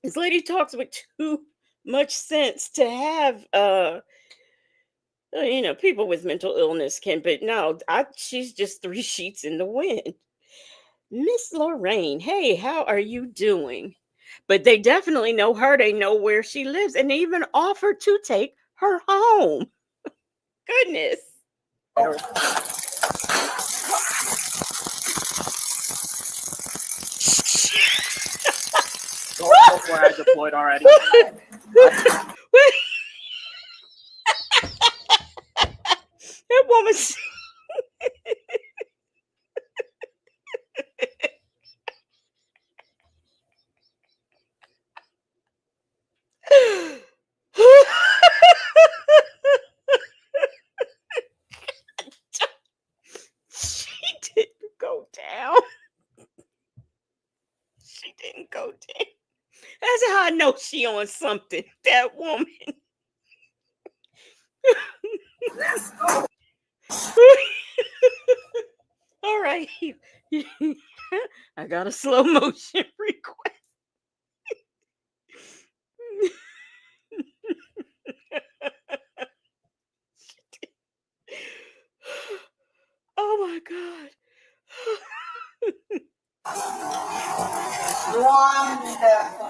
This lady talks with too much sense to have, people with mental illness can, but no, she's just 3 sheets in the wind. Miss Lorraine, hey, how are you doing? But they definitely know her. They know where she lives, and they even offered to take her home. Goodness. Where I deployed already. That woman. She didn't go down. She didn't go down. That's how I know she on something. That woman. Let's go. All right. I got a slow motion request. Oh my God. Wonderful.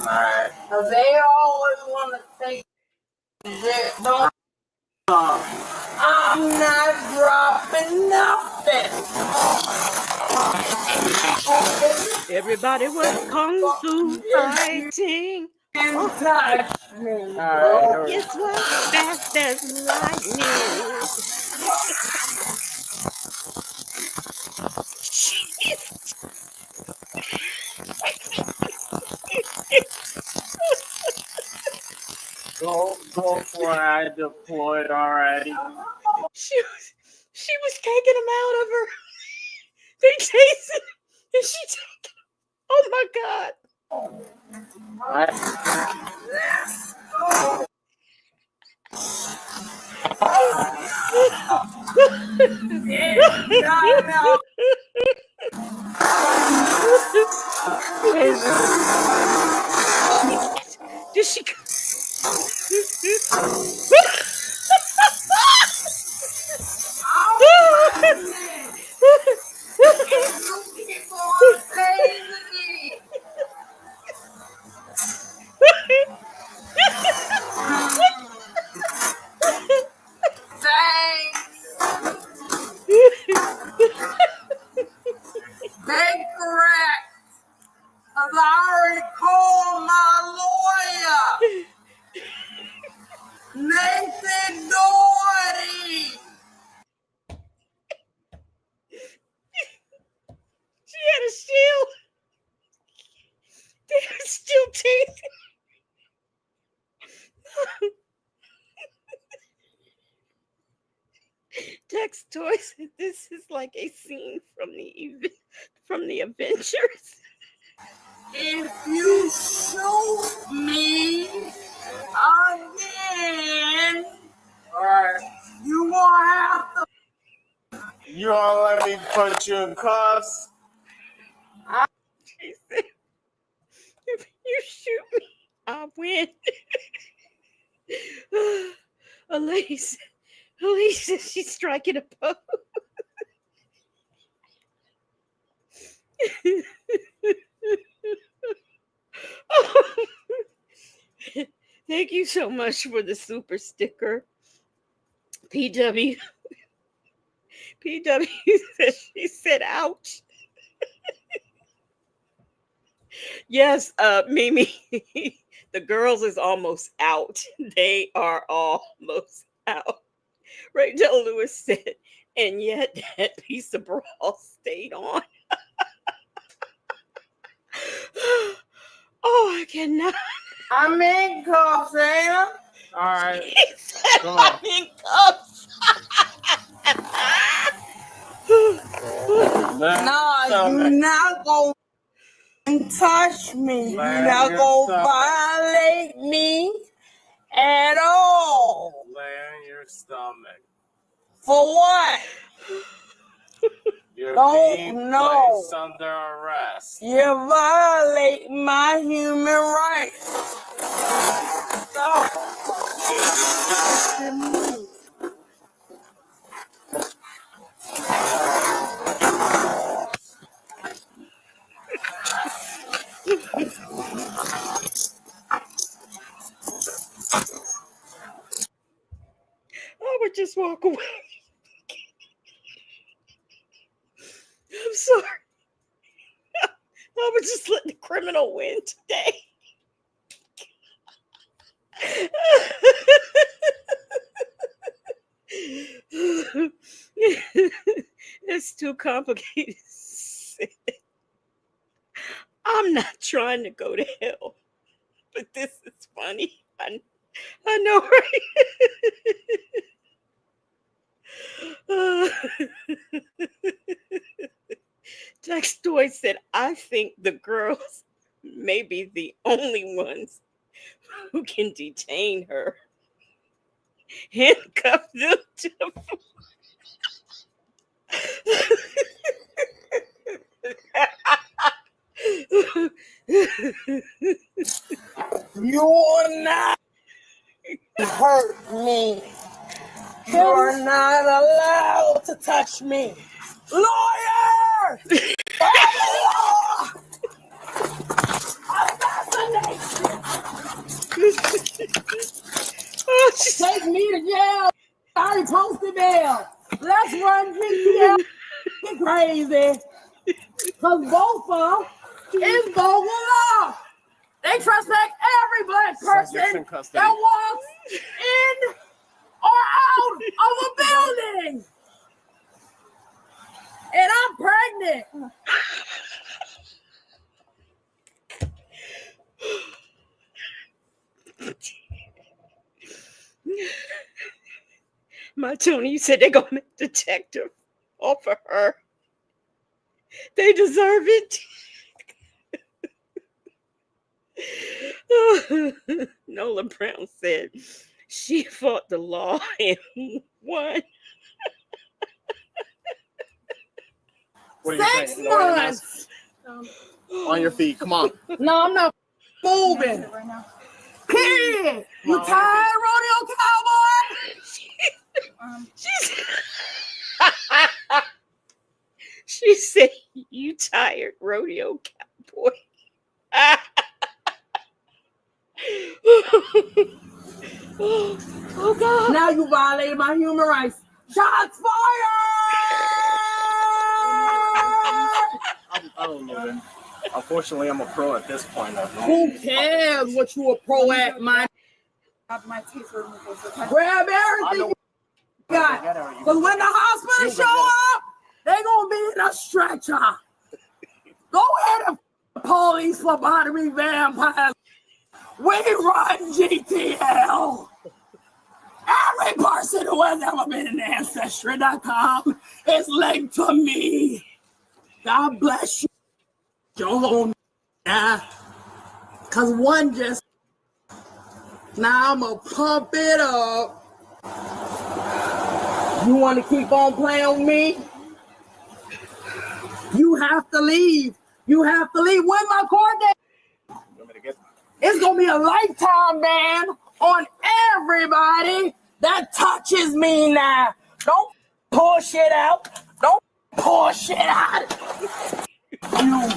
Alright. They always want to take don't. I'm not dropping nothing. Everybody was kung fu fighting. And touch me. Alright. Guess what? Fast as lightning. Go where I deployed already. She was taking him out of her. They chased him, and she took him. Oh my God. Did she? They correct. Cause I already called my lawyer. Nathan Doherty. She had a shield. They were still chasing. Tex Toy said this is like a scene from the Avengers. If you shoot me again, you gonna have to. You gonna let me put you in cuffs? She said, if you shoot me, I'll win. Elise said she's striking a pose. Thank you so much for the super sticker. PW said she said ouch. Yes, Mimi, the girls is almost out. They are almost out. Rachel Lewis said, and yet that piece of bra stayed on. Oh, I cannot. I'm in cuffs, ain't I? All right. He said I'm in cuffs. Nah, you not gonna touch me. You're not gonna violate me at all. Lay on your stomach. For what? You're Don't being know. placed under arrest. You're violating my human rights. Stop. I would just walk away. I'm sorry. I would just let the criminal win today. It's too complicated. I'm not trying to go to hell, but this is funny. I know, right? Tex Toy said, I think the girls may be the only ones who can detain her. Handcuff them to the floor. You're not hurt me. You're not allowed to touch me. Lawyer! Take me to jail. I already posted bail. Let's run PTL. Get crazy. Because both of them is bogus law. They trespass every black person that walks in or out of a building. And I'm pregnant. My Tony, you said they're gonna make detective offer her. They deserve it. Nola Brown said she fought the law and won. What are you 6 saying? Lawyer Ness? months. On your feet. Come on. No, I'm not moving. Period. You tired, rodeo cowboy? She said, "You tired, rodeo cowboy?" Oh God! Now you violated my human rights. Shots fired! I don't know that. Unfortunately, I'm a pro at this point. Who cares what you a pro at, man? Grab everything you got. Because when the hospital show up, they going to be in a stretcher. Go ahead and police phlebotomy vampires. We run GTL. Every person who has ever been in Ancestry.com is linked to me. God bless you. Don't because one just now I'm gonna pump it up. You want to keep on playing with me? You have to leave. You have to leave. When my court date? It's gonna be a lifetime ban on everybody that touches me now. Don't push it out. Don't push it out. You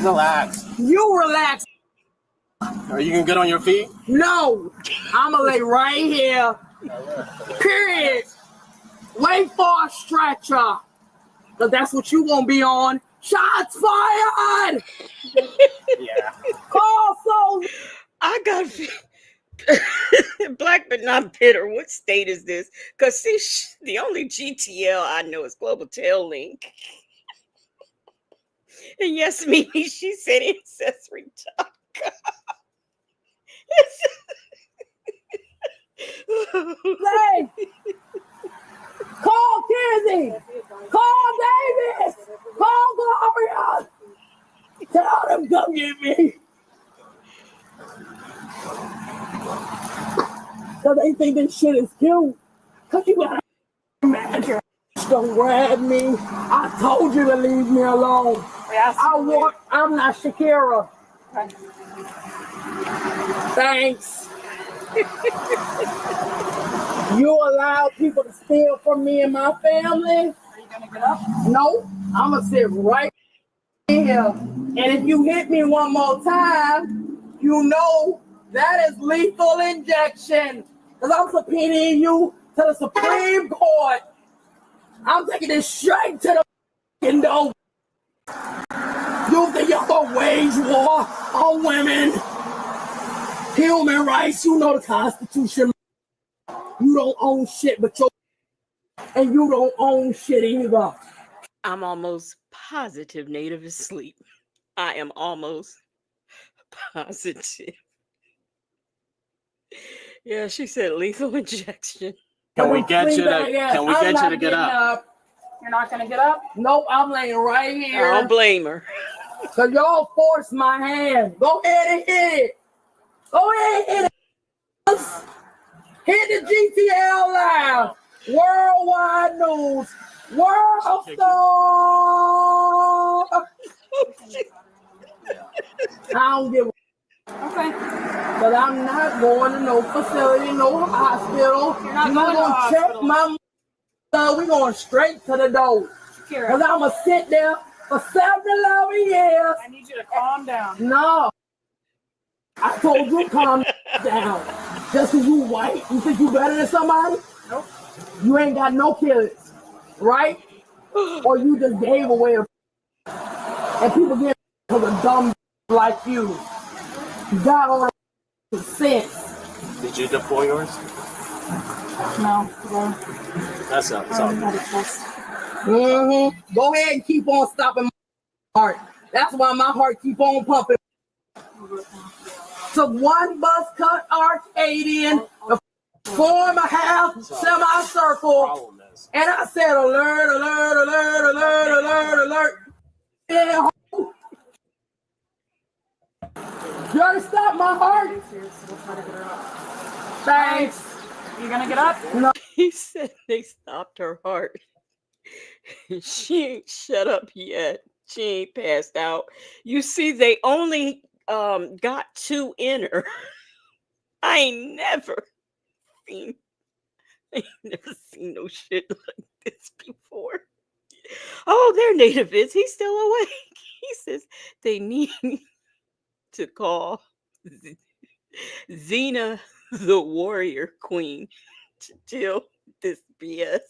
relax. You relax. Are you gonna get on your feet? No, I'ma lay right here. Period. Wait for a stretcher. Cause that's what you gonna be on. Shots fired. Yeah. Call so. I got black but not bitter. What state is this? Because see, the only GTL I know is Global Tail Link. And yes, Mimi, she said ancestry talk. Hey, call Kizzy. Call Davis. Call Gloria. Tell them come get me. Cause they think this shit is cute. Cause you got a manager. Don't grab me. I told you to leave me alone. I'm not Shakira. Thanks. You allow people to steal from me and my family? Are you gonna get up? No, I'm gonna sit right here. And if you hit me one more time, you know that is lethal injection. Because I'm subpoenaing you to the Supreme Court. I'm taking this straight to the window. You think you're gonna wage war on women? Human rights, you know the Constitution. You don't own shit but your and you don't own shit either. I'm almost positive Native is asleep. I am almost positive. Yeah, she said lethal injection. Can we get you to? Can we get you to get up? You're not gonna get up? Nope, I'm laying right here. I don't blame her. Cause y'all forced my hand. Go ahead and hit it. Go ahead and hit it. Hit the GTL Live. Worldwide News. World Star. I don't give a okay. But I'm not going to no facility, no hospital. You're not going to check my we're going straight to the door. Because I'm going to sit there for 7-11 years. I need you to calm down. No. I told you calm down. Just because you white. You think you better than somebody? Nope. You ain't got no kids. Right? Or you just gave away a and people get because of dumb like you. You got all the sense. Did you deploy yours? No. That's not. Go ahead and keep on stopping my heart. That's why my heart keep on pumping. Took one bus cut Arcadian, the Form a half semicircle. And I said, alert, alert, alert, alert, alert, alert. Yeah. You already stopped my heart. Thanks. You gonna get up? No. He said they stopped her heart. She ain't shut up yet. She ain't passed out. You see, they only got 2 in her. I ain't never seen no shit like this before. Oh, their native is. He's still awake. He says they need to call Xena the warrior queen to deal this BS.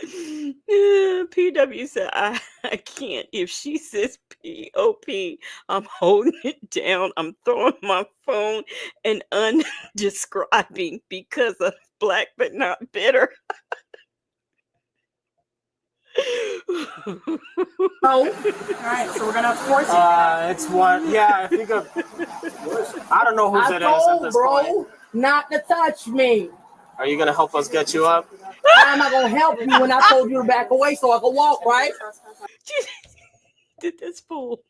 PW said, I can't. If she says POP, I'm holding it down. I'm throwing my phone and undescribing because of black but not bitter. No. All right, so we're gonna force you. It's one. Yeah, I think I don't know who I that is at told this bro point. not to touch me. Are you gonna help us get you up? How am I gonna help you when I told you to back away so I could walk, right? Did this fool?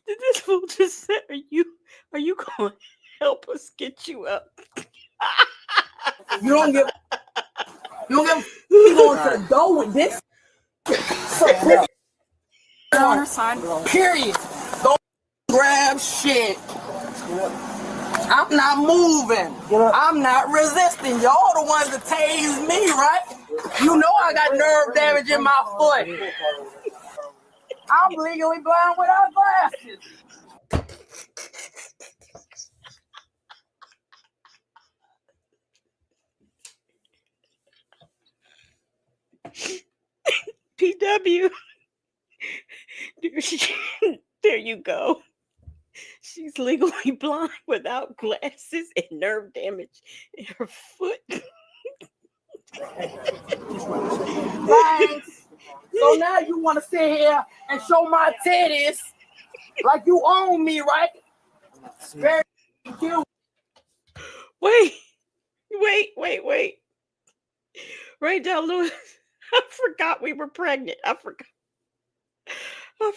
Did this fool just say, are you going to help us get you up? You don't give you going to the door with this. So, on her side. period. Don't grab shit. I'm not moving. I'm not resisting. Y'all the ones that tase me, right? You know I got nerve damage in my foot. I'm legally blind without glasses. PW. There you go. She's legally blind without glasses and nerve damage in her foot. Thanks. So now you want to sit here and show my titties like you own me, right? Very cute. Wait. Right now, Louis, I forgot we were pregnant. I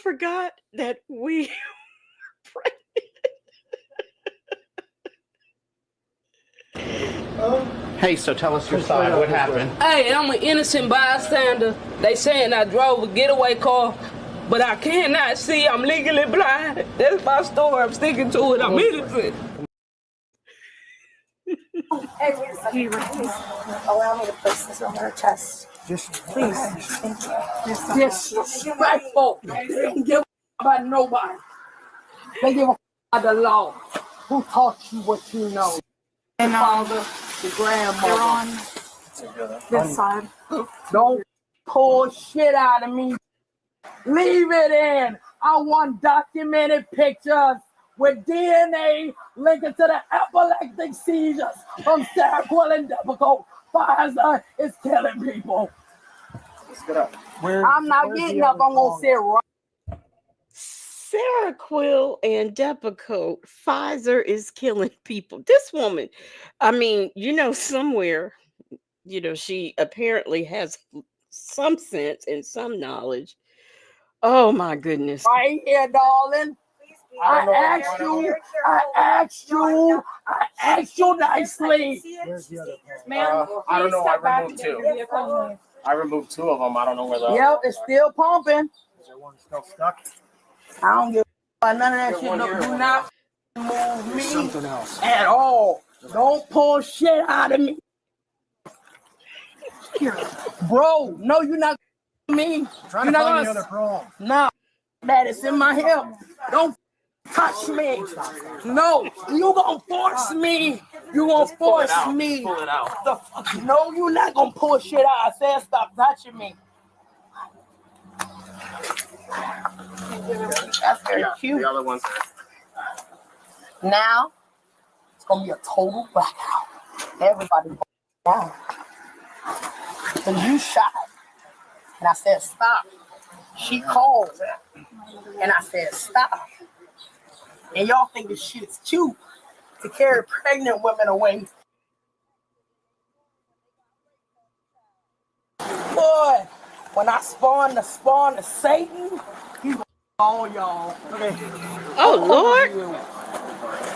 forgot that we were pregnant. Hey, so tell us your side. What happened? Hey, I'm an innocent bystander. They saying I drove a getaway car, but I cannot see. I'm legally blind. That's my story. I'm sticking to it. I'm innocent. Hey, wait a second. Please allow me to place this on her chest. Just please. Thank you. Disrespectful. They don't give a about nobody. They give a about the law. Who taught you what you know? The father, the grandmother. You're on this side. Don't pull shit out of me. Leave it in. I want documented pictures with DNA linking to the epileptic seizures from Seroquel and Depakote. Pfizer is killing people. Let's get up. I'm not getting up. I'm going to sit right. Seroquel and Depakote. Pfizer is killing people. This woman, I mean, somewhere, she apparently has some sense and some knowledge. Oh my goodness. Right here, darling. I asked you nicely. Ma'am, I don't know. I removed two. 2. I removed 2 of them. I don't know where they're. Yep, it's still pumping. Is there one still stuck? I don't give a none of that shit. Do not move me Something else. at all. Don't pull shit out of me. Bro, no, you're not me. Trying to find the other prong. No, that is in my hip. Don't touch me. No, you gonna force me. You gonna force me. Pull it out. The fuck? No, you're not gonna pull shit out. I said stop touching me. That's very cute. The other ones. Now it's gonna be a total blackout. Everybody down. So you shot, and I said stop. She called, and I said stop. And y'all think this shit is cute. to carry pregnant women away. Boy, when I spawn the Satan, he's all y'all. Okay. Oh, Lord.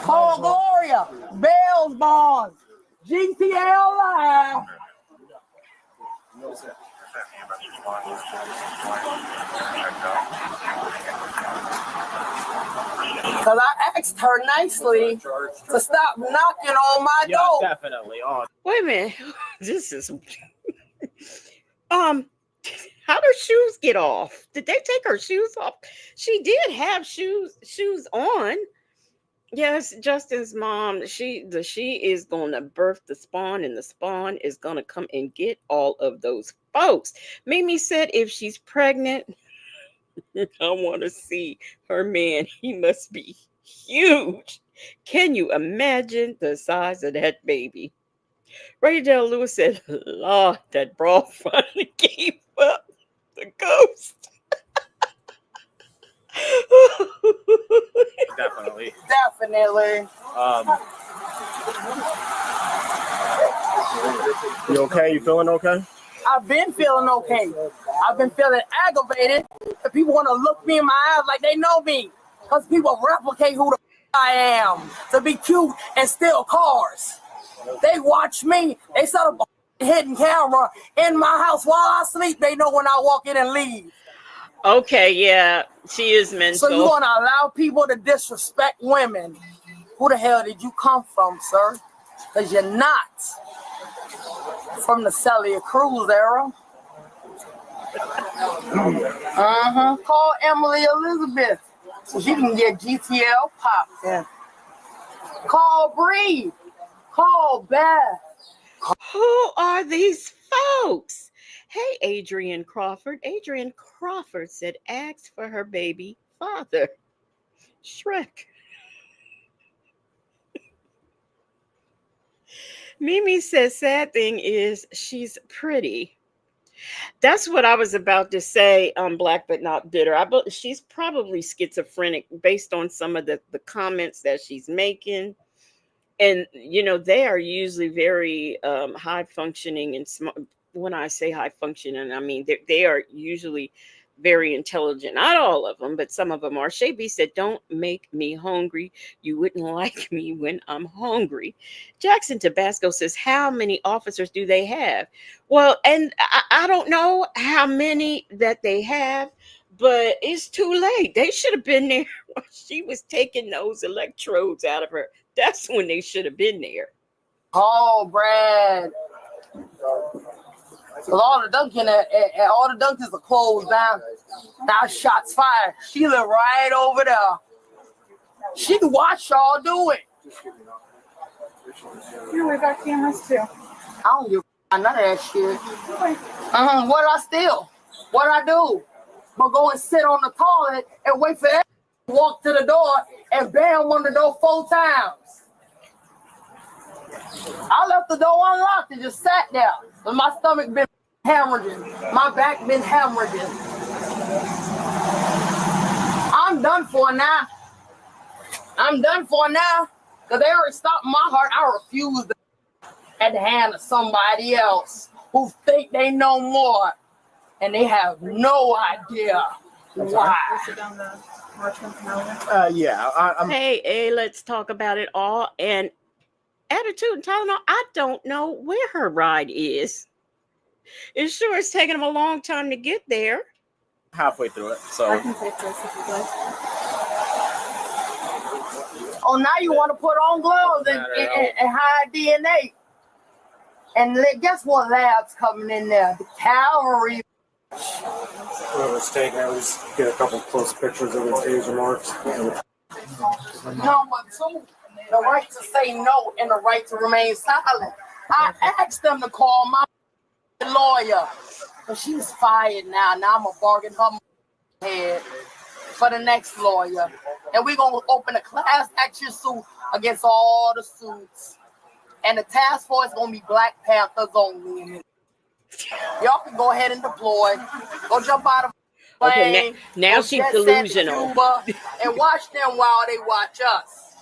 Call Gloria, Bell's Bonds, GTL Live. Because I asked her nicely to stop knocking on my door. Definitely. Oh. Wait a minute. This is how do shoes get off? Did they take her shoes off? She did have shoes on. Yes, Justin's mom, she is gonna birth the spawn, and the spawn is gonna come and get all of those folks. Mimi said if she's pregnant, I want to see her man. He must be huge. Can you imagine the size of that baby? Ray Del Lewis said, Lord, that bra finally gave up the ghost. Definitely. You okay? You feeling okay? I've been feeling okay. I've been feeling aggravated. The people want to look me in my eyes like they know me. Because people replicate who the I am to be cute and steal cars. They watch me. They set up a hidden camera in my house while I sleep. They know when I walk in and leave. Okay, yeah, she is mental. So you want to allow people to disrespect women? Who the hell did you come from, sir? Because you're not from the Celia Cruz era. Call Emily Elizabeth so she can get GTL popped in. Call Bree. Call Beth. Who are these folks? Hey, Adrian Crawford. Adrian Crawford said, ask for her baby father. Shrek. Mimi says, sad thing is she's pretty. That's what I was about to say. Black but not bitter. She's probably schizophrenic based on some of the comments that she's making. And, you know, they are usually very high functioning and smart. When I say high functioning, I mean they are usually very intelligent. Not all of them, but some of them are. Shay B said, don't make me hungry. You wouldn't like me when I'm hungry. Jackson Tabasco says, how many officers do they have? Well, and I don't know how many that they have, but it's too late. They should have been there when she was taking those electrodes out of her. That's when they should have been there. Oh, Brad. All the Dunkins are closed down. Now shots fired. She live right over there. She can watch y'all do it. Here we got cameras too. I don't give none of that shit. What I steal? What I do? But go and sit on the toilet and wait for that to walk to the door and bam on the door 4 times. I left the door unlocked and just sat there. But my stomach been hemorrhaging. My back been hemorrhaging. I'm done for now. Because they already stopped my heart. I refuse to at the hand of somebody else who think they know more. And they have no idea why. Hey, let's talk about it all. And Attitude and Tylenol, I don't know where her ride is. It sure is taking them a long time to get there. Halfway through it, so. I can take this if you'd like. Oh, now you want to put on gloves and hide DNA. And guess what lab's coming in there? The cavalry. Whoever's taking it, let's get a couple close pictures of the taser marks. Number 2, the right to say no and the right to remain silent. I asked them to call my lawyer, but she's fired now. Now I'm going to bargain her head for the next lawyer. And we're going to open a class action suit against all the suits. And the task force is going to be Black Panthers only. Y'all can go ahead and deploy. Go jump out of the plane. Okay, now she's delusional. And watch them while they watch us.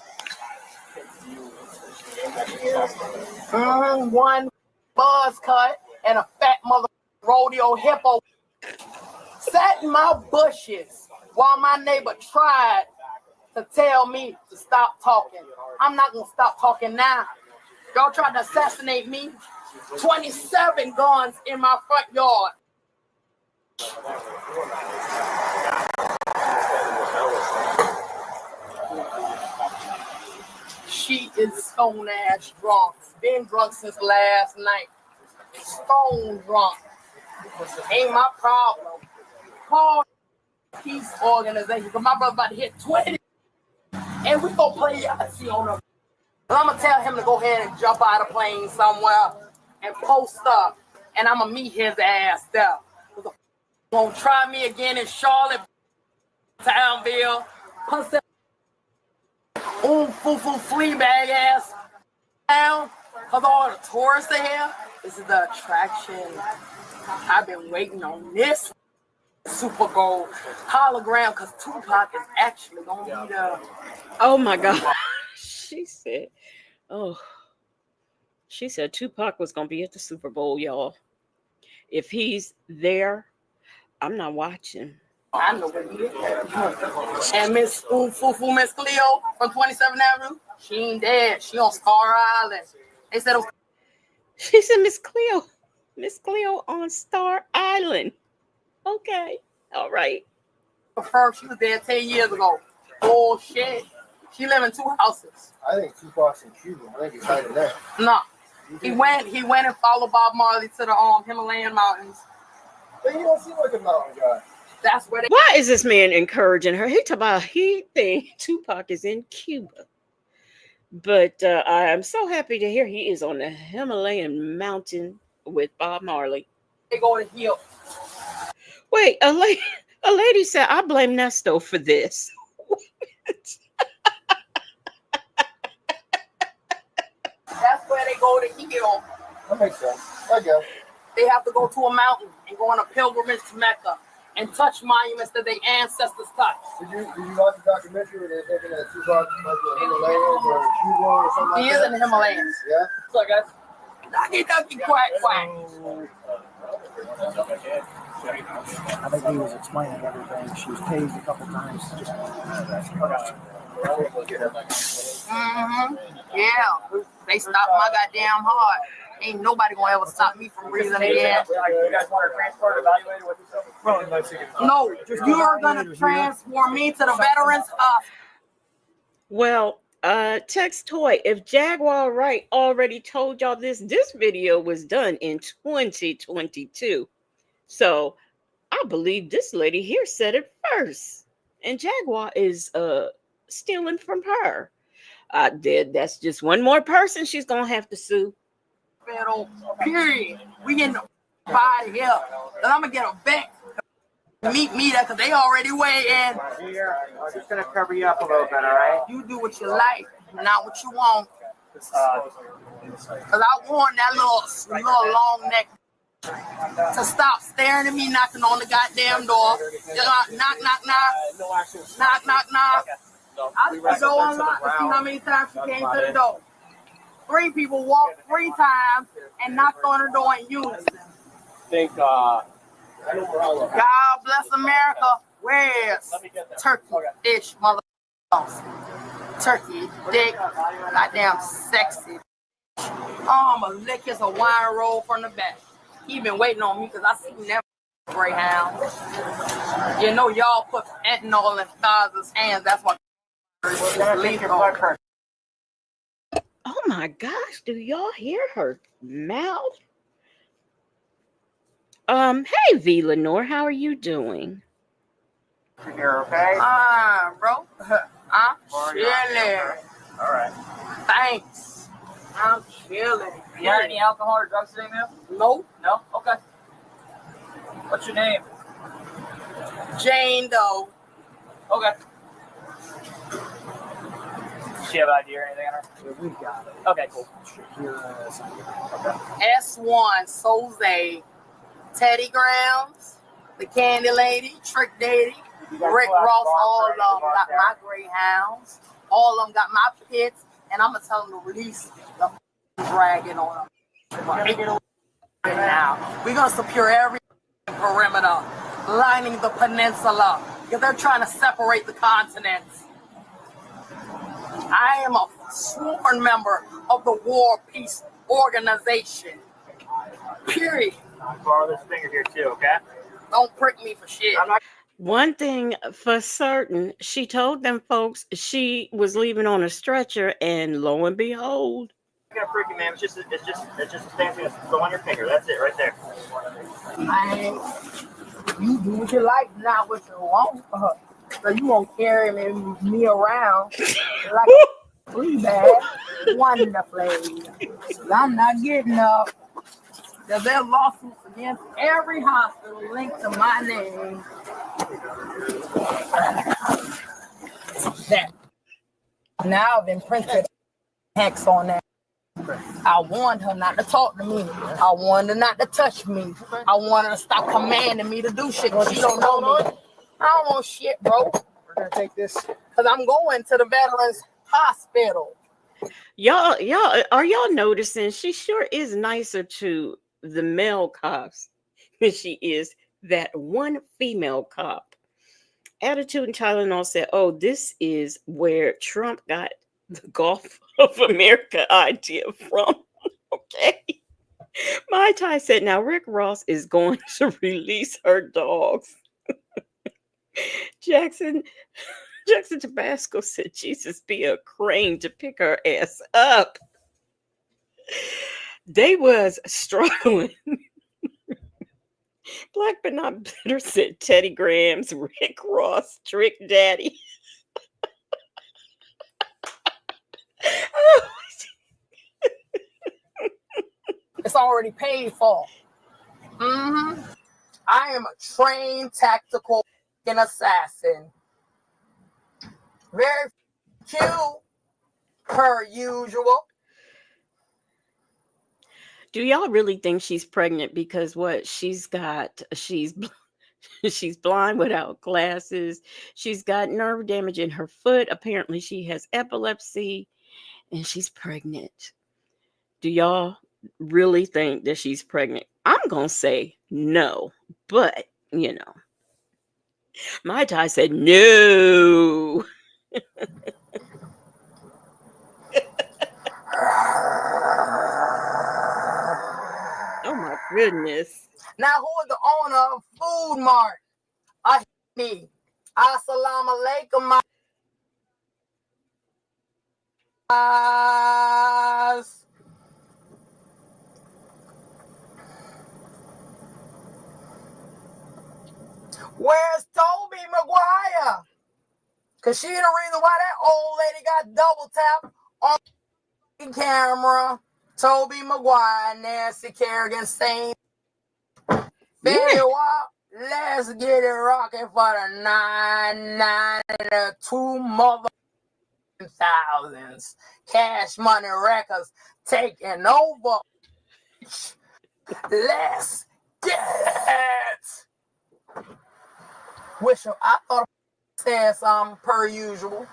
One buzz cut and a fat mother rodeo hippo sat in my bushes while my neighbor tried to tell me to stop talking. I'm not gonna stop talking now. Y'all tried to assassinate me. 27 guns in my front yard. She is stone ass drunk. Been drunk since last night. Stone drunk. Ain't my problem. Call peace organization. Because my brother about to hit 20. And we gonna play Yahtzee on him. I'm gonna tell him to go ahead and jump out of plane somewhere and post up. And I'm gonna meet his ass there. Gonna try me again in Charlotte, Townville. Pussy. Foo flea bag ass town. Cause all the tourists are here. This is the attraction. I've been waiting on this Super Bowl hologram because Tupac is actually gonna be there. Oh my God. She said, oh, she said Tupac was going to be at the Super Bowl, y'all. If he's there, I'm not watching. I know where he is. And Miss Fufu, Miss Cleo from 27th Avenue, she ain't dead. She on Star Island. They said it was. She said Miss Cleo on Star Island. Okay. All right. She was there 10 years ago. Bullshit. She live in 2 houses. I think Tupac's in Cuba. I think he's hiding there. No. He went and followed Bob Marley to the Himalayan mountains. But he don't seem like a mountain guy. That's where they. Why is this man encouraging her? He think Tupac is in Cuba. But I'm so happy to hear he is on the Himalayan mountain with Bob Marley. They go to heal. Wait, a lady said, I blame Nesto for this. That's where they go to heal. That makes sense. I guess. They have to go to a mountain and go on a pilgrimage to Mecca and touch monuments that their ancestors touched. Did you watch the documentary where they're thinking that Tupac like the Himalayas or Cuba or something like that? He is in the Himalayas. Yeah? So I guess. Ducky, quack. I think he was explaining everything. She was tased a couple times. Yeah. They stopped my goddamn heart. Ain't nobody gonna ever stop me from breathing again. You guys want to transport evaluated with yourself? No, you are gonna transport me to the Veterans Hospital. Well, Text Toy, if Jaguar Wright already told y'all this video was done in 2022. So I believe this lady here said it first. And Jaguar is stealing from her. That's just one more person she's gonna have to sue. Period. We getting the out of here. And I'm gonna get them back. Meet me there because they already waiting. I'm just gonna cover you up a little bit, all right? You do what you like, not what you want. Cause I want that little long neck to stop staring at me, knocking on the goddamn door. Knock. I just the door unlocked to see how many times she came to the door. 3 people walked 3 times and knocked on the door in unison. God bless America. Where's turkey, fish, motherfuckers? Turkey, dick, goddamn sexy. Oh, I'ma lick his Hawaiian roll from the back. He been waiting on me because I see never Greyhound. You know y'all put fentanyl in Stars' hands. That's what lethal. Oh my gosh, do y'all hear her mouth? Hey V Lenore, how are you doing? You're okay? Bro. I'm chilling. All right. Thanks. I'm chilling. You got any alcohol or drugs today, man? Nope. No? Okay. What's your name? Jane Doe. Okay. Does she have an ID or anything on her? Yeah, we got it. Okay, cool. Okay. S1, Soze, Teddy Grams, the Candy Lady, Trick Daddy, Rick Ross, all of them got my Greyhounds. All of them got my pits. and I'm gonna tell them to release the dragon on them. Right now, we're gonna secure every perimeter lining the peninsula because they're trying to separate the continents. I am a sworn member of the War Peace Organization. Period. I'll borrow this finger here too, okay? Don't prick me for shit. One thing for certain, she told them folks she was leaving on a stretcher, and lo and behold, I'm not gonna prick you, man. It's just a fancy. Go on your finger. That's it, right there. You do what you like, not what you want. So you won't carry me around like a flea bag wonderfully. I'm not getting up. There's lawsuits against every hospital linked to my name. That now I've been printed hex on that. I warned her not to talk to me. I warned her not to touch me. I wanted her to stop commanding me to do shit. She don't know me. I don't want shit, bro. We're gonna take this because I'm going to the Veterans Hospital. y'all, are y'all noticing she sure is nicer to the male cops than she is that one female cop? Attitude and Tylenol said, "Oh, this is where Trump got the Gulf of America idea from." Okay. My Ty said, "Now Rick Ross is going to release her dogs." Jackson Tabasco said, "Jesus, be a crane to pick her ass up." They was struggling. Black but not bitter said, "Teddy Grahams, Rick Ross, Trick Daddy." It's already paid for. I am a trained tactical assassin. Very cute, per usual. Do y'all really think she's pregnant? Because what she's blind without glasses. She's got nerve damage in her foot. Apparently she has epilepsy, and she's pregnant. Do y'all really think that she's pregnant? I'm gonna say no, but my Ty said no. Oh my goodness. Now, who is the owner of Food Mart? Me. Assalamu alaikum. Where's Toby Maguire? Because she the reason why that old lady got double tapped on the camera. Toby Maguire, Nancy Kerrigan, same. Baby, what? Let's get it rocking for the 992 mother thousands. Cash Money Records taking over. Let's get it. Wish I thought I said something per usual.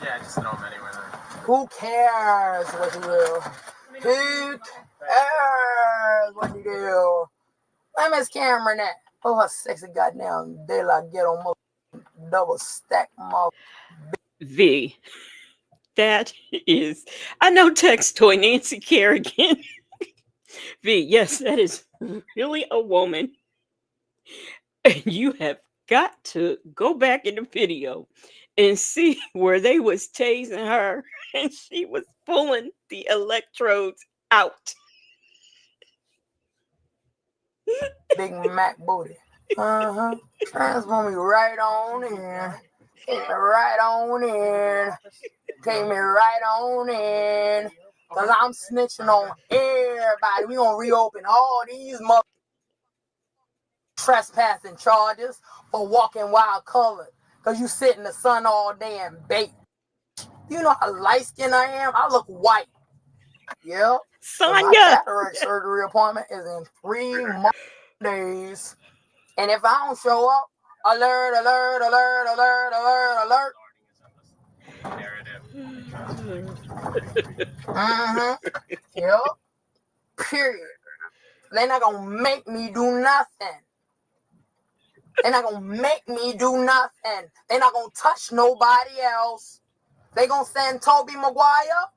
Yeah, just throw them anywhere then. Who cares what you do? Who cares what you do? Let Miss Cameron at. Oh, her sexy goddamn daylight ghetto double stack mother. V. That is, I know text toy Nancy Kerrigan. V, yes, that is really a woman. And you have got to go back in the video and see where they was tasing her and she was pulling the electrodes out. Big Mac booty. Transform me right on in. Take me right on in. Take me right on in. Because I'm snitching on everybody. We going to reopen all these mother trespassing charges for walking wild colored. Because you sit in the sun all day and bake. You know how light skinned I am? I look white. Yep. Sonya. My cataract surgery appointment is in 3 days. And if I don't show up, alert, alert, alert, alert, alert, alert. Yep. Period. They're not gonna make me do nothing. They're not gonna make me do nothing. They're not gonna touch nobody else. They gonna send Toby Maguire.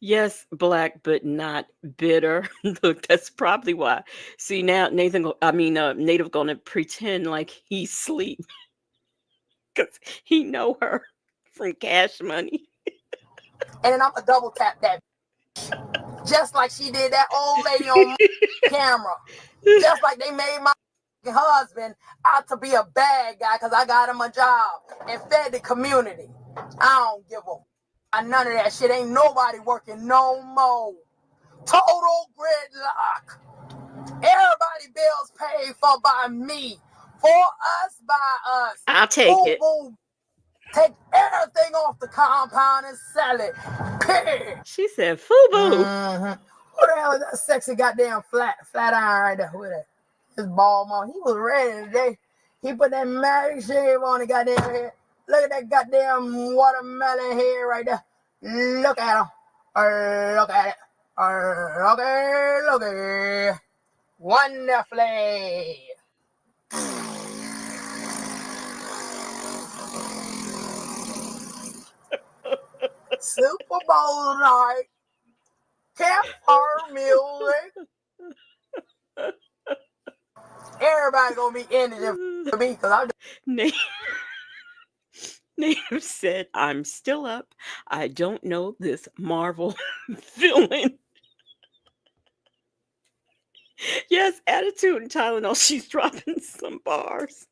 Yes, black, but not bitter. Look, that's probably why. See now, Native gonna pretend like he's asleep because he know her from Cash Money. And then I'm gonna double tap that just like she did that old lady on my camera. Just like they made my husband out to be a bad guy because I got him a job and fed the community. I don't give a none of that shit. Ain't nobody working no more. Total gridlock. Everybody bills paid for by me. For us, by us. I'll take it. Boom. Take everything off the compound and sell it. Period. She said, "Fubu." Who the hell is that sexy goddamn flat iron right there? Who is that? His bald mom. He was ready today. He put that magic shave on the goddamn head. Look at that goddamn watermelon hair right there. Look at him. Look at it. Look at it. Wonderfully. Super Bowl night. Campfire music. Everybody gonna be in it for me because I'm Native said, "I'm still up. I don't know this Marvel villain." Yes, attitude and Tylenol. She's dropping some bars.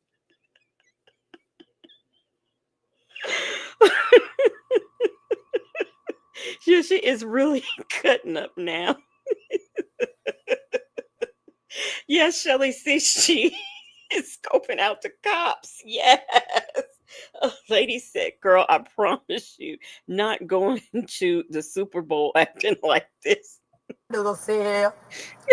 Yeah, she is really cutting up now. Yes, Shelly says she is scoping out the cops. Yes. A lady said, "Girl, I promise you, not going to the Super Bowl acting like this." gonna sit here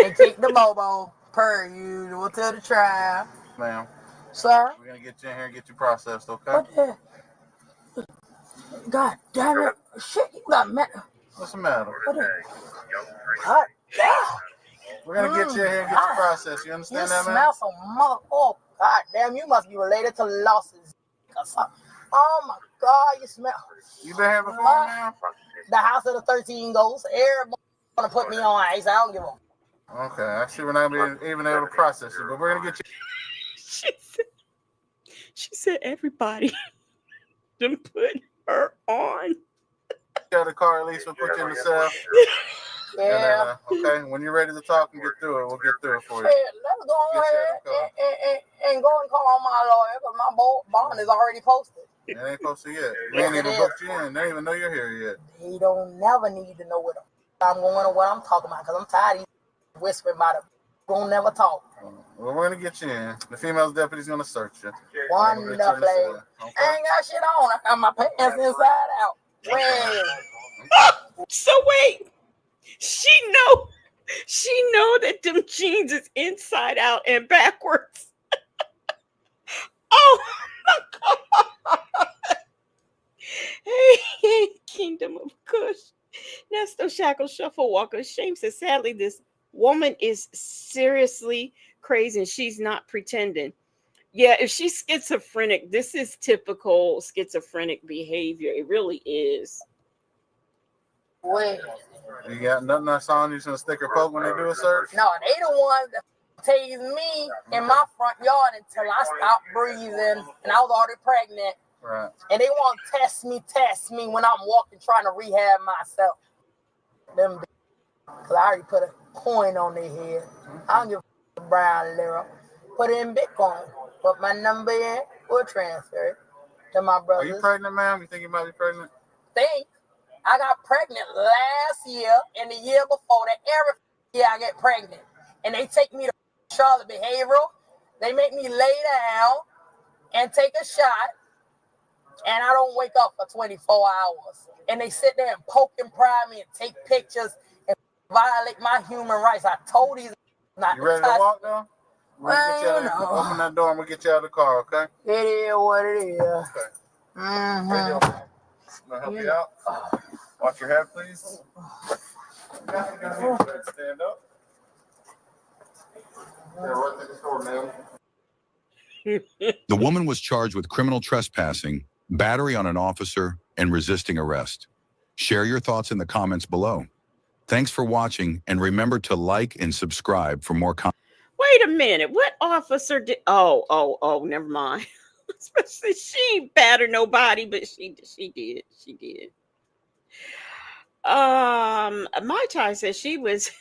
and kick the bobo per usual to the trial. Ma'am. Sir? We're gonna get you in here and get you processed, okay? What the? God damn it. Shit, you got mad. What's the matter? What the? God damn. We're gonna get you in here and get you processed. You understand that, man? You smell some mother. Oh, God damn, you must be related to losses. Oh my God, you smell. You been here before now? The house of the 13 ghosts. Everybody wanna put me on ice. I don't give a. Okay, actually, we're not even able to process it, but we're gonna get you. She said everybody done put her on. Got the car, at least we'll put you in the cell. Yeah. And, okay, when you're ready to talk and get through it, we'll get through it for you. Hey, let's go ahead and go and call my lawyer because my bond is already posted. It ain't posted yet. We ain't even booked you in. They don't even know you're here yet. He don't never need to know what I'm going or what I'm talking about because I'm tired of whispering about it. Won't never talk. Well, we're going to get you in. The female deputy's going to search you. Wonderfully. Okay. I ain't got shit on. I got my pants inside out. Oh, so wait. She know that them jeans is inside out and backwards. Oh my God. Hey, Kingdom of Kush. Nesto Shackle Shuffle Walker. Shame says, sadly, this woman is seriously crazy and she's not pretending. Yeah, if she's schizophrenic, this is typical schizophrenic behavior. It really is. Wait. You got nothing that's on you to stick or poke when they do a search? No, they the ones that tased me in my front yard until I stopped breathing and I was already pregnant. Right. And they want to test me when I'm walking trying to rehab myself. Them because I already put a coin on their head. I don't give a brown lira. Put it in Bitcoin. Put my number in. We'll transfer it to my brothers. Are you pregnant, ma'am? You think you might be pregnant? I got pregnant last year and the year before that. Every year I get pregnant. And they take me to Charlotte Behavioral. They make me lay down and take a shot. And I don't wake up for 24 hours. And they sit there and poke and pry me and take pictures and violate my human rights. I told these not you ready to walk now? Open that door and we'll get you out of the car, okay? It is what it is. Okay. Mm-hmm. Can I help you out? Watch your head, please. Stand up. Yeah, right to the store, ma'am. The woman was charged with criminal trespassing, battery on an officer, and resisting arrest. Share your thoughts in the comments below. Thanks for watching, and remember to like and subscribe for more content. Wait a minute. What officer did? Oh, never mind. She ain't battered nobody, but she did. She did. My Ty says she was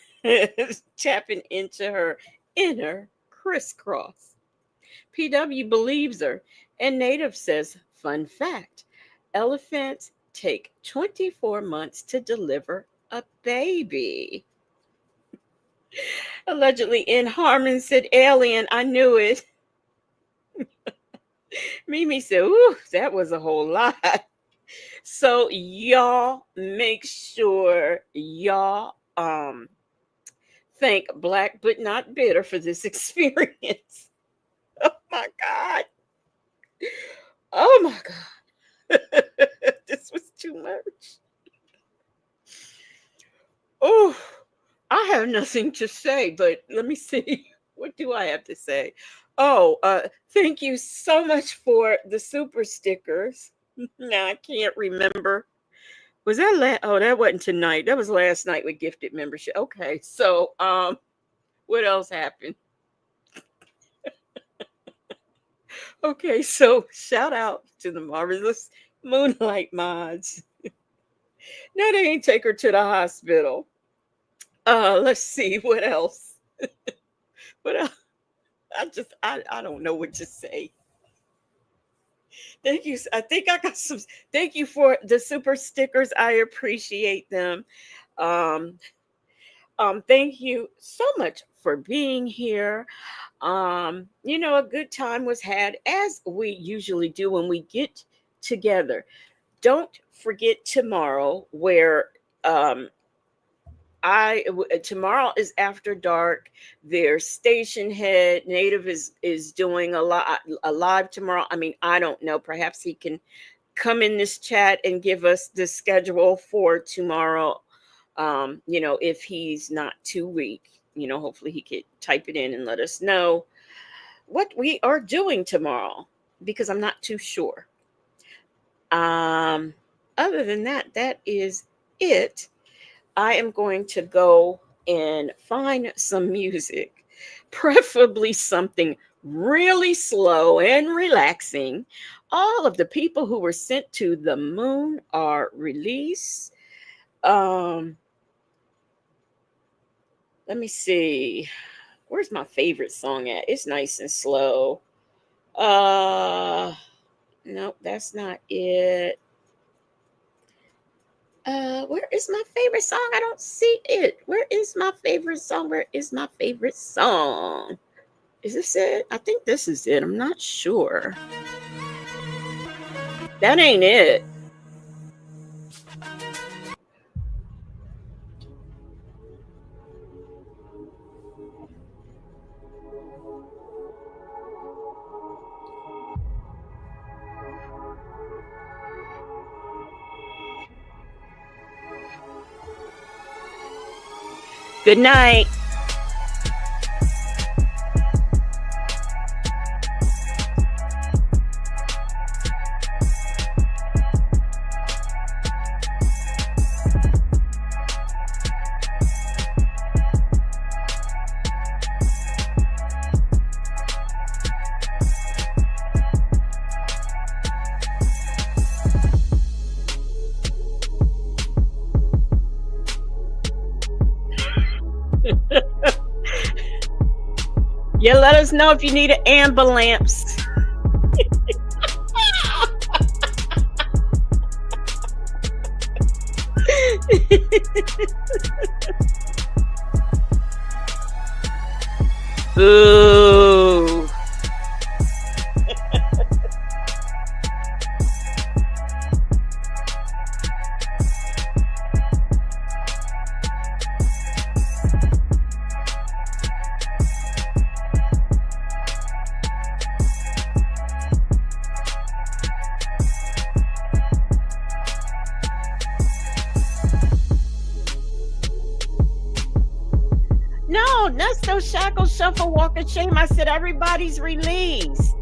tapping into her inner crisscross. PW believes her, and Native says, fun fact, elephants take 24 months to deliver a baby. Allegedly in Harmon said, alien, I knew it. Mimi said, ooh, that was a whole lot. So y'all make sure y'all thank Black but Not Bitter for this experience. Oh my God. Oh my God. This was too much. Oh, I have nothing to say, but let me see. What do I have to say? Oh, thank you so much for the super stickers. Now I can't remember. Was that oh, that wasn't tonight. That was last night with gifted membership. Okay, so what else happened? Okay, so shout out to the marvelous Moonlight Mods. No, they ain't take her to the hospital. Let's see what else. What else? I don't know what to say. Thank you. I think I got some. Thank you for the super stickers. I appreciate them. Thank you so much for being here. You know, a good time was had, as we usually do when we get together. Don't forget tomorrow, where tomorrow is After Dark. Their station head Native is doing a live tomorrow. I mean, I don't know. Perhaps he can come in this chat and give us the schedule for tomorrow. You know, if he's not too weak, you know, hopefully he could type it in and let us know what we are doing tomorrow, because I'm not too sure. Other than that, that is it. I am going to go and find some music, preferably something really slow and relaxing. All of the people who were sent to the moon are released. Let me see. Where's my favorite song at? It's nice and slow. Nope, that's not it. Where is my favorite song? I don't see it. Where is my favorite song? Where is my favorite song? Is this it? I think this is it. I'm not sure. That ain't it. Good night. Yeah, let us know if you need an ambulance. Ooh. That's no shackle, shuffle, walk of shame. I said everybody's released.